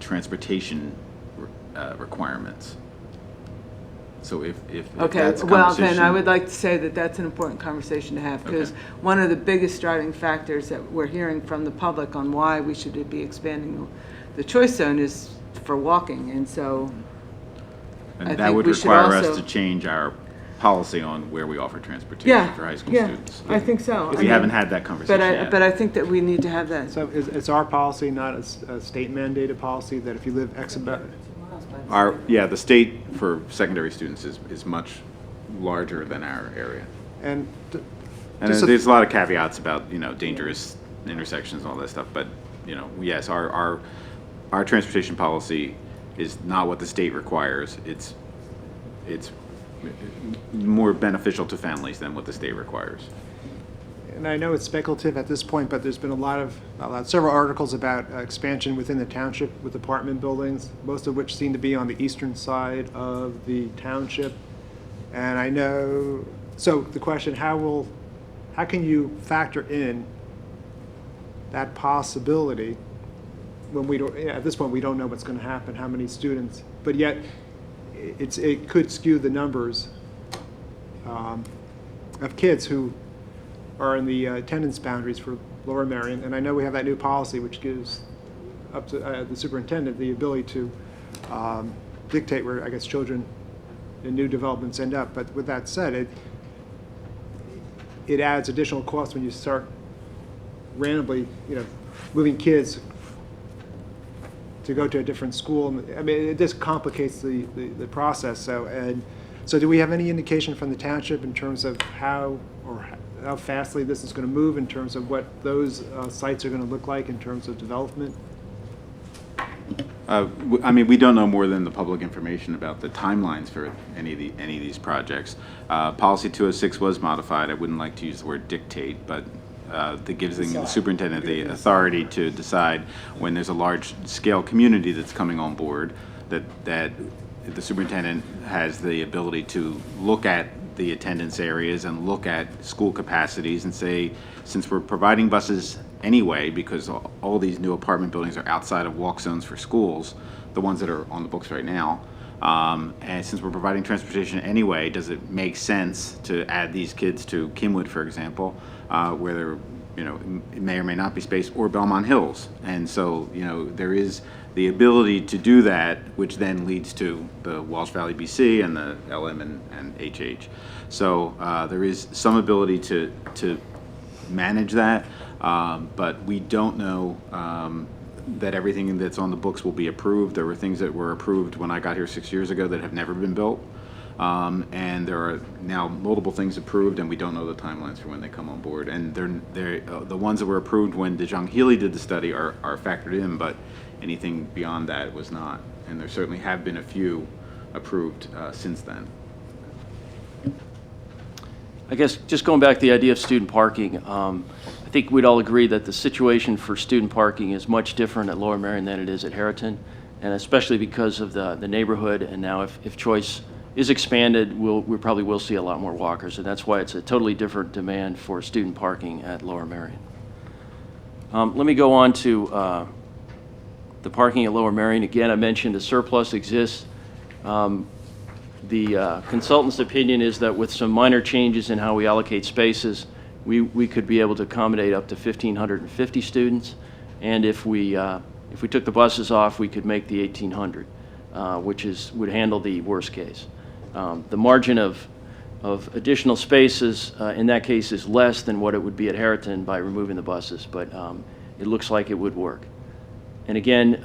transportation requirements. So if okay, that's a well, conversation, then I would like to say that that's an important conversation to have because Okay. one of the biggest driving factors that we're hearing from the public on why we should be expanding the choice zone is for walking. And so and I that think would we should require us also- to change our policy on where we offer transportation Yeah, for high school yeah, students. I think so. Because I we haven't mean, had that conversation yet. But I think that we need to have that. So it's our policy, not a state mandated policy, that if you live X amount, The state for secondary students is much larger than our area. and And just a- there's a lot of caveats about, dangerous intersections and all that stuff, but, yes, our transportation policy is not what the state requires. It's more beneficial to families than what the state requires. And I know it's speculative at this point, but there's been several articles about expansion within the township with apartment buildings, most of which seem to be on the eastern side of the township. And I know, so the question, how can you factor in that possibility when we don't, at this point, we don't know what's going to happen, how many students, but yet it could skew the numbers of kids who are in the attendance boundaries for Lower Merion. And I know we have that new policy which gives up to the superintendent the ability to dictate where, I guess, children in new developments end up. But with that said, it adds additional costs when you start randomly, moving kids to go to a different school. I mean, it just complicates the process. So do we have any indication from the township in terms of how fastly this is going to move, in terms of what those sites are going to look like in terms of development? We don't know more than the public information about the timelines for any of these projects. Policy 206 was modified. I wouldn't like to use the word dictate, but that gives the superintendent the authority to decide when there's a large-scale community that's coming on board, that the superintendent has the ability to look at the attendance areas and look at school capacities and say, since we're providing buses anyway, because all these new apartment buildings are outside of walk zones for schools, the ones that are on the books right now, and since we're providing transportation anyway, does it make sense to add these kids to Kinwood, for example, where there, it may or may not be space, or Belmont Hills? And so, there is the ability to do that, which then leads to the Walsh Valley BC and the LM and HH. So there is some ability to manage that, but we don't know that everything that's on the books will be approved. There were things that were approved when I got here 6 years ago that have never been built. And there are now multiple things approved, and we don't know the timelines for when they come on board. And the ones that were approved when DeJong Healy did the study are factored in, but anything beyond that was not. And there certainly have been a few approved since then. I guess just going back to the idea of student parking, I think we'd all agree that the situation for student parking is much different at Lower Merion than it is at Harriton, and especially because of the neighborhood. And now if choice is expanded, we probably will see a lot more walkers, and that's why it's a totally different demand for student parking at Lower Merion. Let me go on to the parking at Lower Merion. Again, I mentioned a surplus exists. The consultant's opinion is that with some minor changes in how we allocate spaces, we could be able to accommodate up to 1,550 students, and if we took the buses off, we could make the 1,800, which would handle the worst case. The margin of additional spaces in that case is less than what it would be at Harriton by removing the buses, but it looks like it would work. And again,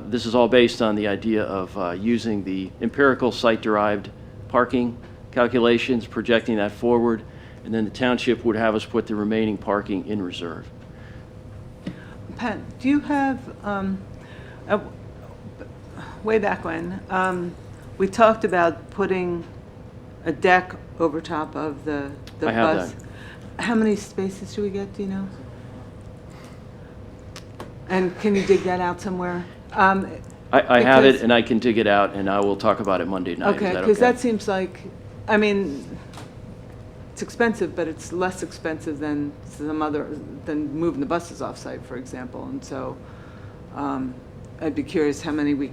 this is all based on the idea of using the empirical site-derived parking calculations, projecting that forward, and then the township would have us put the remaining parking in reserve. Pat, do you have, way back when, we talked about putting a deck over top of the I have bus. that. How many spaces do we get, do you know? And can you dig that out somewhere? I have it, and I can dig it out, and I will talk about it Monday night. Okay, Is that because okay? that seems like, I mean, it's expensive, but it's less expensive than than moving the buses off-site, for example. And so I'd be curious how many we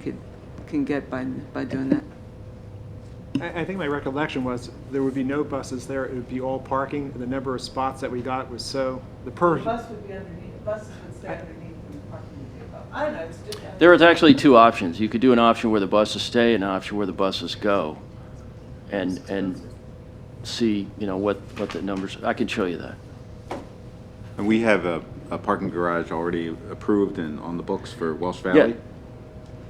can get by doing that. I think my recollection was there would be no buses there. It would be all parking. The number of spots that we got was so, The bus would be underneath, the buses would stay underneath and the parking would be above. I don't know, it's just. There is actually two options. You could do an option where the buses stay and an option where the buses go, and see, what the numbers. I can show you that. And we have a parking garage already approved and on the books for Welsh Valley? Yeah,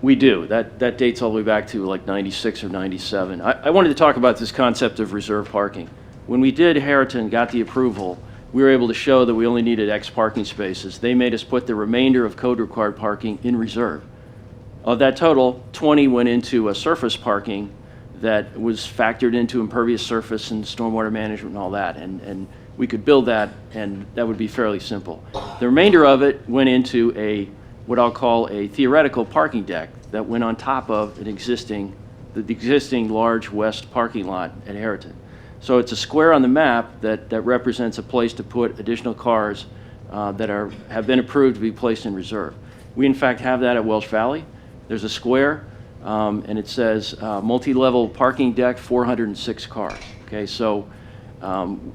we do. That dates all the way back to like 96 or 97. I wanted to talk about this concept of reserve parking. When we did Harriton, got the approval, we were able to show that we only needed X parking spaces. They made us put the remainder of code-required parking in reserve. Of that total, 20 went into a surface parking that was factored into impervious surface and stormwater management and all that, and we could build that, and that would be fairly simple. The remainder of it went into what I'll call a theoretical parking deck that went on top of the existing large west parking lot at Harriton. So it's a square on the map that represents a place to put additional cars that have been approved to be placed in reserve. We in fact have that at Welsh Valley. There's a square, and it says multi-level parking deck, 406 cars. Okay, so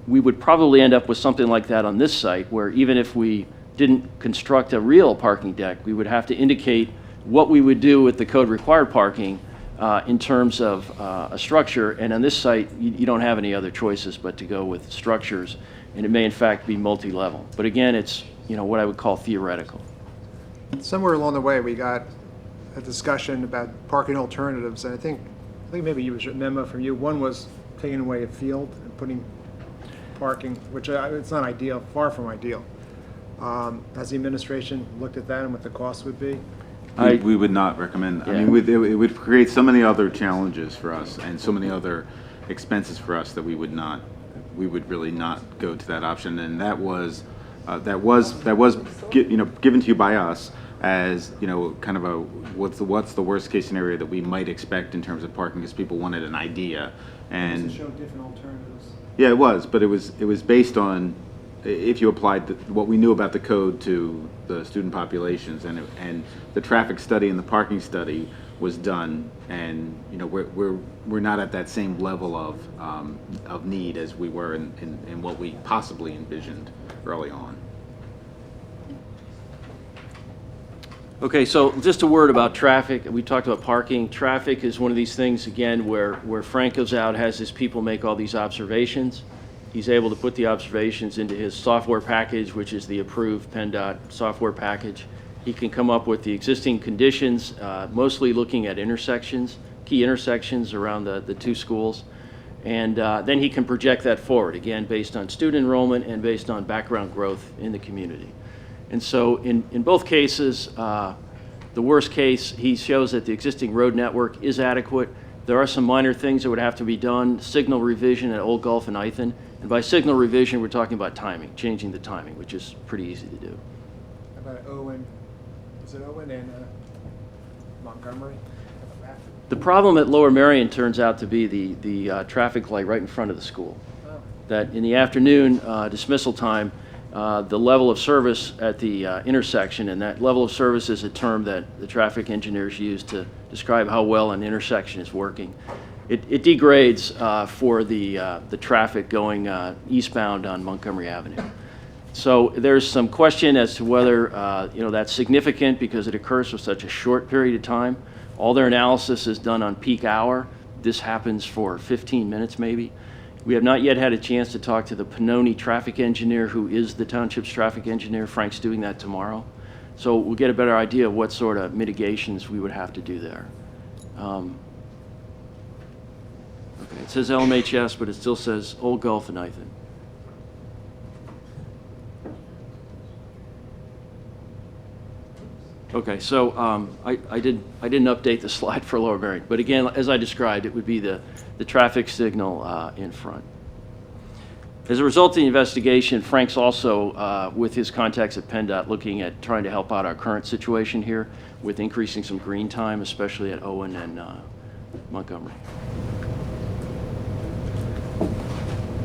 we would probably end up with something like that on this site, where even if we didn't construct a real parking deck, we would have to indicate what we would do with the code required parking in terms of a structure. And on this site, you don't have any other choices but to go with structures, and it may in fact be multi-level. But again, it's what I would call theoretical. somewhere along the way, we got a discussion about parking alternatives, and I think maybe it was a memo from you. One was taking away a field and putting parking, which it's not ideal, far from ideal. Has the administration looked at that and what the cost would be? We would not recommend, Yeah. I mean, it would create so many other challenges for us and so many other expenses for us that we would really not go to that option. And that was given to you by us as, kind of what's the worst case scenario that we might expect in terms of parking, because people wanted an idea. And To show different alternatives. yeah, it was, but it was based on if you applied what we knew about the code to the student populations, and the traffic study and the parking study was done, and you know we're not at that same level of need as we were in what we possibly envisioned early on. Okay, so just a word about traffic. We talked about parking. Traffic is one of these things, again, where Frank goes out, has his people make all these observations. He's able to put the observations into his software package, which is the approved PennDOT software package. He can come up with the existing conditions, mostly looking at intersections, key intersections around the two schools. And then he can project that forward, again, based on student enrollment and based on background growth in the community. And so in both cases, the worst case, he shows that the existing road network is adequate. There are some minor things that would have to be done, signal revision at Old Gulf and Ithan. And by signal revision, we're talking about timing, changing the timing, which is pretty easy to do. How about Owen? Is it Owen and Montgomery? The problem at Lower Merion turns out to be the traffic light right in front of the school. Oh. That in the afternoon dismissal time, the level of service at the intersection, and that level of service is a term that the traffic engineers use to describe how well an intersection is working. It degrades for the traffic going eastbound on Montgomery Avenue. So there's some question as to whether that's significant because it occurs for such a short period of time. All their analysis is done on peak hour. This happens for 15 minutes maybe. We have not yet had a chance to talk to the Pannoni traffic engineer, who is the township's traffic engineer. Frank's doing that tomorrow. So we'll get a better idea of what sort of mitigations we would have to do there. Okay, it says LMHS, but it still says Old Gulf and Ithan. Okay, so I didn't update the slide for Lower Merion, but again, as I described, it would be the traffic signal in front. As a result of the investigation, Frank's also, with his contacts at PennDOT, looking at trying to help out our current situation here with increasing some green time, especially at Owen and Montgomery.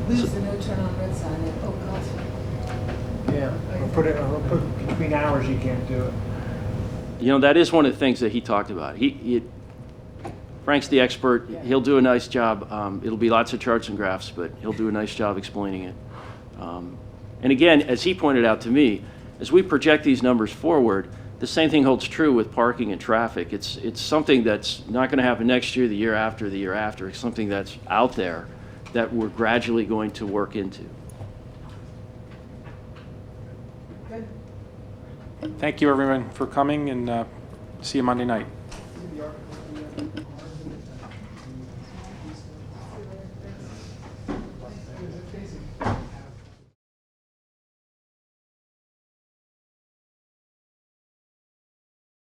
Where's the no turn on red sign at Oak Gulf? Yeah, or put between hours you can't do it. You know, that is one of the things that he talked about. Frank's the expert. Yeah. He'll do a nice job. It'll be lots of charts and graphs, but he'll do a nice job explaining it. And again, as he pointed out to me, as we project these numbers forward, the same thing holds true with parking and traffic. It's something that's not going to happen next year, the year after, the year after. It's something that's out there that we're gradually going to work into. Thank you, everyone, for coming, and see you Monday night.